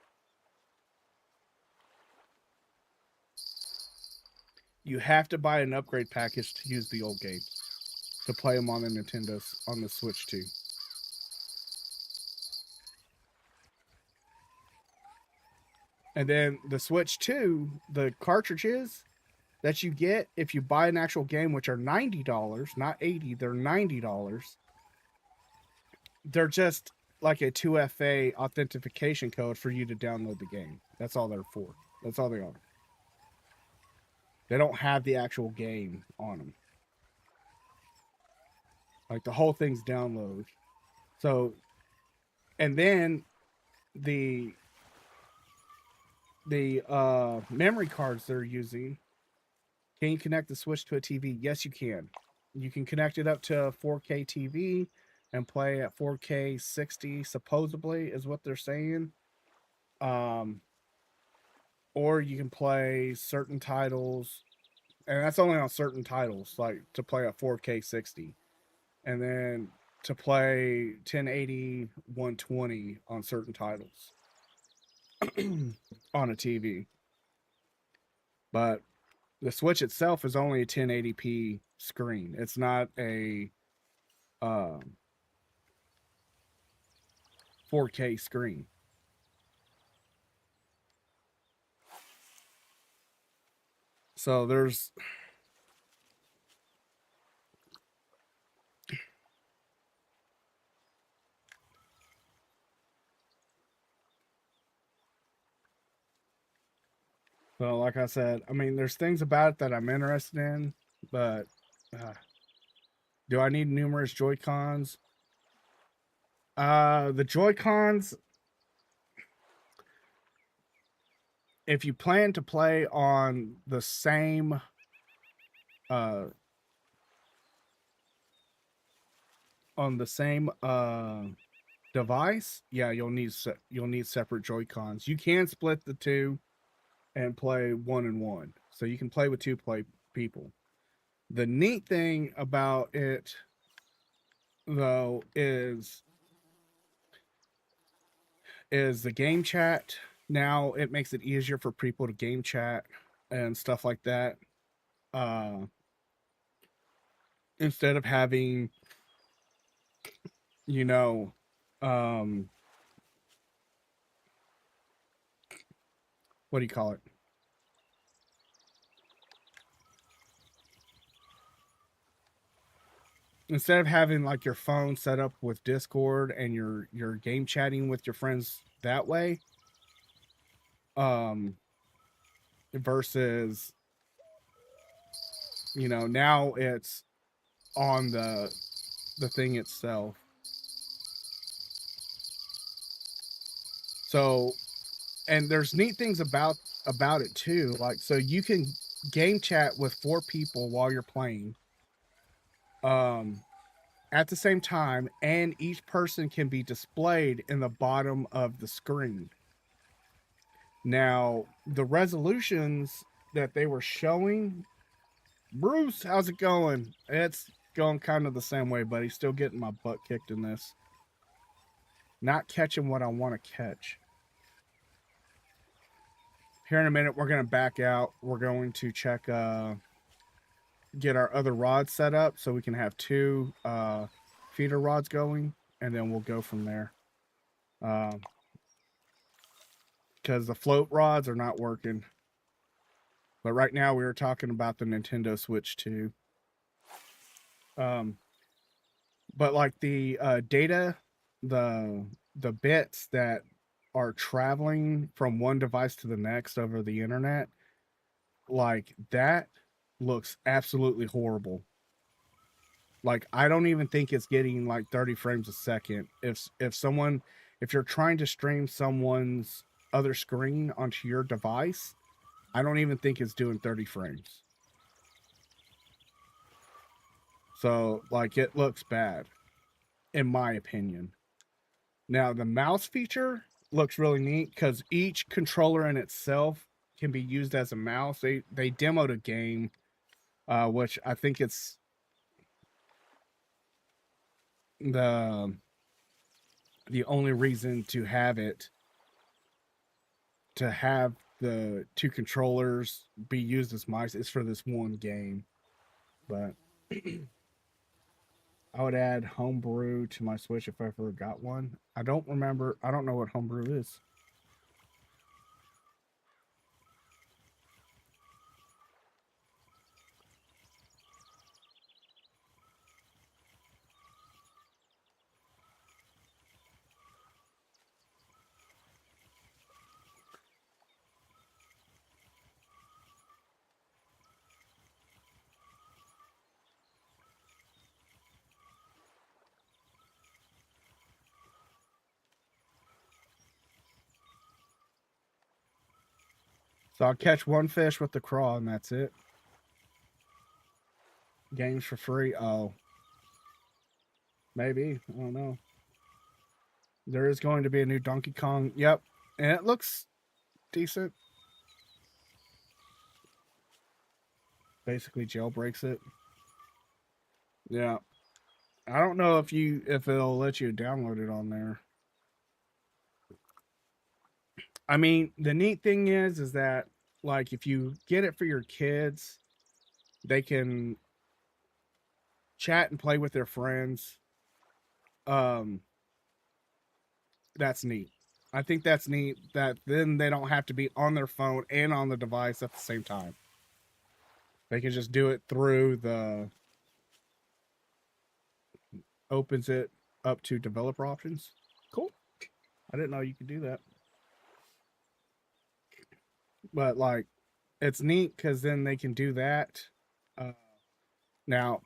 You have to buy an upgrade package to use the old games, to play them on on the Switch too. And then the Switch 2, the cartridges that you get if you buy an actual game, which are $90, not $80, they're $90. They're just like a 2FA authentication code for you to download the game. That's all they're for. That's all they are. They don't have the actual game on them. Like, the whole thing's download. So And then the memory cards they're using, can you connect the Switch to a TV? Yes, you can. You can connect it up to a 4K TV and play at 4K 60, supposedly, is what they're saying. Um, or you can play certain titles, and that's only on certain titles, like to play at 4K 60. And then to play 1080 120 on certain titles on a TV. But the Switch itself is only a 1080p screen. It's not a 4K screen. So there's so like I said, I mean, there's things about it that I'm interested in, but do I need numerous Joy-Cons? The Joy-Cons, if you plan to play uh on the same device, yeah, you'll need separate Joy-Cons. You can split the two and play one and one, so you can play with two people. The neat thing about it, though, is the game chat. Now it makes it easier for people to game chat and stuff like that. Uh, Instead of having, you know, um, what do you call it? Instead of having like your phone set up with Discord and you're game chatting with your friends that way, um, versus, now it's on the thing itself. So, and there's neat things about it too. Like, so you can game chat with 4 people while you're playing, at the same time, and each person can be displayed in the bottom of the screen. Now, the resolutions that they were showing, Bruce, how's it going? It's going kind of the same way, buddy. Still getting my butt kicked in this. Not catching what I want to catch. Here in a minute, we're going to back out. We're going to check, get our other rods set up so we can have 2 feeder rods going, and then we'll go from there. Because the float rods are not working. But right now we were talking about the Nintendo Switch 2. But like the data, the bits that are traveling from one device to the next over the internet, like that looks absolutely horrible. Like, I don't even think it's getting like 30 frames a second. If you're trying to stream someone's other screen onto your device, I don't even think it's doing 30 frames. So, like, it looks bad, in my opinion. Now, the mouse feature looks really neat because each controller in itself can be used as a mouse. They demoed a game, which I think it's the only reason to have the 2 controllers be used as mice is for this one game. But I would add Homebrew to my Switch if I ever got one. I don't know what Homebrew is. So I'll catch one fish with the craw and that's it. Games for free. Oh. Maybe. I don't know. There is going to be a new Donkey Kong. Yep. And it looks decent. Basically jailbreaks it. Yeah. I don't know if it'll let you download it on there. I mean, the neat thing is that like if you get it for your kids, they can chat and play with their friends. That's neat. I think that's neat that then they don't have to be on their phone and on the device at the same time. They can just do it through the opens it up to developer options. Cool. I didn't know you could do that. But like it's neat because then they can do that. Now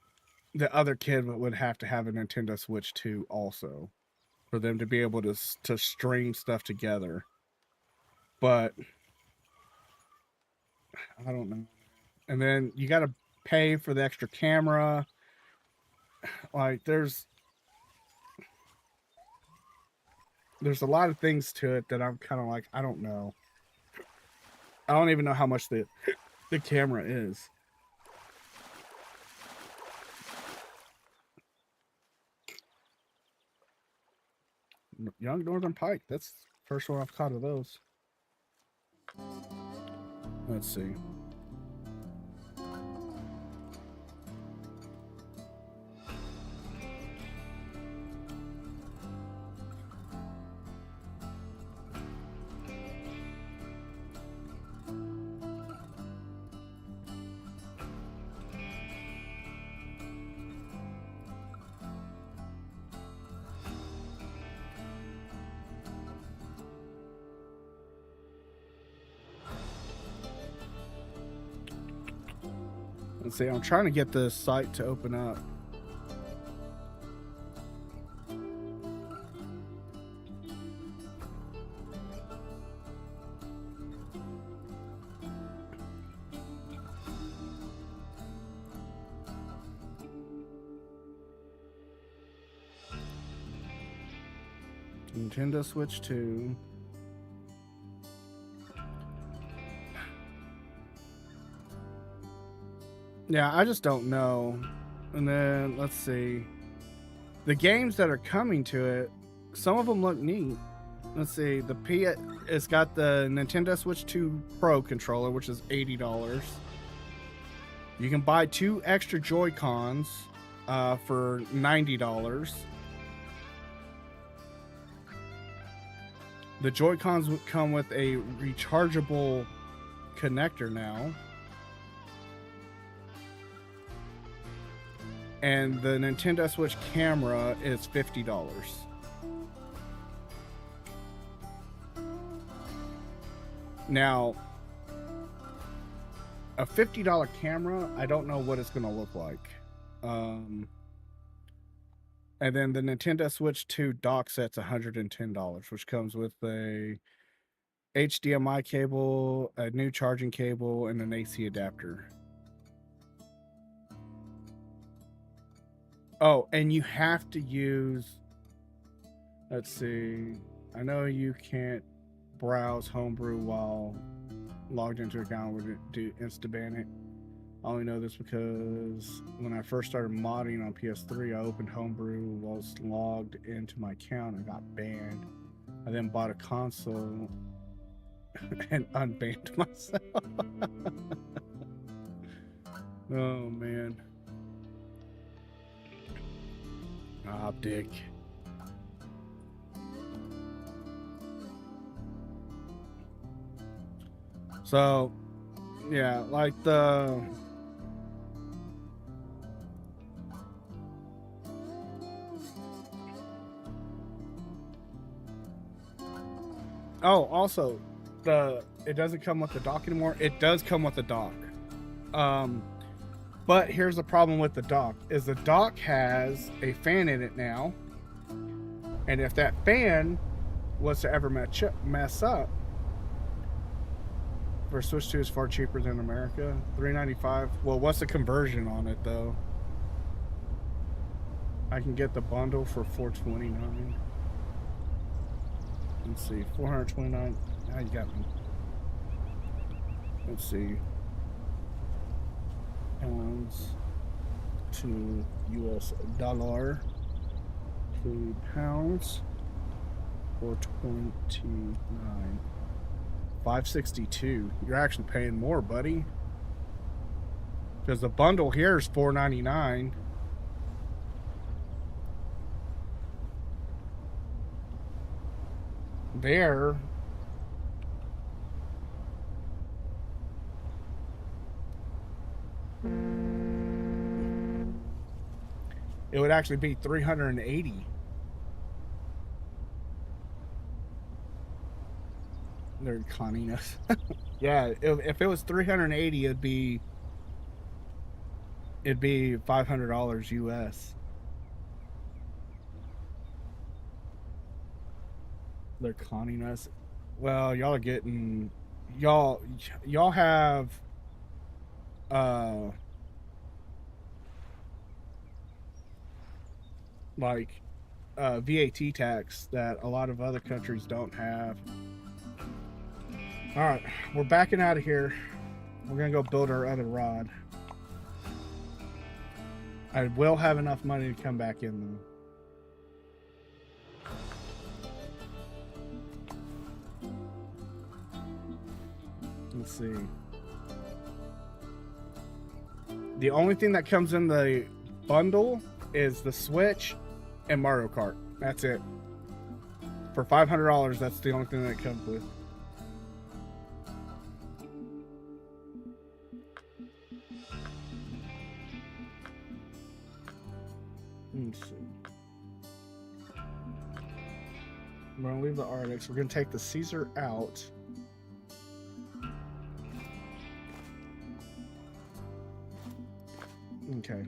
the other kid would have to have a Nintendo Switch 2 also for them to be able to string stuff together. But I don't know. And then you got to pay for the extra camera. Like there's a lot of things to it that I'm kind of like, I don't know. I don't even know how much the camera is. Young Northern Pike. That's the first one I've caught of those. Let's see. Let's see, I'm trying to get the site to open up. Nintendo Switch 2. Yeah, I just don't know. And then let's see. The games that are coming to it, some of them look neat. Let's see. It's got the Nintendo Switch 2 Pro controller, which is $80. You can buy 2 extra Joy-Cons for $90. The Joy-Cons would come with a rechargeable connector now. And the Nintendo Switch camera is $50. Now, a $50 camera, I don't know what it's going to look like. And then the Nintendo Switch 2 dock set's $110, which comes with a HDMI cable, a new charging cable, and an AC adapter. Oh, and you have to use, let's see, I know you can't browse Homebrew while logged into your account would do insta-ban it. I only know this because when I first started modding on PS3, I opened Homebrew whilst logged into my account and got banned. I then bought a console and unbanned myself. Oh, man. Dick. So, yeah, like the... Oh, also, it doesn't come with the dock anymore. It does come with the dock. But here's the problem with the dock, is the dock has a fan in it now. And if that fan was to ever mess up, for Switch 2 is far cheaper than America. $3.95. Well, what's the conversion on it though? I can get the bundle for $429. Let's see, $429. Now you got me. Let's see. Pounds to US dollar to pounds for 29. 562. You're actually paying more, buddy. Because the bundle here is $4.99. There. It would actually be $380. They're conning us. Yeah, if it was $380, it'd be $500 US. They're conning us. Well, y'all are getting y'all have like VAT tax that a lot of other countries don't have. All right, we're backing out of here. We're gonna go build our other rod. I will have enough money to come back in though. Let's see. The only thing that comes in the bundle is the Switch and Mario Kart. That's it. For $500, that's the only thing that it comes with. Let's see. We're going to leave the Arctics. We're going to take the Caesar out. Okay.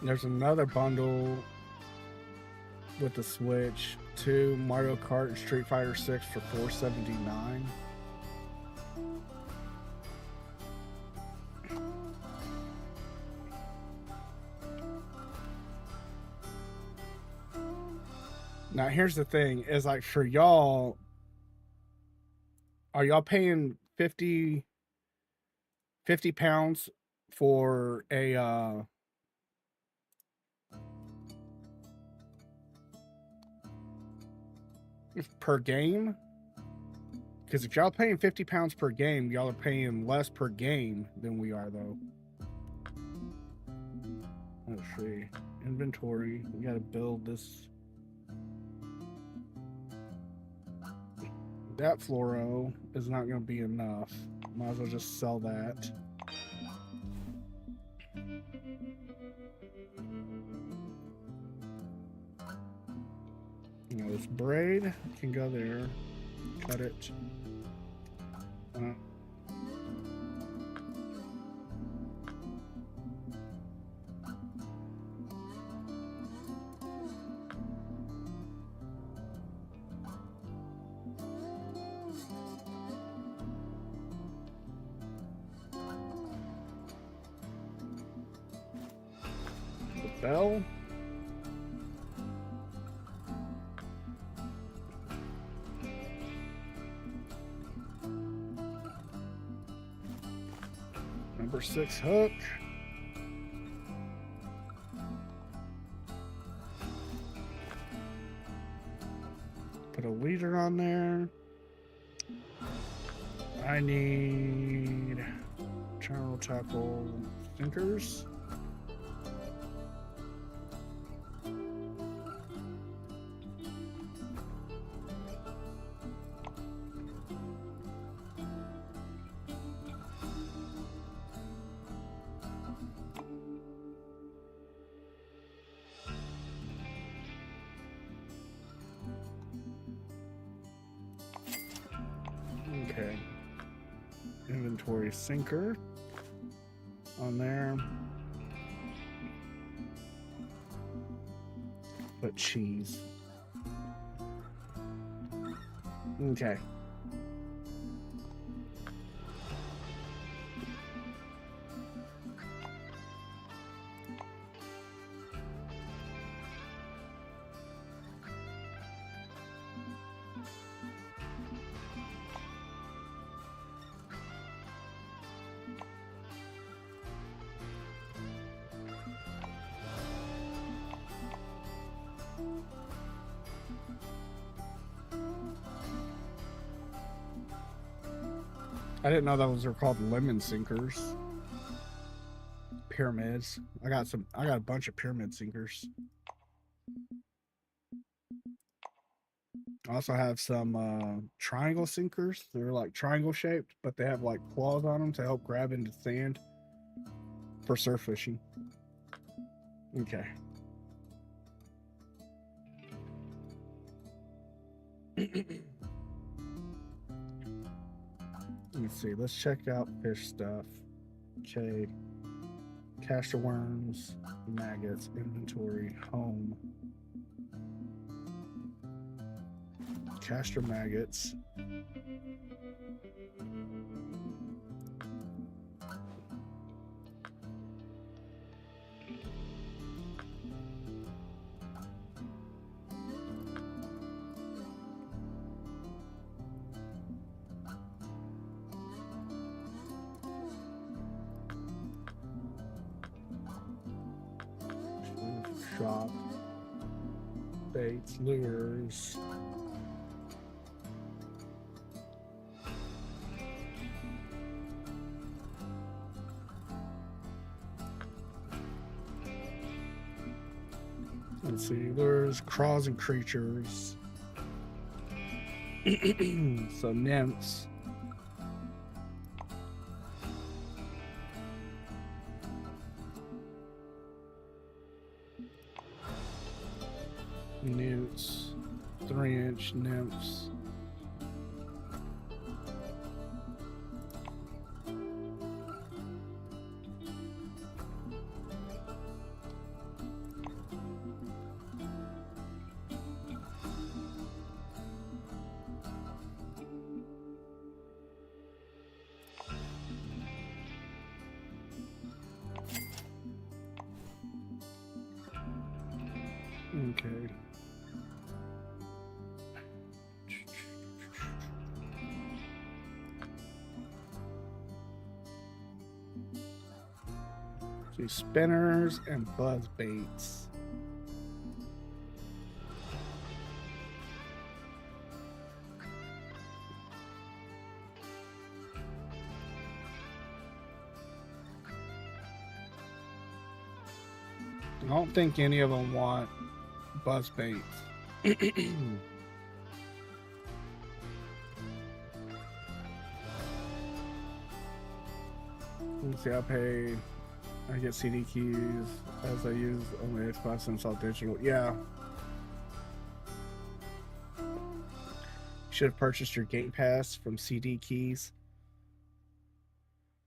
There's another bundle with the Switch, 2 Mario Kart and Street Fighter 6 for $479. Now here's the thing, is like for y'all, are y'all paying 50 pounds for a per game? Because if y'all paying 50 pounds per game, y'all are paying less per game than we are though. Let's see. Inventory. We gotta build this. That fluoro is not going to be enough. Might as well just sell that. Now this braid can go there. Cut it. Bell. Number 6 hook. Put a leader on there. I need channel tackle sinkers. inventory sinker on there. Put cheese. Okay. I didn't know those were called lemon sinkers. Pyramids. I got a bunch of pyramid sinkers. I also have some triangle sinkers. They're like triangle shaped, but they have like claws on them to help grab into sand for surf fishing. Okay. Let's see. Let's check out fish stuff. Okay. Castor worms, maggots, inventory, home. Castor maggots. Shop. Baits, lures. Let's see, lures, crawls, and creatures. So nymphs. Newts, 3-inch nymphs. Okay. See, spinners and buzz baits. I don't think any of them want buzz baits. Let's see, I get CD keys as I use only Xbox and Salt Digital. Yeah. Should have purchased your Game Pass from CD keys.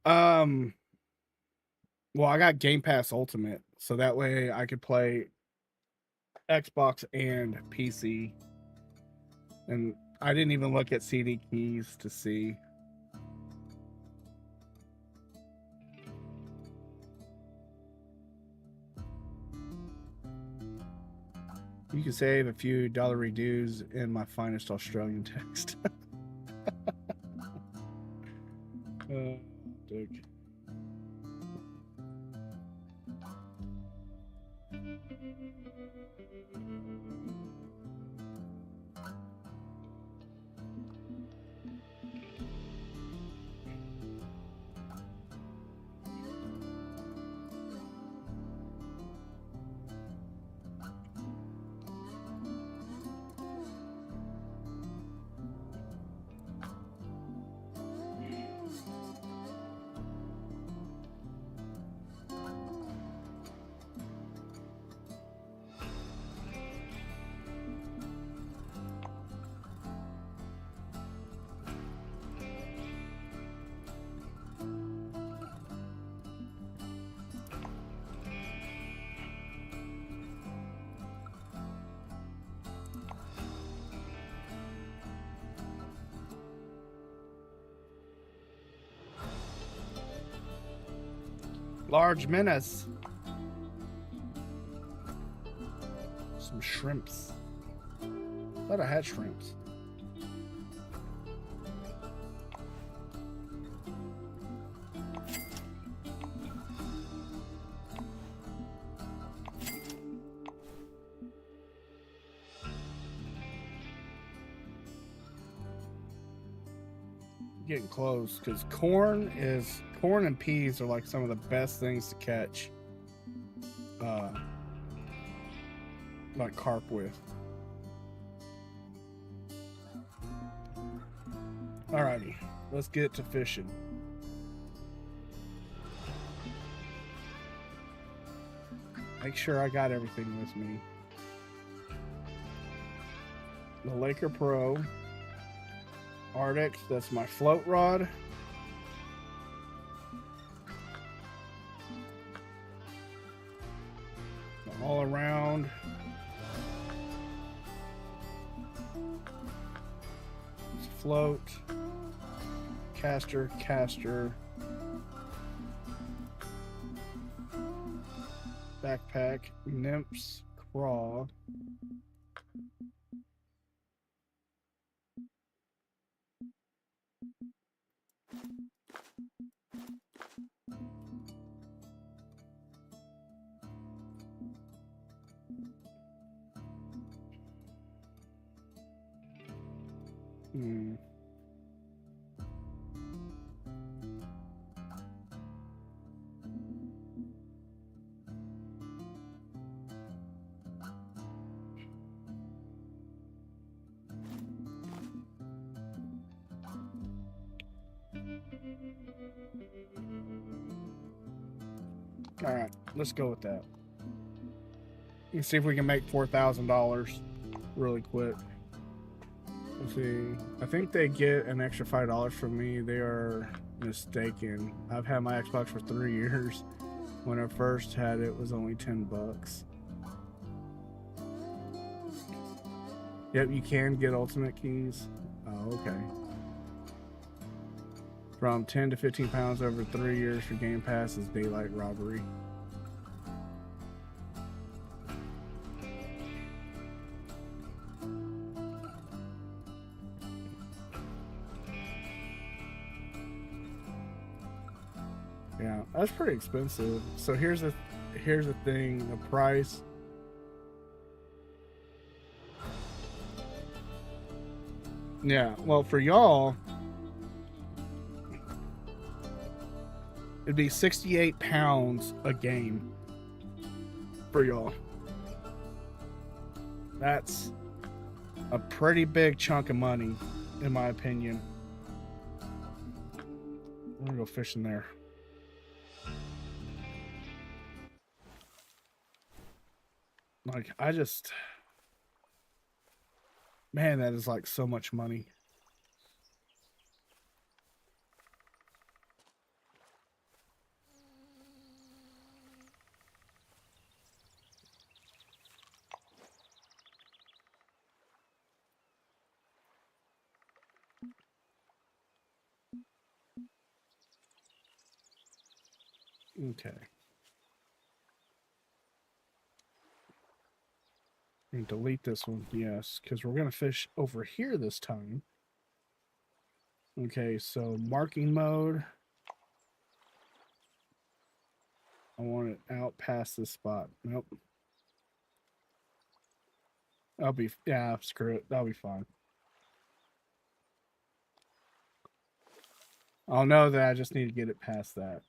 Well, I got Game Pass Ultimate, so that way I could play Xbox and PC. And I didn't even look at CD keys to see. You can save a few $1 dues in my finest Australian text. Dick. Large menace. Some shrimps. Thought I had shrimps. Getting close because corn and peas are like some of the best things to catch like carp with. Alrighty, let's get to fishing. Make sure I got everything with me. The Laker Pro Arctic, that's my float rod. All around. Float. Caster. Backpack. Nymphs. Craw. All right, let's go with that. Let's see if we can make $4,000 really quick. Let's see. I think they get an extra $5 from me. They are mistaken. I've had my Xbox for 3 years. When I first had it, it was only $10. Yep, you can get ultimate keys. Oh, okay. From 10 to 15 pounds over 3 years for Game Pass is daylight robbery. Yeah, that's pretty expensive. So here's the thing, the price. Yeah, well, for y'all, it'd be 68 pounds a game for y'all. That's a pretty big chunk of money, in my opinion. I'm gonna go fishing there. Like, man, that is like so much money. Okay. And delete this one, yes, because we're going to fish over here this time. Okay, so marking mode. I want it out past this spot. Nope. Yeah, screw it. That'll be fine. I'll know that I just need to get it past that.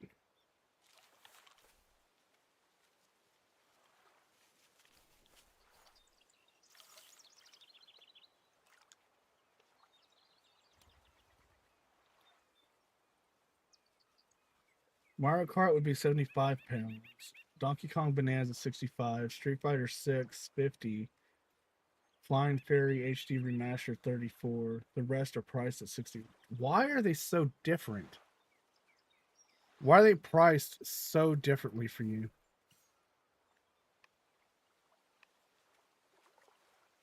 Mario Kart would be 75 pounds. Donkey Kong Bonanza 65. Street Fighter 6 50. Flying Fairy HD Remaster 34. The rest are priced at 60. Why are they so different? Why are they priced so differently for you?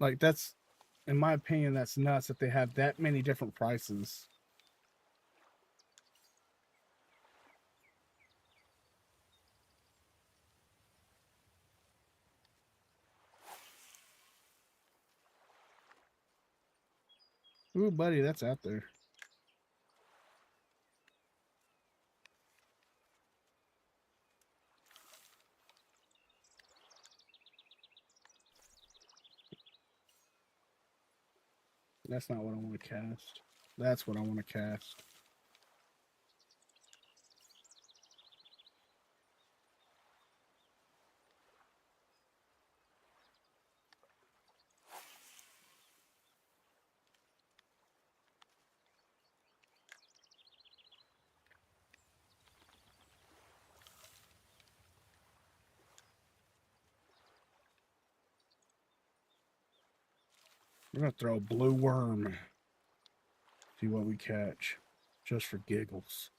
Like, that's, in my opinion, that's nuts that they have that many different prices. Ooh, buddy, that's out there. That's not what I want to cast. That's what I want to cast. We're going to throw a blue worm. See what we catch. Just for giggles.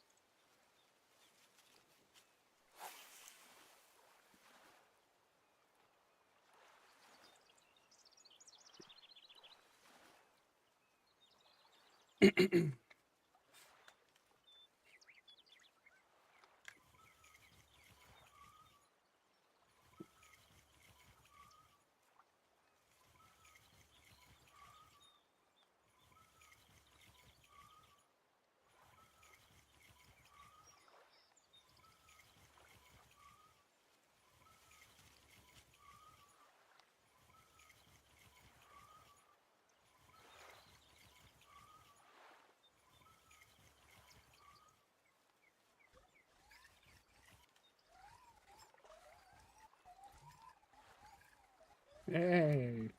Hey.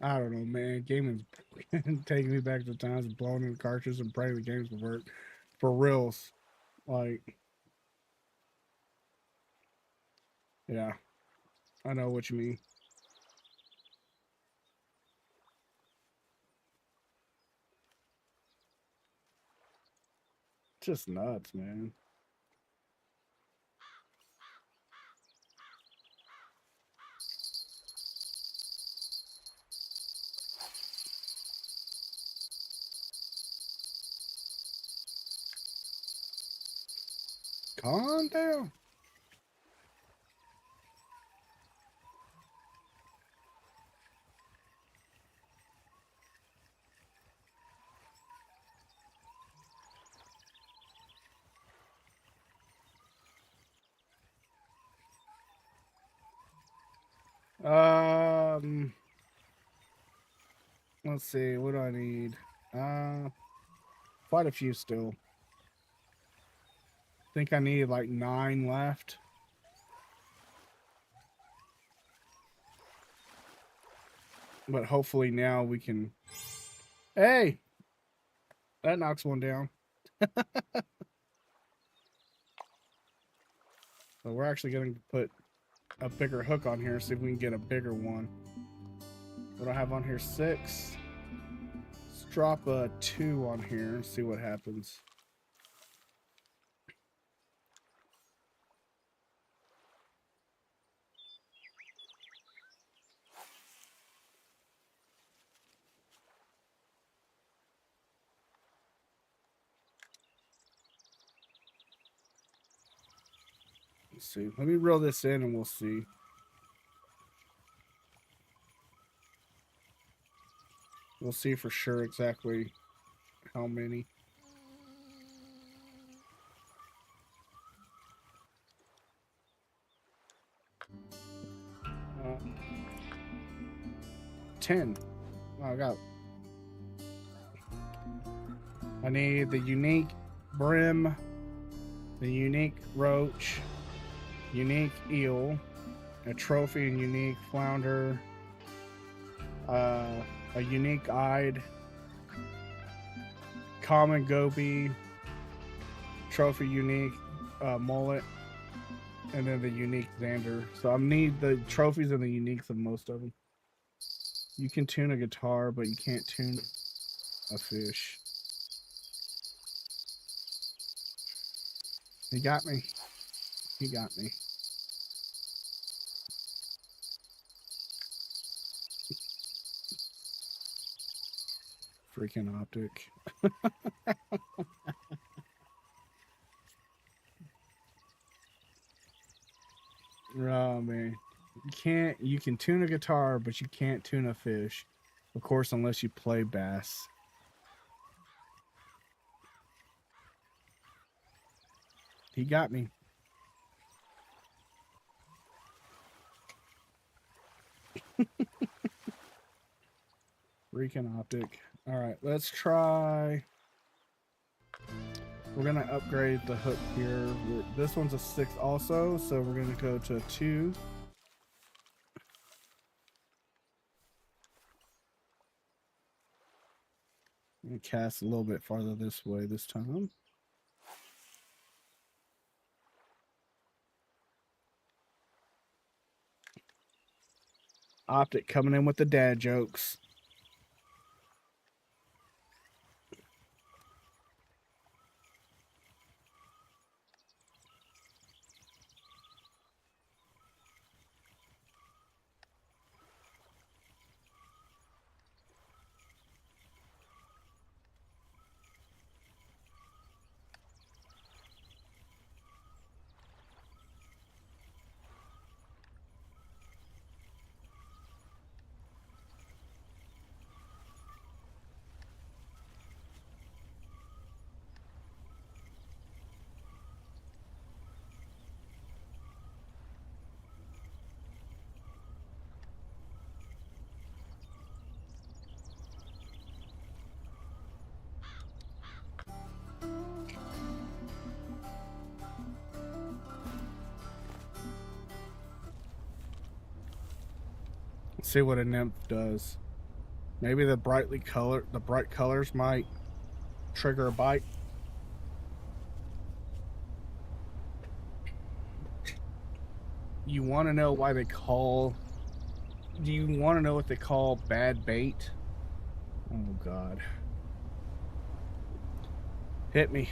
I don't know, man. Gaming's taking me back to times of blowing in cartridges and praying the games would work. For reals. Like, yeah. I know what you mean. Just nuts, man. Calm down. Let's see. What do I need? Quite a few still. Think I need like 9 left. But hopefully now we can. Hey, that knocks one down. So we're actually going to put a bigger hook on here, see if we can get a bigger one. What do I have on here? 6. Let's drop a 2 on here and see what happens. Let's see. Let me reel this in and we'll see. We'll see for sure exactly how many. Uh, 10. Oh, I need the unique brim, the unique roach, unique eel, a trophy and unique flounder, a unique eyed, common goby, trophy unique mullet, and then the unique Xander. So I need the trophies and the uniques of most of them. You can tune a guitar, but you can't tune a fish. He got me. He got me. Freaking optic. Oh man, you can tune a guitar, but you can't tune a fish, of course, unless you play bass. He got me. Freaking optic. All right, let's try. We're gonna upgrade the hook here. This one's a 6 also, so we're gonna go to a 2. And cast a little bit farther this way this time. Optic coming in with the dad jokes. Let's see what a nymph does. Maybe the bright colors might trigger a bite. You want to know why they call? Do you want to know what they call bad bait? Oh God! Hit me.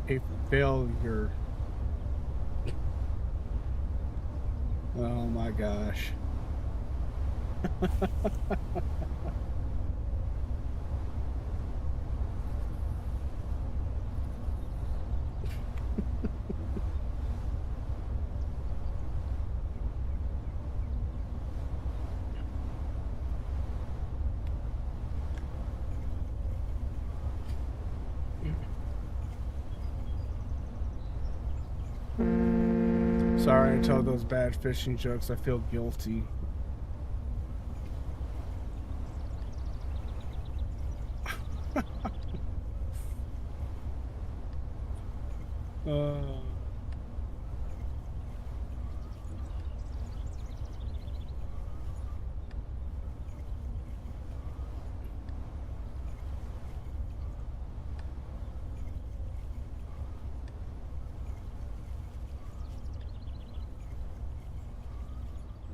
A failure. Oh my gosh. Sorry I told those bad fishing jokes. I feel guilty. uh,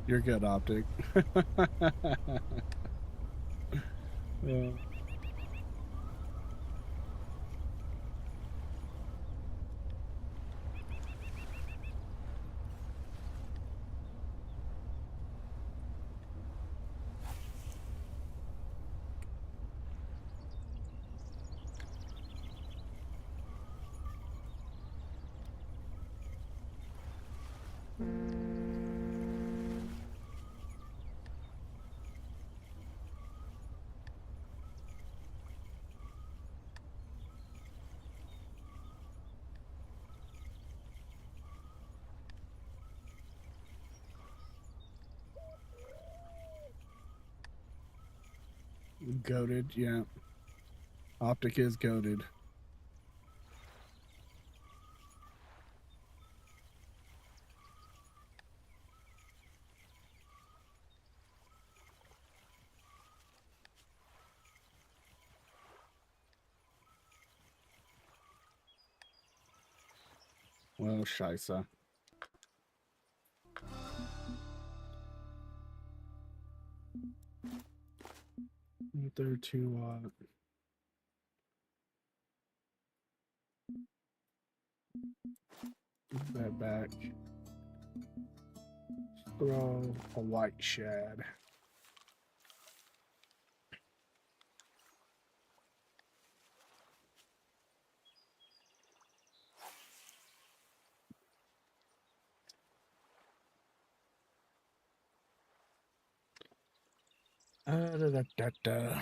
you're good, Optic. Yeah. Goated, yeah. Optic is goated. Well, scheisse. They're too put that back. Throw a white shad. Da, da, da, da.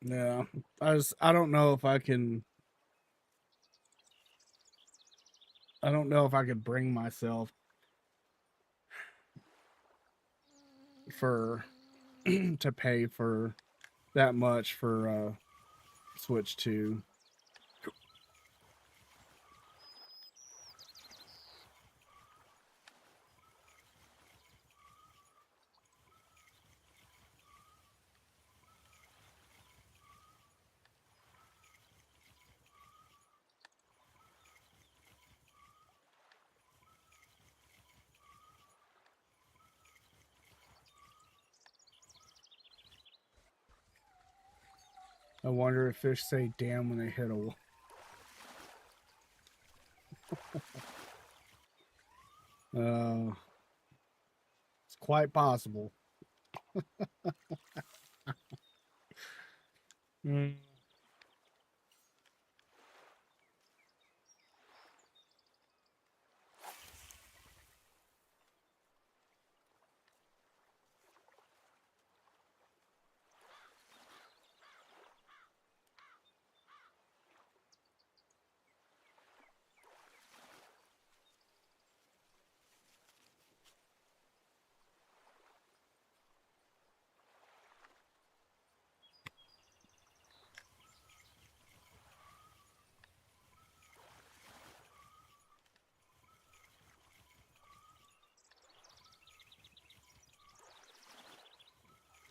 Yeah, I don't know if I can. I don't know if I could bring myself for to pay for that much for Switch 2. I wonder if fish say damn when they hit a wall. It's quite possible. Mm.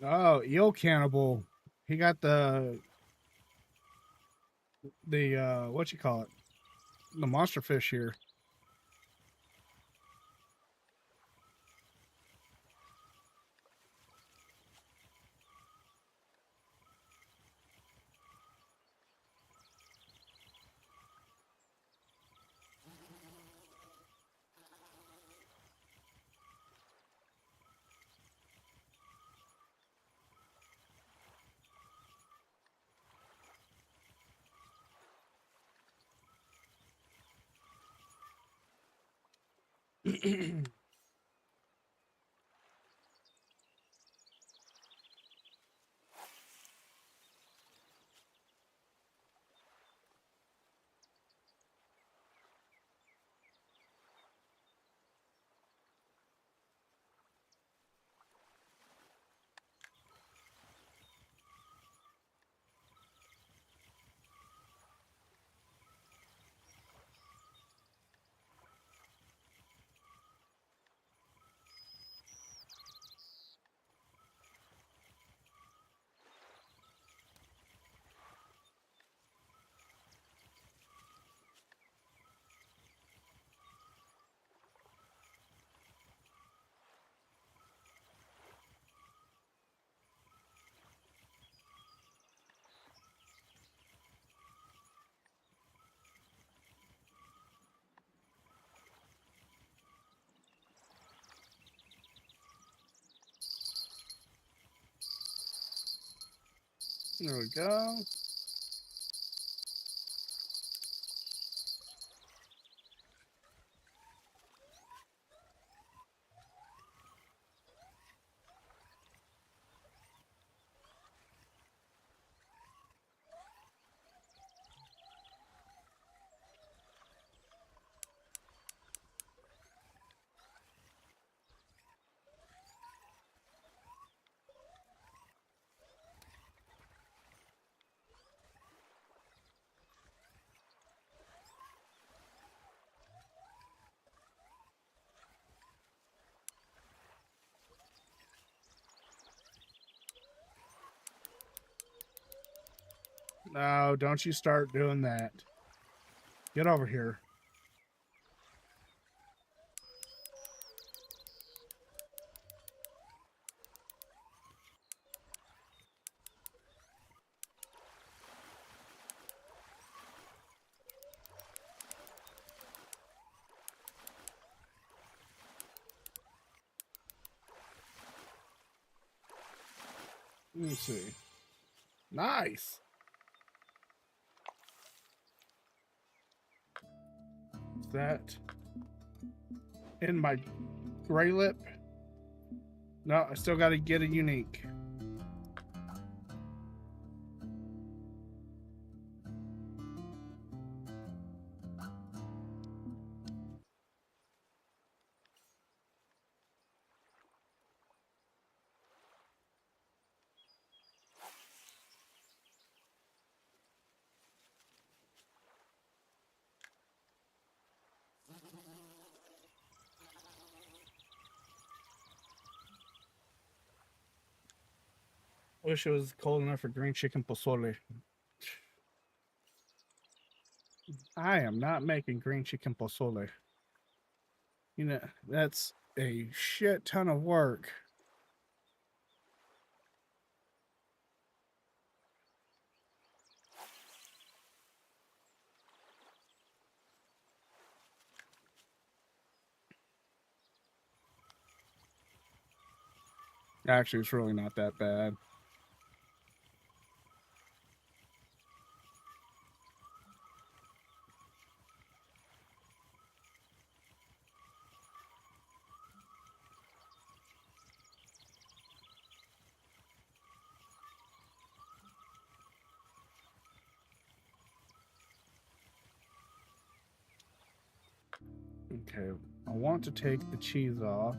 Oh, eel cannibal. He got the what you call it? The monster fish here. There we go. No, don't you start doing that. Get over here. Let me see. Nice. Is that in my gray lip? No, I still got to get a unique. Wish it was cold enough for green chicken pozole. I am not making green chicken pozole. You know, that's a shit ton of work. Actually, it's really not that bad. Okay, I want to take the cheese off.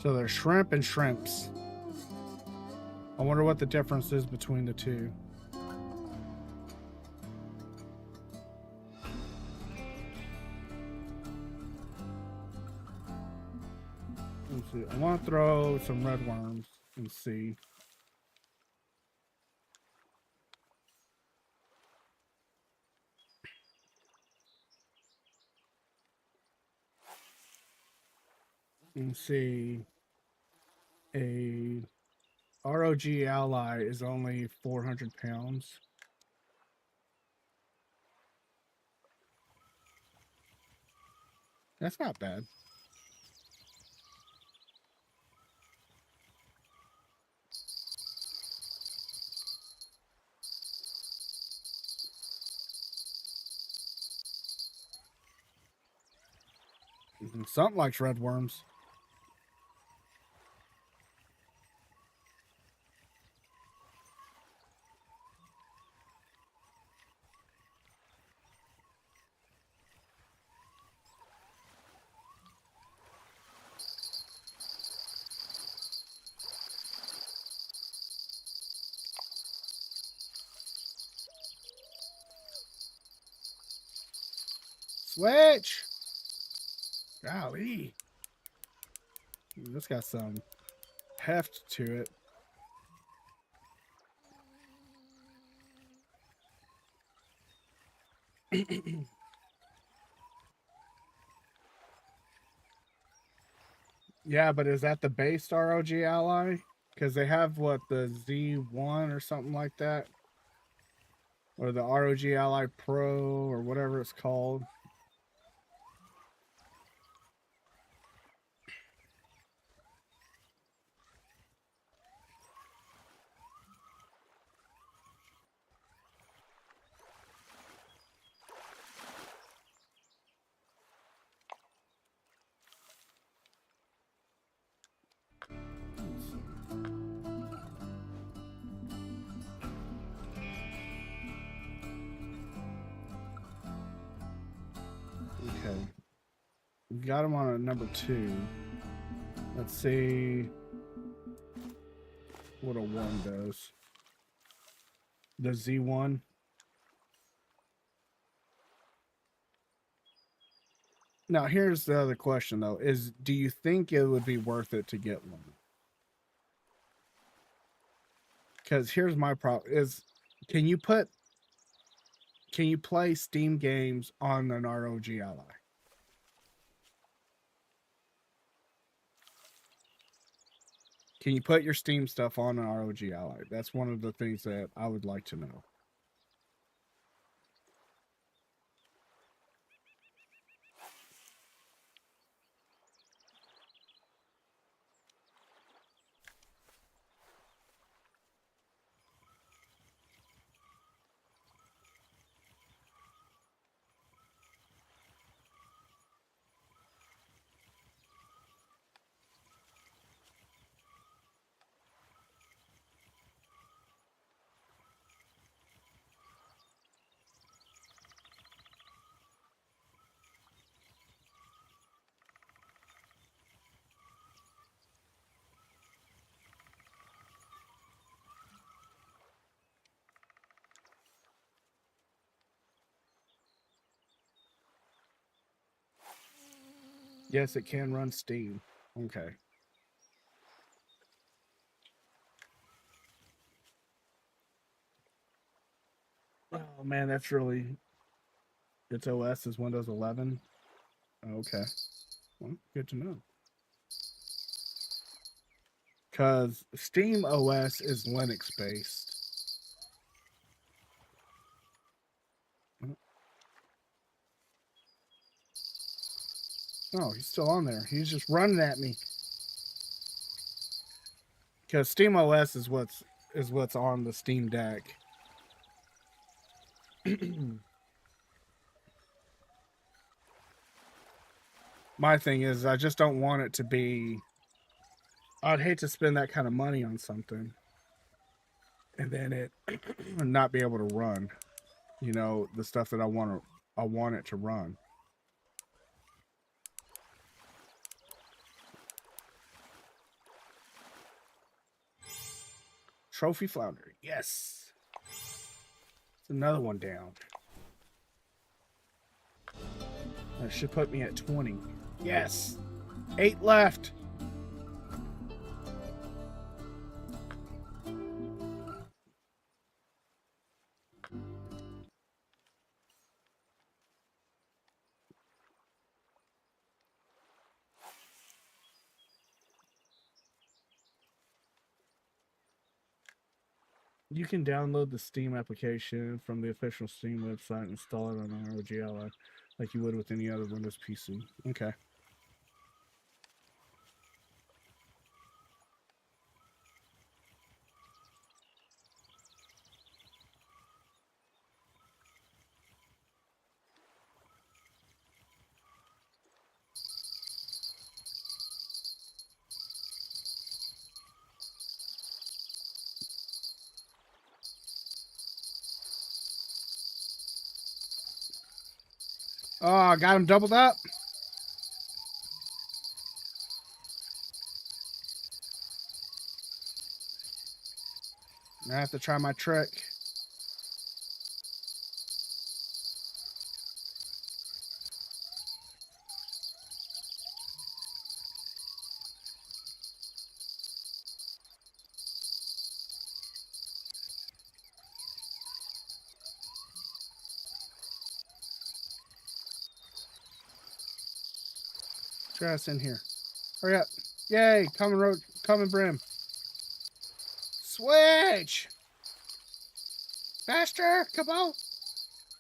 So there's shrimp and shrimps. I wonder what the difference is between the two. Let's see. I want to throw some red worms and see. And see. A ROG ally is only 400 pounds. That's not bad. Something likes red worms. Switch! Golly. This got some heft to it. Yeah, but is that the base ROG ally? Because they have what, the Z1 or something like that? Or the ROG Ally Pro or whatever it's called. Got them on a number 2. Let's see what a 1 does. The Z1. Now, here's the other question, though. Do you think it would be worth it to get one? Because here's my problem. Can you play Steam games on an ROG Ally? Can you put your Steam stuff on an ROG Ally? That's one of the things that I would like to know. Yes, it can run Steam. Okay. Oh man, that's really... Its OS is Windows 11. Okay. Well, good to know. Because Steam OS is Linux based. Oh, he's still on there. He's just running at me. Because Steam OS is what's on the Steam Deck. My thing is, I just don't want it to be... I'd hate to spend that kind of money on something and then it not be able to run, you know, the stuff that I want it to run. Trophy flounder. Yes. It's another one down. That should put me at 20. Yes. 8 left. You can download the Steam application from the official Steam website and install it on ROG Ally like you would with any other Windows PC. Okay. Oh, I got him doubled up. I have to try my trick. Try us in here. Hurry up. Yay. Common brim. Switch. Faster. Come on.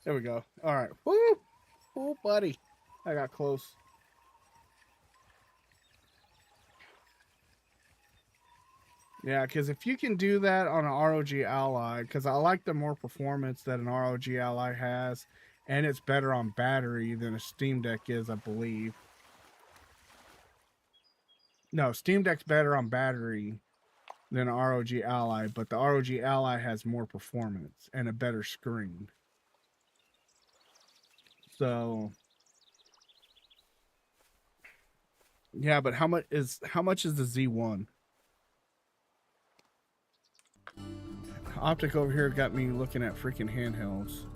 There we go. All right. Woo. Oh, buddy. I got close. Yeah, because if you can do that on an ROG Ally, because I like the more performance that an ROG Ally has, and it's better on battery than a Steam Deck is, I believe. No, Steam Deck's better on battery than an ROG Ally, but the ROG Ally has more performance and a better screen. So Yeah, but how much is the Z1? Optic over here got me looking at freaking handhelds.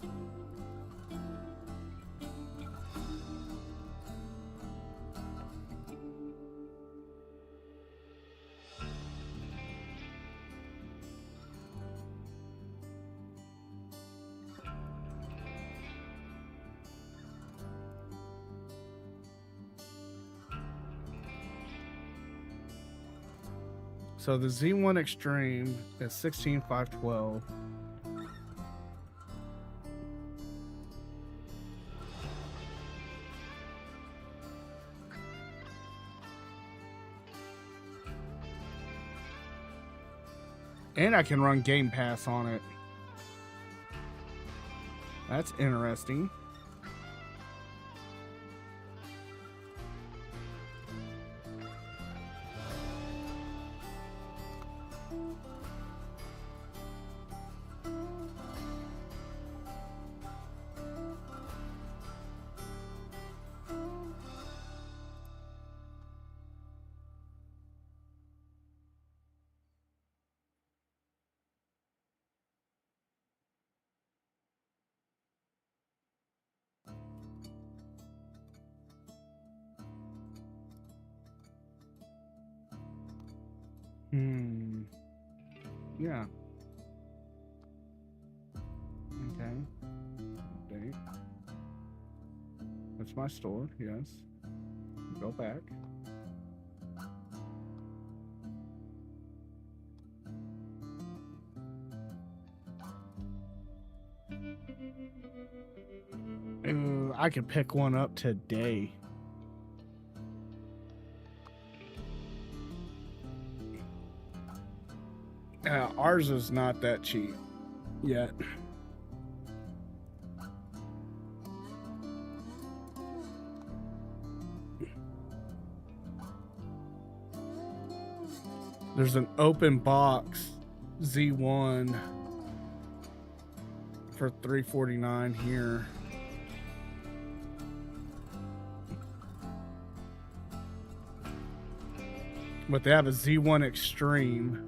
So the Z1 Extreme is 16,512. And I can run Game Pass on it. That's interesting. Yeah. Okay. Update. That's my store, yes. Go back. Ooh, I could pick one up today. Ours is not that cheap yet. There's an open box Z1 for $349 here. But they have a Z1 Extreme.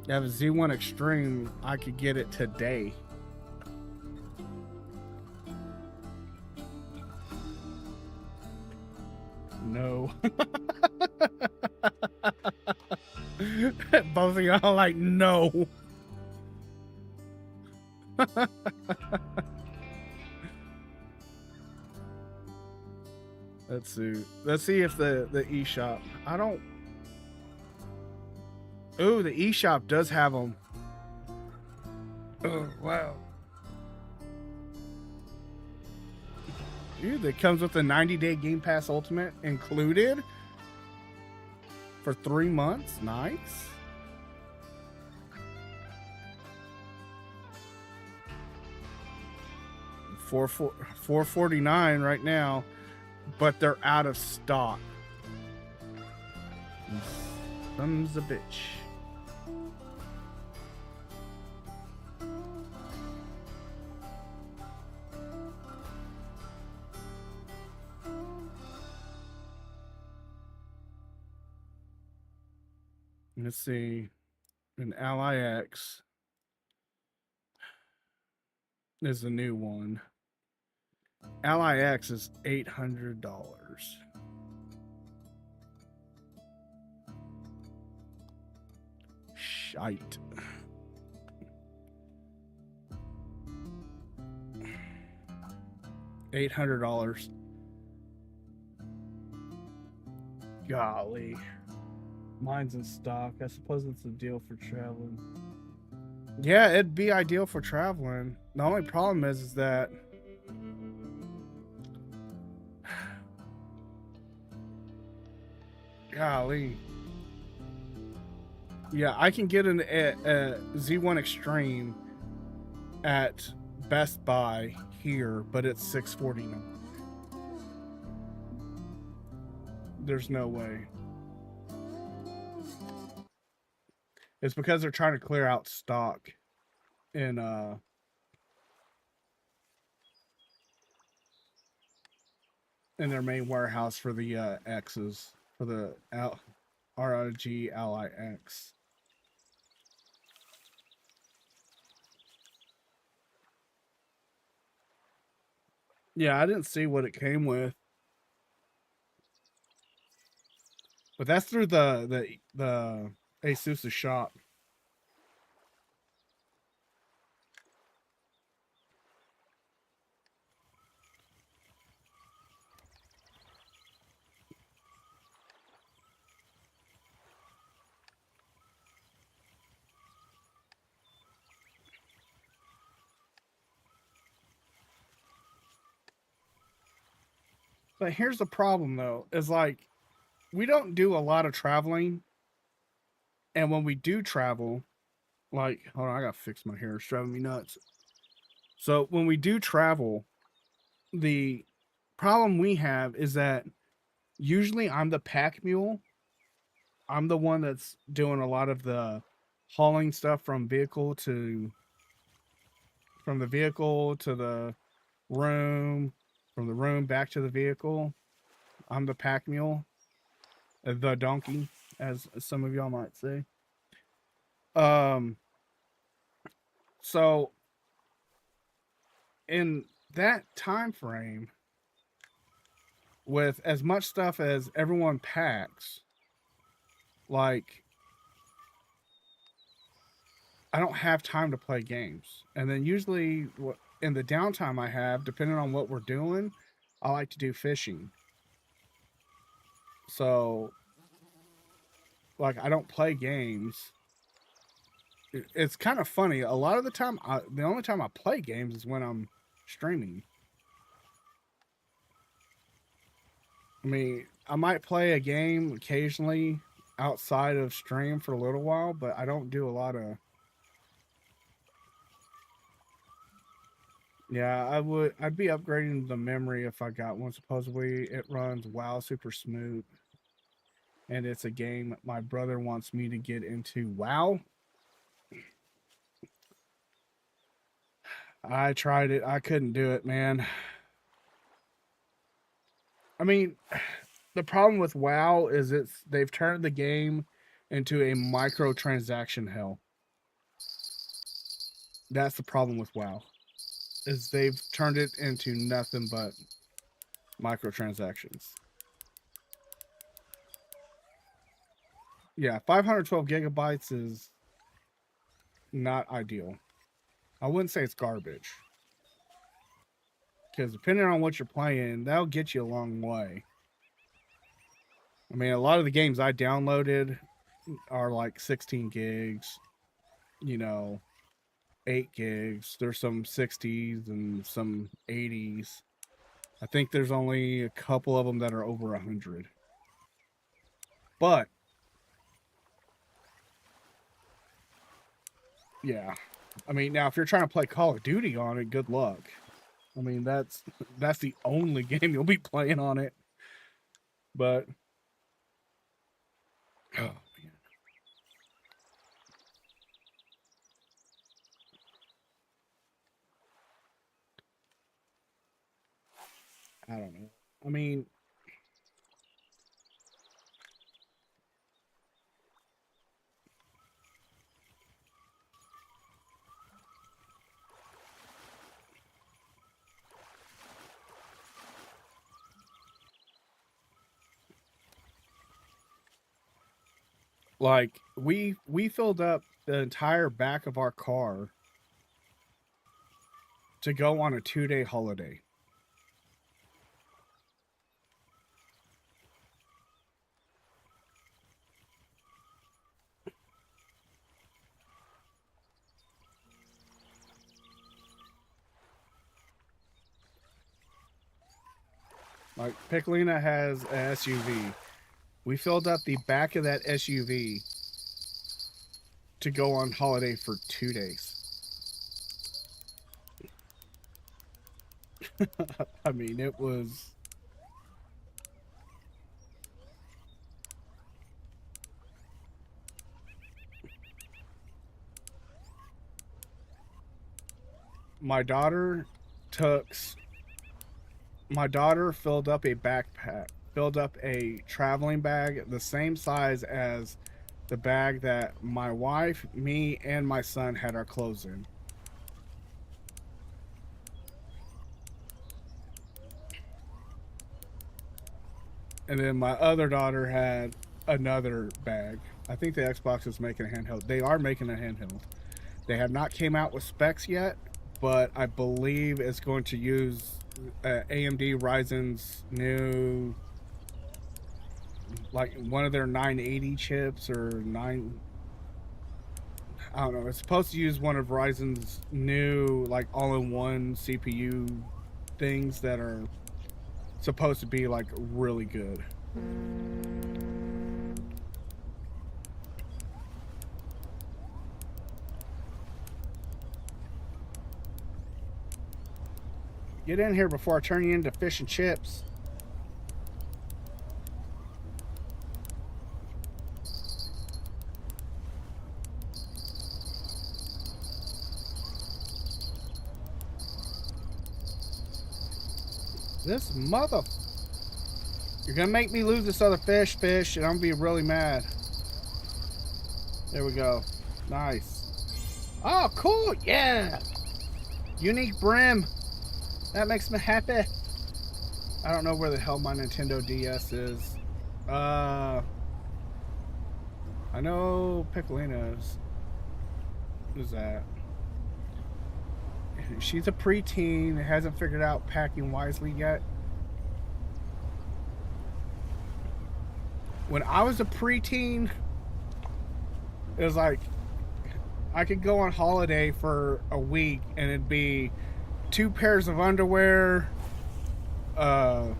They have a Z1 Extreme. I could get it today. No. Both of y'all like, no. Let's see. Let's see if the eShop. I don't. Oh, the eShop does have them. Oh, wow. Dude, it comes with a 90-day Game Pass Ultimate included for 3 months. Nice. $449 right now, but they're out of stock. Sons of a bitch. Let's see. An Ally X is the new one. Ally X is $800. Shite. $800. Golly. Mine's in stock. I suppose it's a deal for traveling. Yeah, it'd be ideal for traveling. The only problem is that golly. Yeah, I can get a Z1 Extreme at Best Buy here, but it's $6.49. There's no way. It's because they're trying to clear out stock in their main warehouse for the X's, for the ROG Ally X. Yeah, I didn't see what it came with. But that's through the Asus shop. But here's the problem though, is like we don't do a lot of traveling. And when we do travel, like hold on, I gotta fix my hair, it's driving me nuts. So when we do travel, the problem we have is that usually I'm the pack mule. I'm the one that's doing a lot of the hauling stuff from the vehicle to the room, from the room back to the vehicle. I'm the pack mule, the donkey, as some of y'all might say. So in that time frame, with as much stuff as everyone packs, like I don't have time to play games. And then usually in the downtime I have, depending on what we're doing, I like to do fishing. So like I don't play games. It's kind of funny. A lot of the time, the only time I play games is when I'm streaming. I mean, I might play a game occasionally outside of stream for a little while, but I don't do a lot of. Yeah, I'd be upgrading the memory if I got one. Supposedly, it runs WoW super smooth, and it's a game my brother wants me to get into. WoW. I tried it. I couldn't do it, man. I mean, the problem with WoW is they've turned the game into a microtransaction hell. That's the problem with WoW. Is they've turned it into nothing but microtransactions. Yeah, 512 gigabytes is not ideal. I wouldn't say it's garbage. Because depending on what you're playing, that'll get you a long way. I mean, a lot of the games I downloaded are like 16 gigs, 8 gigs. There's some 60s and some 80s. I think there's only a couple of them that are over 100. But yeah, I mean, now if you're trying to play Call of Duty on it, good luck. I mean, that's the only game you'll be playing on it. But oh man. I don't know. I mean, like we filled up the entire back of our car to go on a 2-day holiday. Like Piccolina has an SUV. We filled up the back of that SUV to go on holiday for 2 days. I mean, it was. My daughter took. My daughter filled up a backpack, filled up a traveling bag the same size as the bag that my wife, me, and my son had our clothes in. And then my other daughter had another bag. I think the Xbox is making a handheld. They are making a handheld. They have not came out with specs yet, but I believe it's going to use AMD Ryzen's new, like one of their 980 chips or nine. I don't know. It's supposed to use one of Ryzen's new, like all-in-one CPU things that are supposed to be like really good. Get in here before I turn you into fish and chips. This mother... You're gonna make me lose this other fish, and I'm gonna be really mad. There we go. Nice. Oh, cool. Yeah. Unique brim. That makes me happy. I don't know where the hell my Nintendo DS is. I know Piccolino's. Who's that? She's a preteen that hasn't figured out packing wisely yet. When I was a preteen, it was like I could go on holiday for a week and it'd be 2 pairs of underwear, 2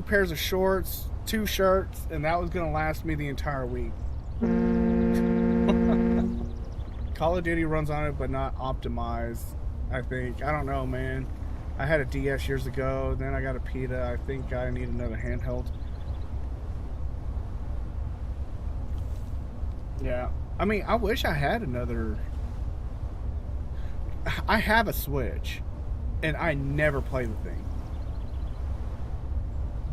pairs of shorts, 2 shirts, and that was gonna last me the entire week. Call of Duty runs on it, but not optimized, I think. I don't know, man. I had a DS years ago, then I got a PETA. I think I need another handheld. Yeah. I mean, I wish I had another... I have a Switch, and I never play the thing.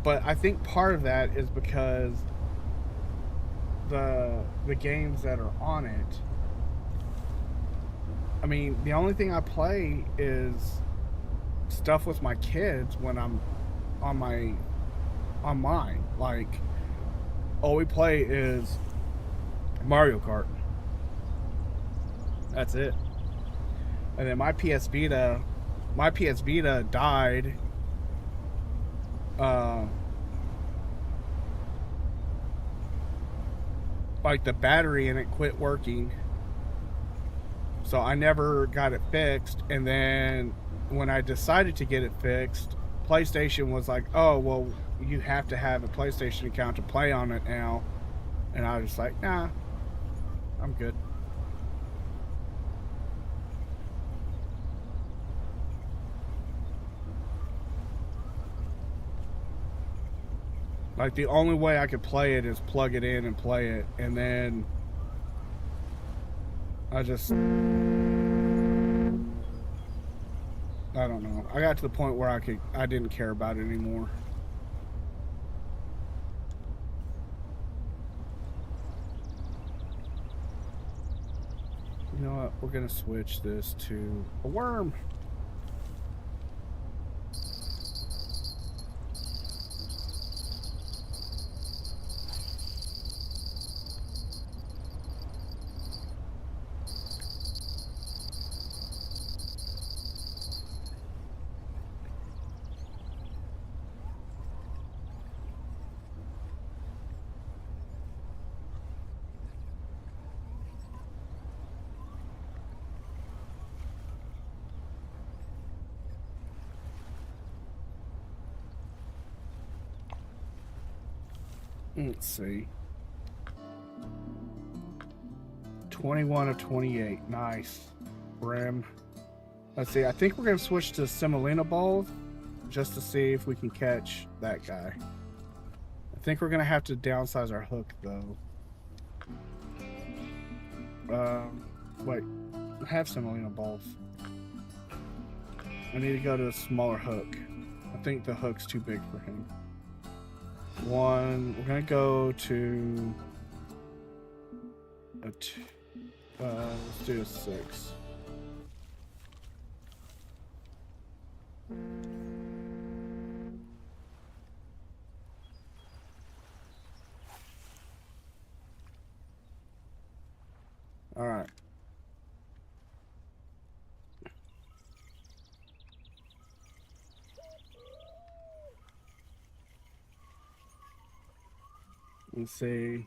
But I think part of that is because the games that are on it... I mean, the only thing I play is stuff with my kids when I'm on mine. Like, all we play is Mario Kart. That's it. And then my PS Vita died. Like the battery in it quit working. So I never got it fixed. And then when I decided to get it fixed, PlayStation was like, oh, well, you have to have a PlayStation account to play on it now. And I was just like, nah, I'm good. Like, the only way I could play it is plug it in and play it. And then I just... I don't know. I got to the point where I didn't care about it anymore. You know what? We're going to switch this to a worm. Let's see. 21 of 28. Nice. Brim. Let's see. I think we're gonna switch to Semolina balls just to see if we can catch that guy. I think we're gonna have to downsize our hook though. Wait, I have Semolina balls. I need to go to a smaller hook. I think the hook's too big for him. We're gonna go to a let's do a 6. All right. Let's see.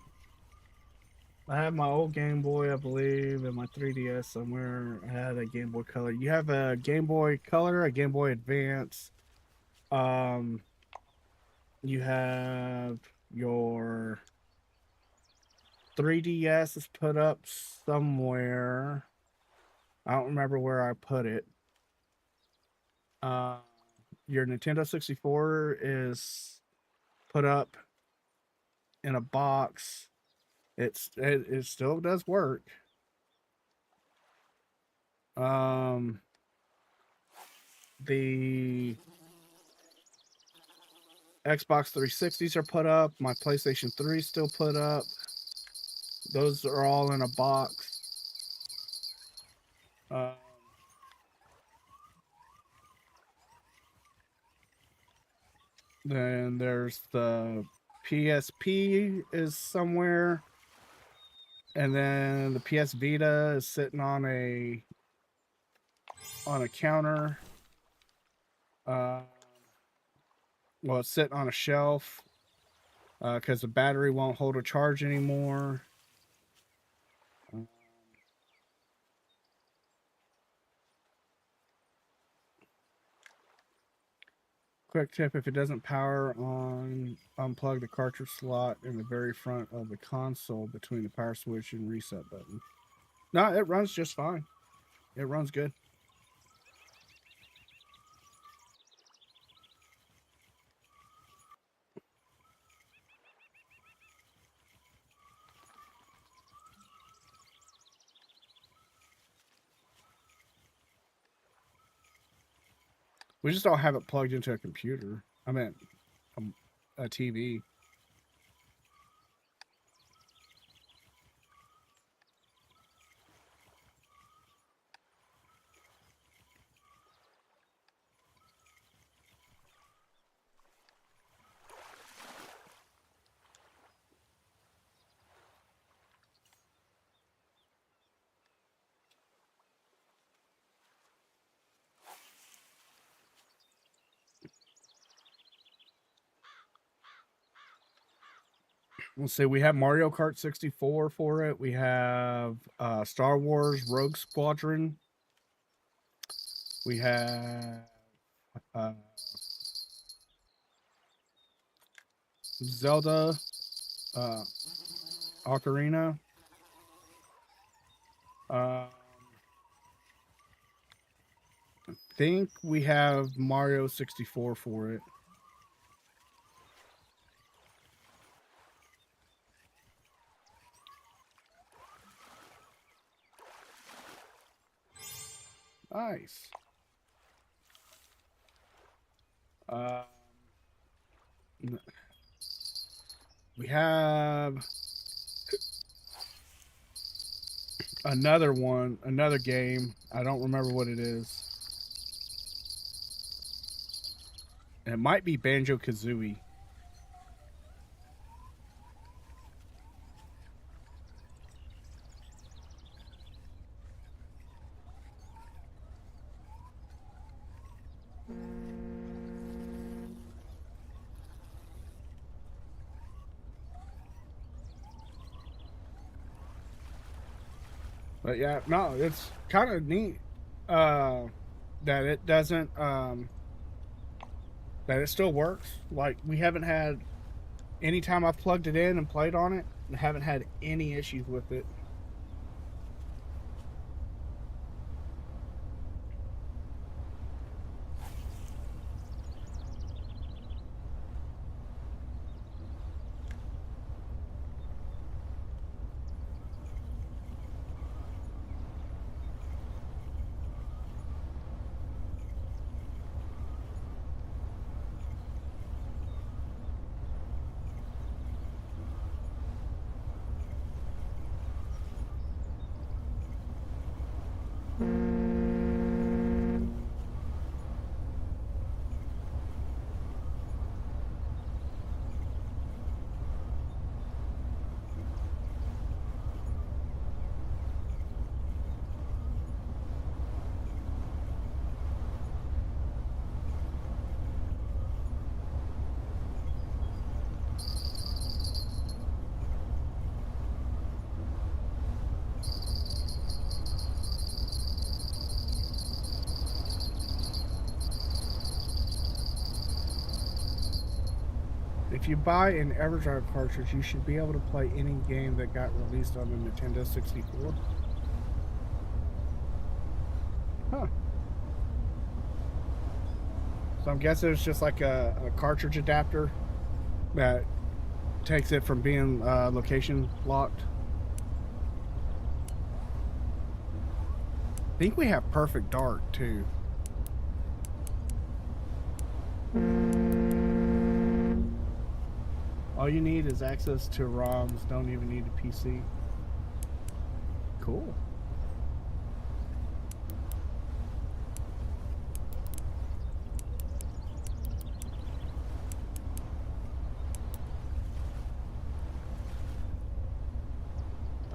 I have my old Game Boy, I believe, and my 3DS somewhere. I had a Game Boy Color. You have a Game Boy Color, a Game Boy Advance. You have your 3DS is put up somewhere. I don't remember where I put it. Your Nintendo 64 is put up in a box. It still does work. The Xbox 360s are put up. My PlayStation 3 is still put up. Those are all in a box. Then there's the PSP is somewhere. And then the PS Vita is sitting on a counter. Well, it's sitting on a shelf because the battery won't hold a charge anymore. Quick tip, if it doesn't power on, unplug the cartridge slot in the very front of the console between the power switch and reset button. No, it runs just fine. It runs good. We just don't have it plugged into a computer. I meant a TV. Let's see, we have Mario Kart 64 for it. We have Star Wars Rogue Squadron. We have Zelda Ocarina. I think we have Mario 64 for it. Nice. We have another game. I don't remember what it is. It might be Banjo-Kazooie. But yeah, no, it's kind of neat that it doesn't that it still works. Like, we haven't had any time I've plugged it in and played on it, I haven't had any issues with it. If you buy an EverDrive cartridge, you should be able to play any game that got released on the Nintendo 64. Huh. So I'm guessing it's just like a cartridge adapter that takes it from being location locked. I think we have perfect dark too. All you need is access to ROMs. Don't even need a PC. Cool.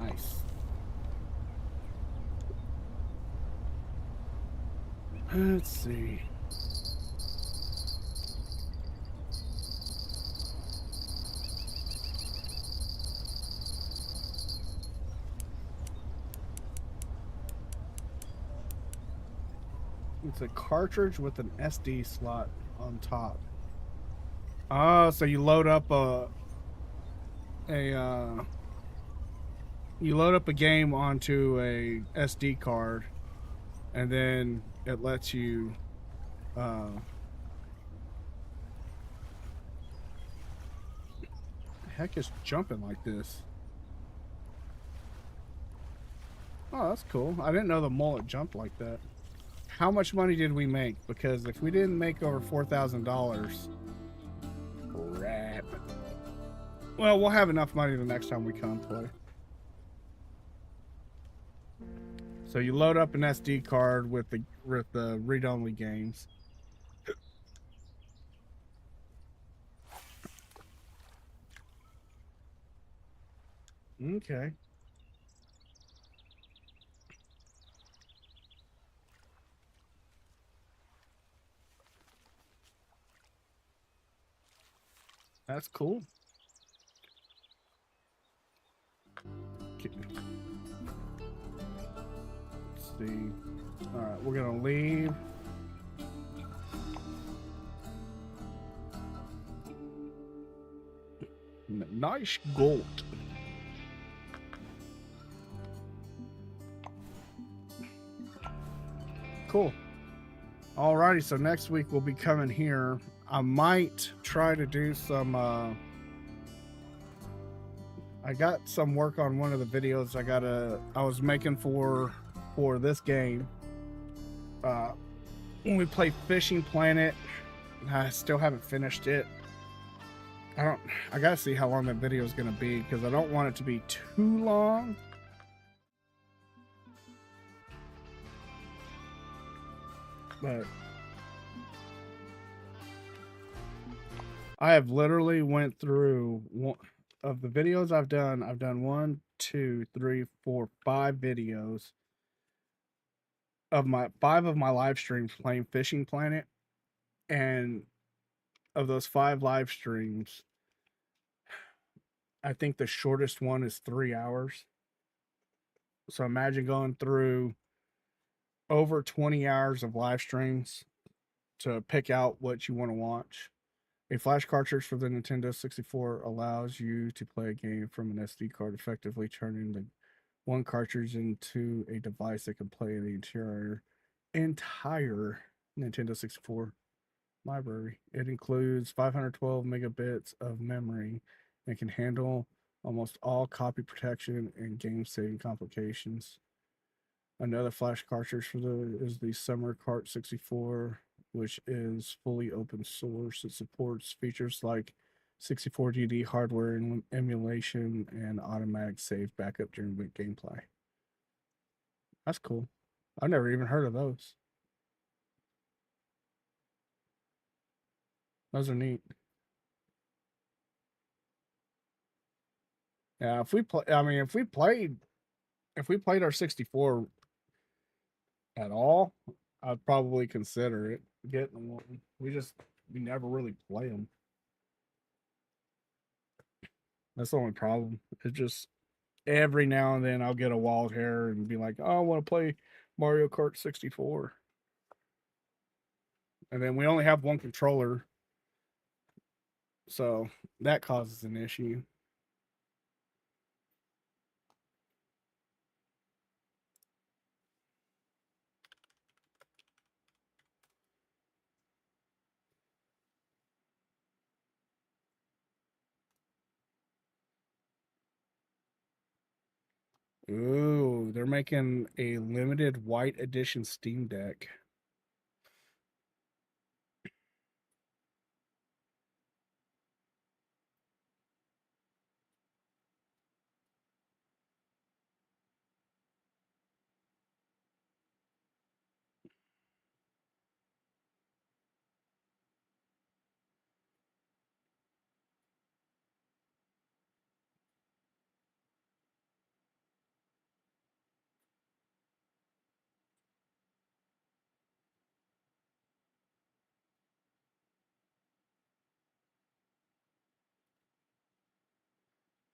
Nice. Let's see. It's a cartridge with an SD slot on top. Oh, so you load up you load up a game onto a SD card, and then it lets you the heck is jumping like this? Oh, that's cool. I didn't know the mullet jumped like that. How much money did we make? Because if we didn't make over $4,000, crap. Well, we'll have enough money the next time we come play. So you load up an SD card with the read-only games. Okay. That's cool. Okay. Let's see. All right, we're gonna leave. Nice gold. Cool. Alrighty, so next week we'll be coming here. I might try to do some I got some work on one of the videos I was making for this game. When we play Fishing Planet, I still haven't finished it. I gotta see how long that video is gonna be, because I don't want it to be too long. But I have literally went through one of the videos I've done 1, 2, 3, 4, 5 videos of my 5 of my live streams playing Fishing Planet, and of those 5 live streams, I think the shortest one is 3 hours. So imagine going through over 20 hours of live streams to pick out what you want to watch. A flash cartridge for the Nintendo 64 allows you to play a game from an SD card, effectively turning the one cartridge into a device that can play the entire Nintendo 64 library. It includes 512 megabits of memory and can handle almost all copy protection and game saving complications. Another flash cartridge is the Summer Cart 64, which is fully open source. It supports features like 64DD hardware and emulation and automatic save backup during gameplay. That's cool. I've never even heard of those. Those are neat. Yeah, if we played our 64 at all, I'd probably consider it, getting one. We never really play them. That's the only problem. It's just every now and then I'll get a wild hair and be like, oh, I want to play Mario Kart 64. And then we only have one controller. So that causes an issue. Ooh, they're making a limited white edition Steam Deck.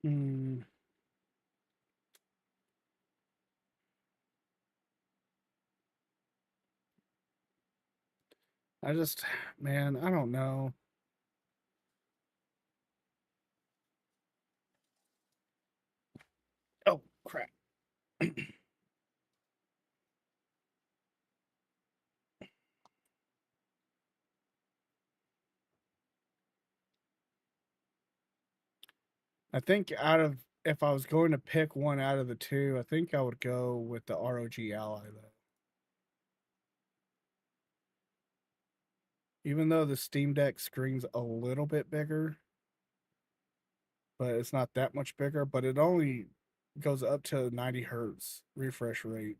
Hmm. I just, man, I don't know. Oh, crap. I think if I was going to pick one out of the two, I think I would go with the ROG Ally, though. Even though the Steam Deck screen's a little bit bigger, but it's not that much bigger, but it only goes up to 90 hertz refresh rate.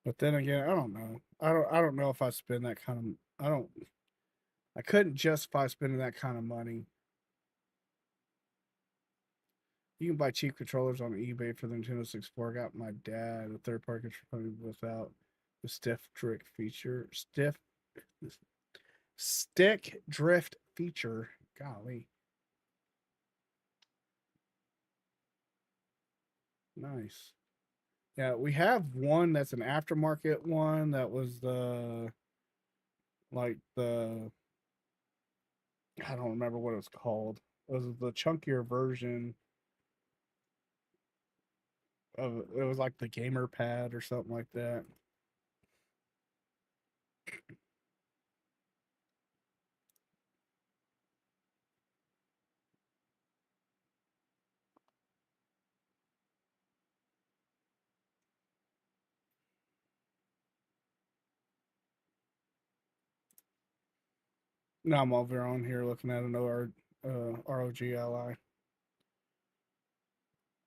But then again, I don't know. I don't know if I spend that kind of I couldn't justify spending that kind of money. You can buy cheap controllers on eBay for the Nintendo 64. I got my dad a third party controller without the stick drift feature. Golly. Nice. Yeah, we have one that's an aftermarket one that was the like the I don't remember what it was called. It was the chunkier version of it was like the gamer pad or something like that. Now I'm over on here looking at an ROG Ally.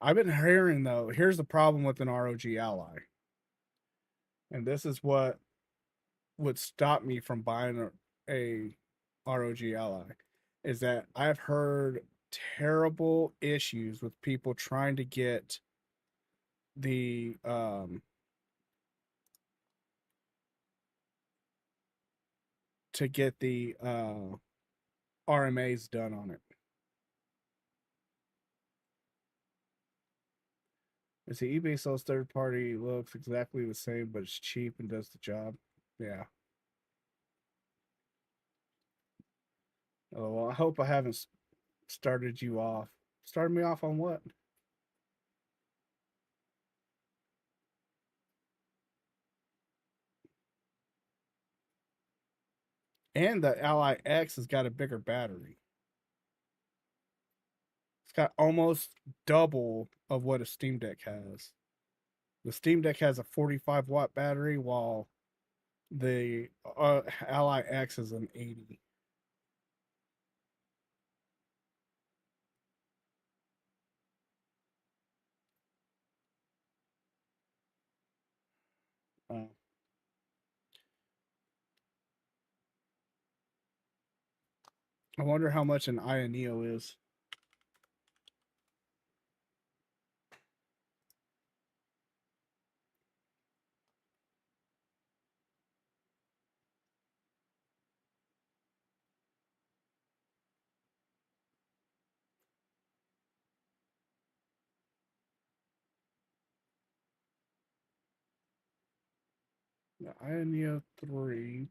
I've been hearing though, here's the problem with an ROG Ally. And this is what would stop me from buying a ROG Ally is that I've heard terrible issues with people trying the to get the RMAs done on it. You see, eBay sells third party, looks exactly the same, but it's cheap and does the job. Yeah. Oh, well, I hope I haven't started you off. Started me off on what? And the Ally X has got a bigger battery. It's got almost double of what a Steam Deck has. The Steam Deck has a 45-watt battery, while the Ally X is an 80. Uh, I wonder how much an Ioneo is. The Ioneo 3.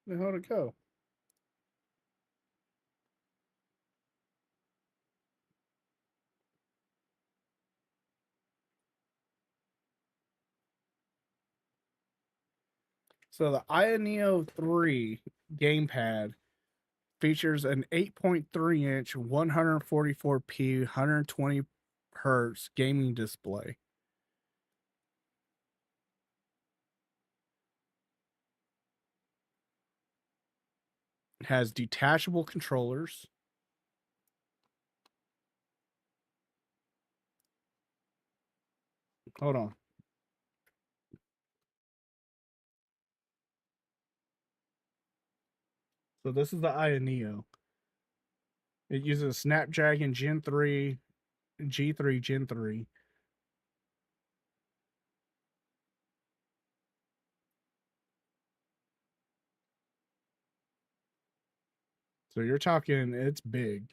Where the hell did it go? So the Ioneo 3 gamepad features an 8.3 inch 144p 120 hertz gaming display. It has detachable controllers. Hold on. So this is the Ioneo. It uses Snapdragon Gen 3, G3 Gen 3. So you're talking, it's big.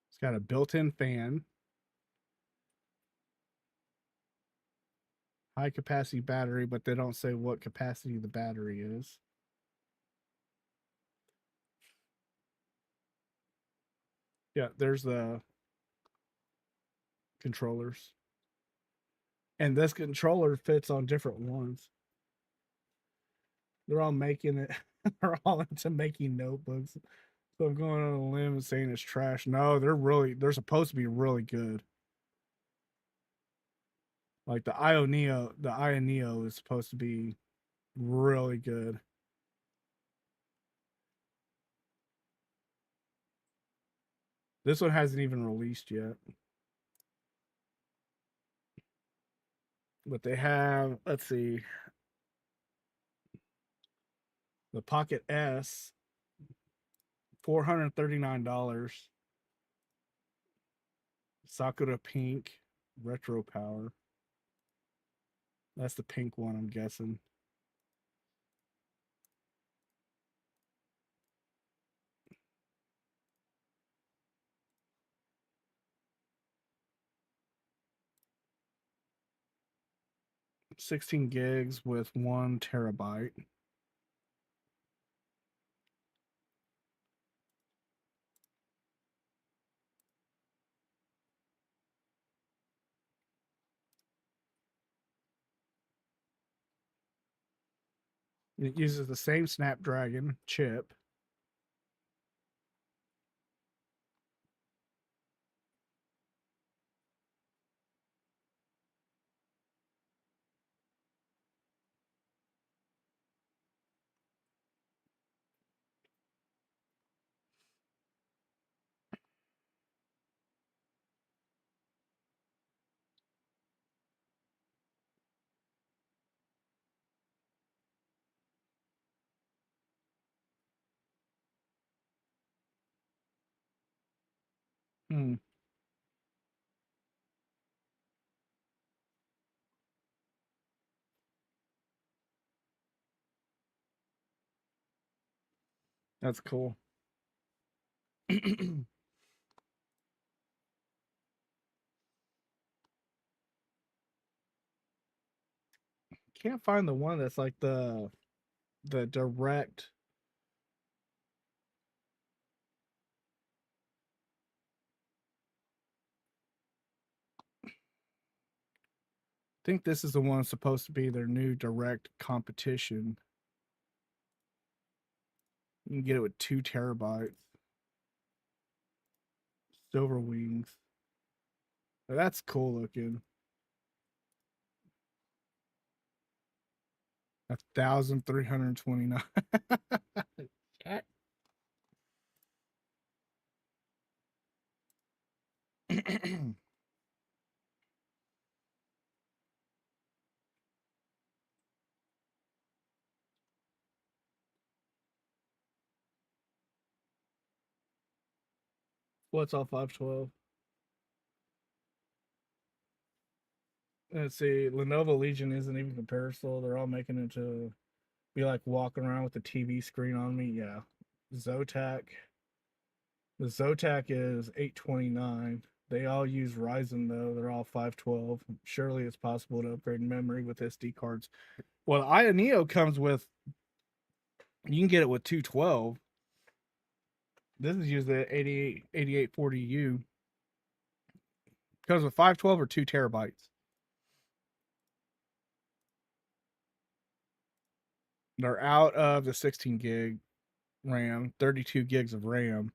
It's got a built-in fan, high capacity battery, but they don't say what capacity the battery is. Yeah, there's the controllers. And this controller fits on different ones. They're all making it, they're all into making notebooks. So I'm going on a limb and saying it's trash. No, they're supposed to be really good. Like the Ioneo is supposed to be really good. This one hasn't even released yet. But they have, let's see, the Pocket S, $439. Sakura Pink, Retro Power. That's the pink one, I'm guessing. $16 with 1 TB. It uses the same Snapdragon chip. Hmm. That's cool. Can't find the one that's like the direct. I think this is the one supposed to be their new direct competition. You can get it with 2 TB. Silver Wings. That's cool looking. 1,329. What's all 512? Let's see. Lenovo Legion isn't even comparable. They're all making it to be like walking around with the TV screen on me. Yeah. Zotac. The Zotac is 829. They all use Ryzen though. They're all 512. Surely it's possible to upgrade memory with SD cards. Well, the Aya Neo comes with. You can get it with 212. This is used at 8840U. Comes with 512 or 2 terabytes. They're out of the 16 gig RAM, 32 gigs of RAM.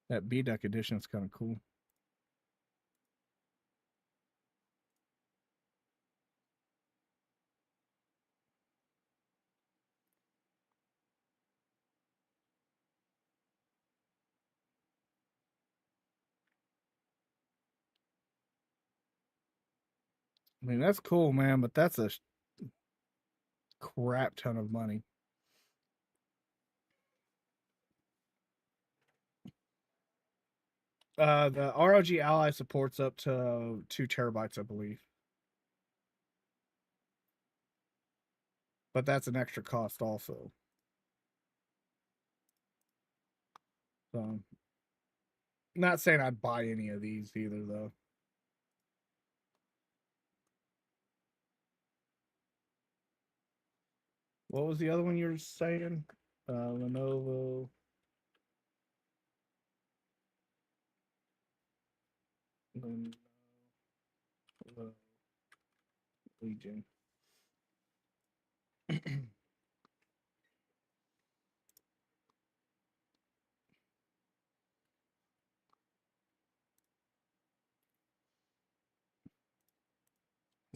That B-Deck edition is kind of cool. I mean, that's cool, man, but that's a crap ton of money. The ROG Ally supports up to 2 terabytes, I believe. But that's an extra cost also. So, not saying I'd buy any of these either, though. What was the other one you were saying? Lenovo. Lenovo Legion. It's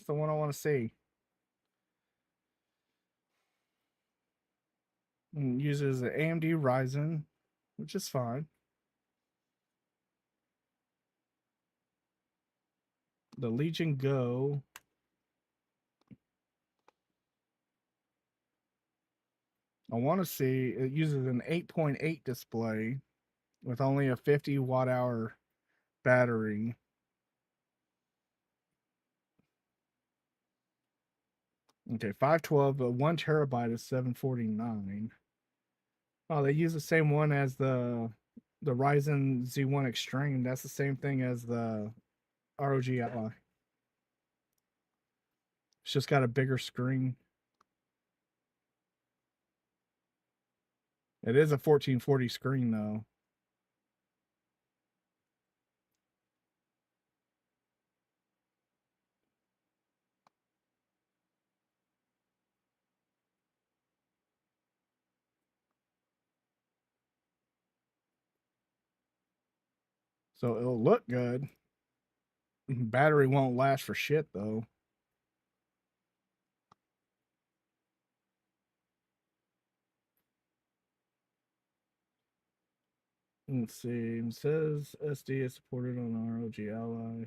the one I want to see. And uses an AMD Ryzen, which is fine. The Legion Go. I want to see it uses an 8.8 display with only a 50 watt hour battery. Okay, 512, but 1 terabyte is 749. Oh, they use the same one as the Ryzen Z1 Extreme. That's the same thing as the ROG Ally. It's just got a bigger screen. It is a 1440 screen though. So it'll look good. Battery won't last for shit though. Let's see. It says SD is supported on ROG Ally.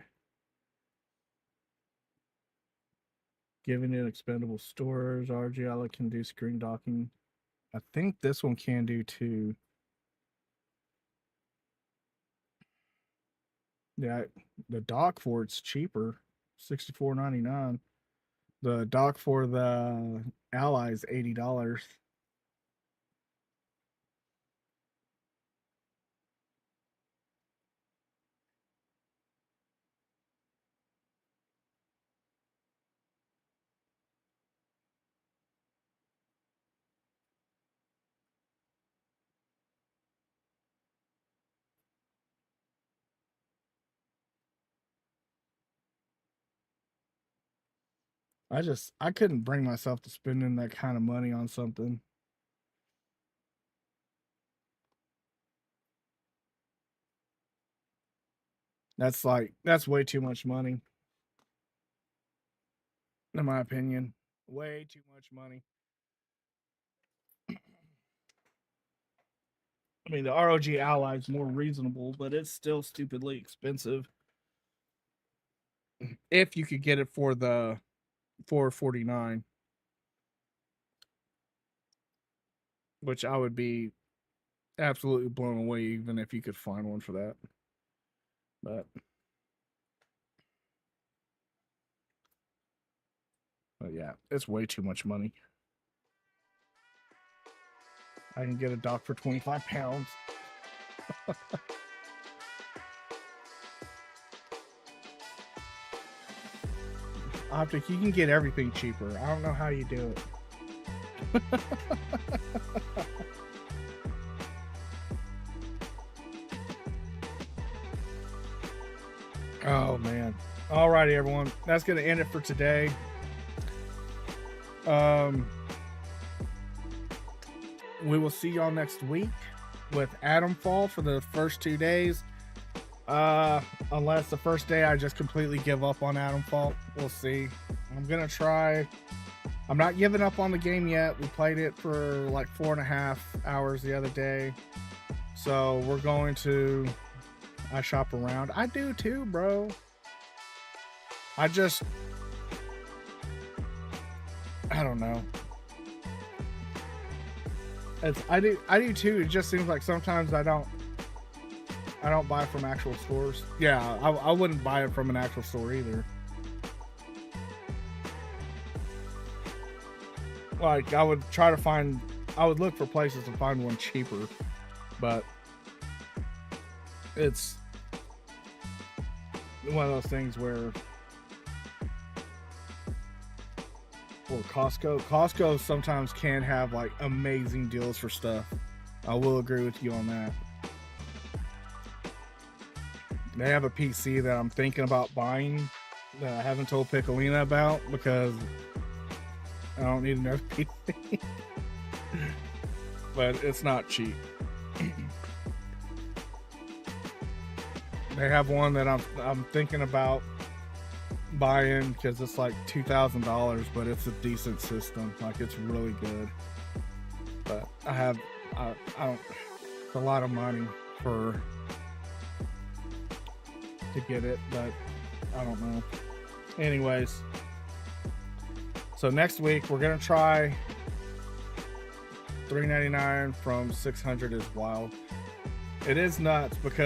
Giving it expandable storage. ROG Ally can do screen docking. I think this one can do too. Yeah, the dock for it's cheaper, $64.99. The dock for the Ally is $80. I couldn't bring myself to spending that kind of money on something. That's way too much money. In my opinion. Way too much money. I mean, the ROG Ally is more reasonable, but it's still stupidly expensive. If you could get it for the 449, which I would be absolutely blown away even if you could find one for that. But But yeah, it's way too much money. I can get a dock for 25 pounds. Optic, you can get everything cheaper. I don't know how you do it. Oh man. Alrighty, everyone. That's gonna end it for today. We will see y'all next week with Atomfall for the first 2 days. Unless the first day I just completely give up on Atomfall. We'll see. I'm gonna try. I'm not giving up on the game yet. We played it for like 4.5 hours the other day. So we're going to shop around. I do too, bro. I don't know. I do too. It just seems like sometimes I don't buy from actual stores. Yeah, I wouldn't buy it from an actual store either. Like I would look for places to find one cheaper, but it's one of those things where Costco sometimes can have like amazing deals for stuff. I will agree with you on that. They have a PC that I'm thinking about buying that I haven't told Piccolina about because I don't need another PC. But it's not cheap. They have one that I'm thinking about buying because it's like $2,000, but it's a decent system. Like it's really good. But I don't. It's a lot of money to get it, but I don't know. Anyways, so next week we're gonna try $3.99 from $600 is wild. It is nuts but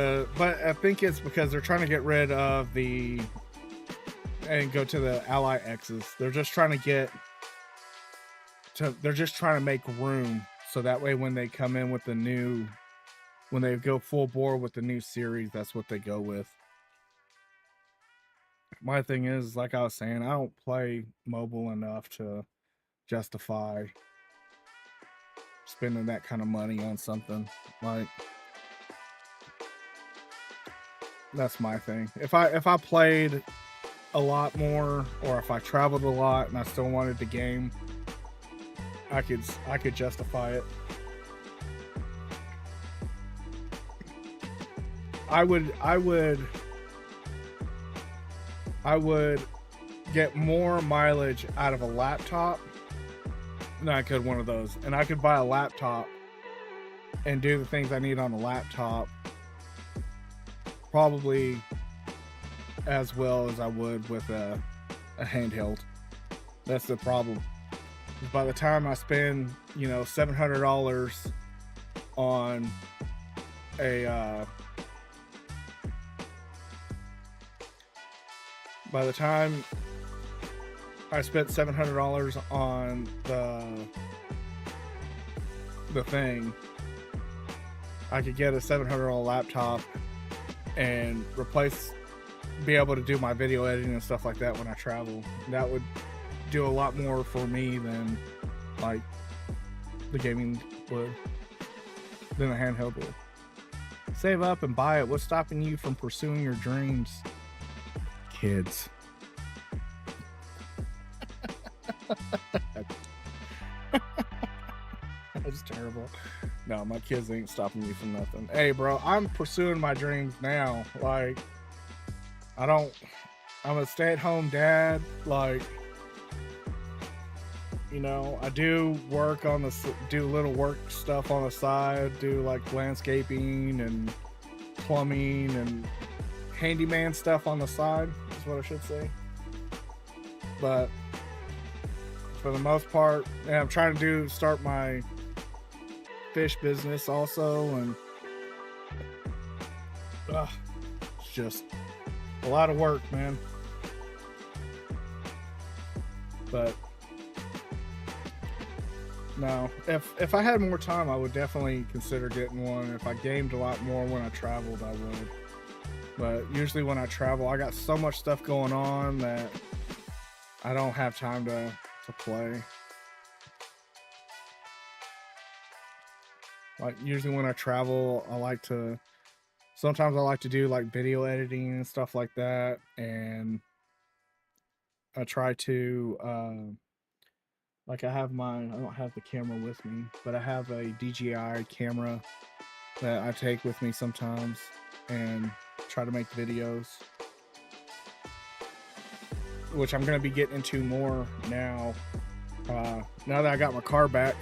I think it's because they're trying to get rid of and go to the Ally X's. They're just trying to make room so that way when they come in with when they go full bore with the new series, that's what they go with. My thing is, like I was saying, I don't play mobile enough to justify spending that kind of money on something. Like, that's my thing. If I played a lot more, or if I traveled a lot and I still wanted the game, I could justify it. I would get more mileage out of a laptop than I could one of those. And I could buy a laptop and do the things I need on a laptop probably as well as I would with a handheld. That's the problem. By the time I spend, $700 on by the time I spent $700 on the thing, I could get a $700 laptop and be able to do my video editing and stuff like that when I travel. That would do a lot more for me than like the gaming would, than the handheld would. Save up and buy it. What's stopping you from pursuing your dreams? Kids. That's terrible. No, my kids ain't stopping me from nothing. Hey, bro, I'm pursuing my dreams now. Like, I'm a stay-at-home dad. Like, I do work do little work stuff on the side, do like landscaping and plumbing and handyman stuff on the side, is what I should say. But for the most part, yeah, I'm trying to start my fish business also, and it's just a lot of work, man. But No. If I had more time, I would definitely consider getting one. If I gamed a lot more when I traveled, I would. But usually when I travel, I got so much stuff going on that I don't have time to play. Like usually when I travel, sometimes I like to do like video editing and stuff like that, and I try to like I don't have the camera with me, but I have a DJI camera that I take with me sometimes and try to make videos, which I'm going to be getting into more now that I got my car back.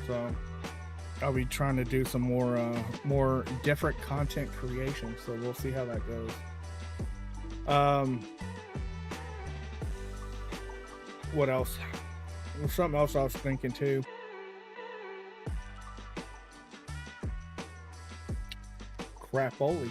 So I'll be trying to do some more different content creation, so we'll see how that goes. What else? There's something else I was thinking too. Crapoli.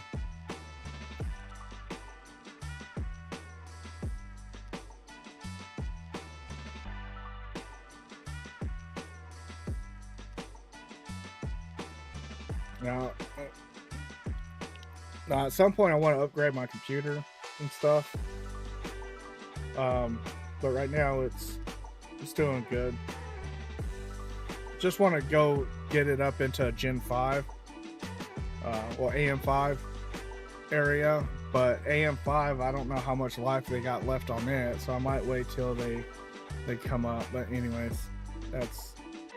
Now, at some point I want to upgrade my computer and stuff. But right now it's doing good. Just want to go get it up into Gen 5 or AM5 area, but AM5, I don't know how much life they got left on it, so I might wait till they come up. But anyways, that's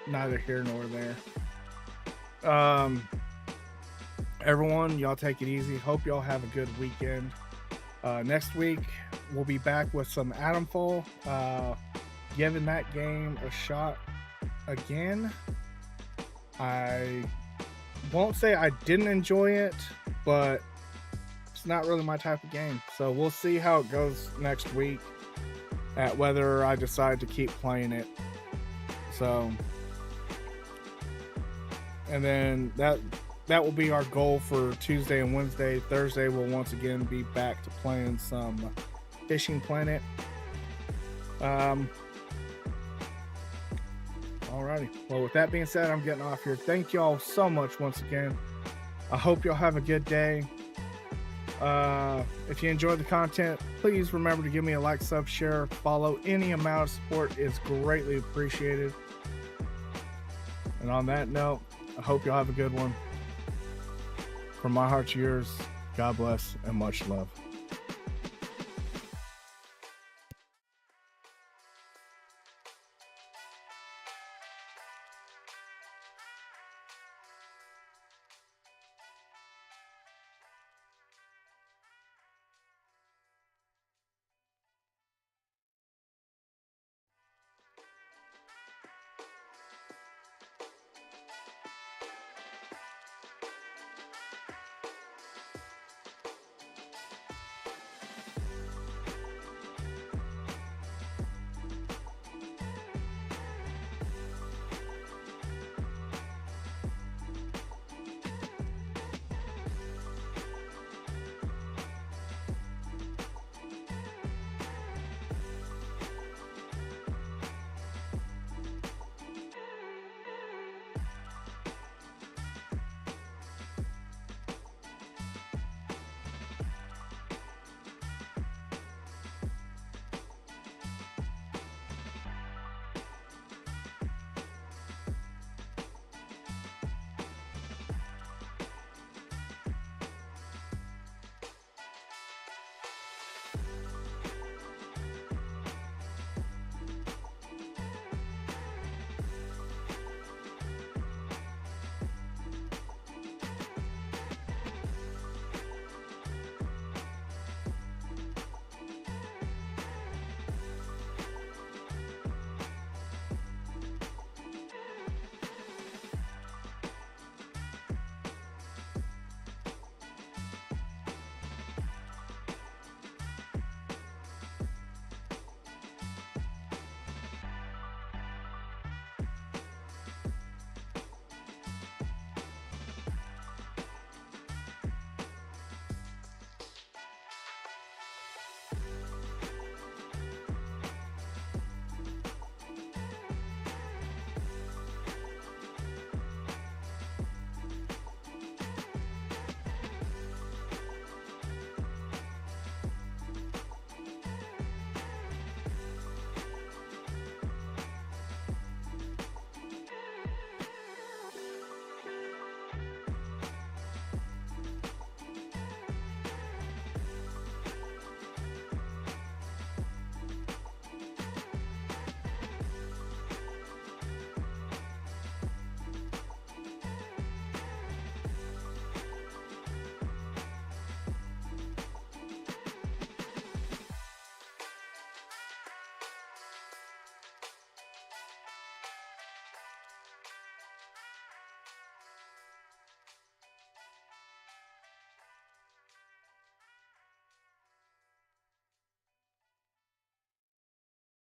neither here nor there. Everyone, y'all take it easy. Hope y'all have a good weekend. Next week we'll be back with some Atomfall, giving that game a shot again. I won't say I didn't enjoy it, but it's not really my type of game. So we'll see how it goes next week at whether I decide to keep playing it. So, and then that will be our goal for Tuesday and Wednesday. Thursday we'll once again be back to playing some Fishing Planet. Alrighty. Well, with that being said, I'm getting off here. Thank y'all so much once again. I hope y'all have a good day. If you enjoyed the content, please remember to give me a like, sub, share, follow. Any amount of support is greatly appreciated. And on that note, I hope y'all have a good one. From my heart to yours, God bless and much love.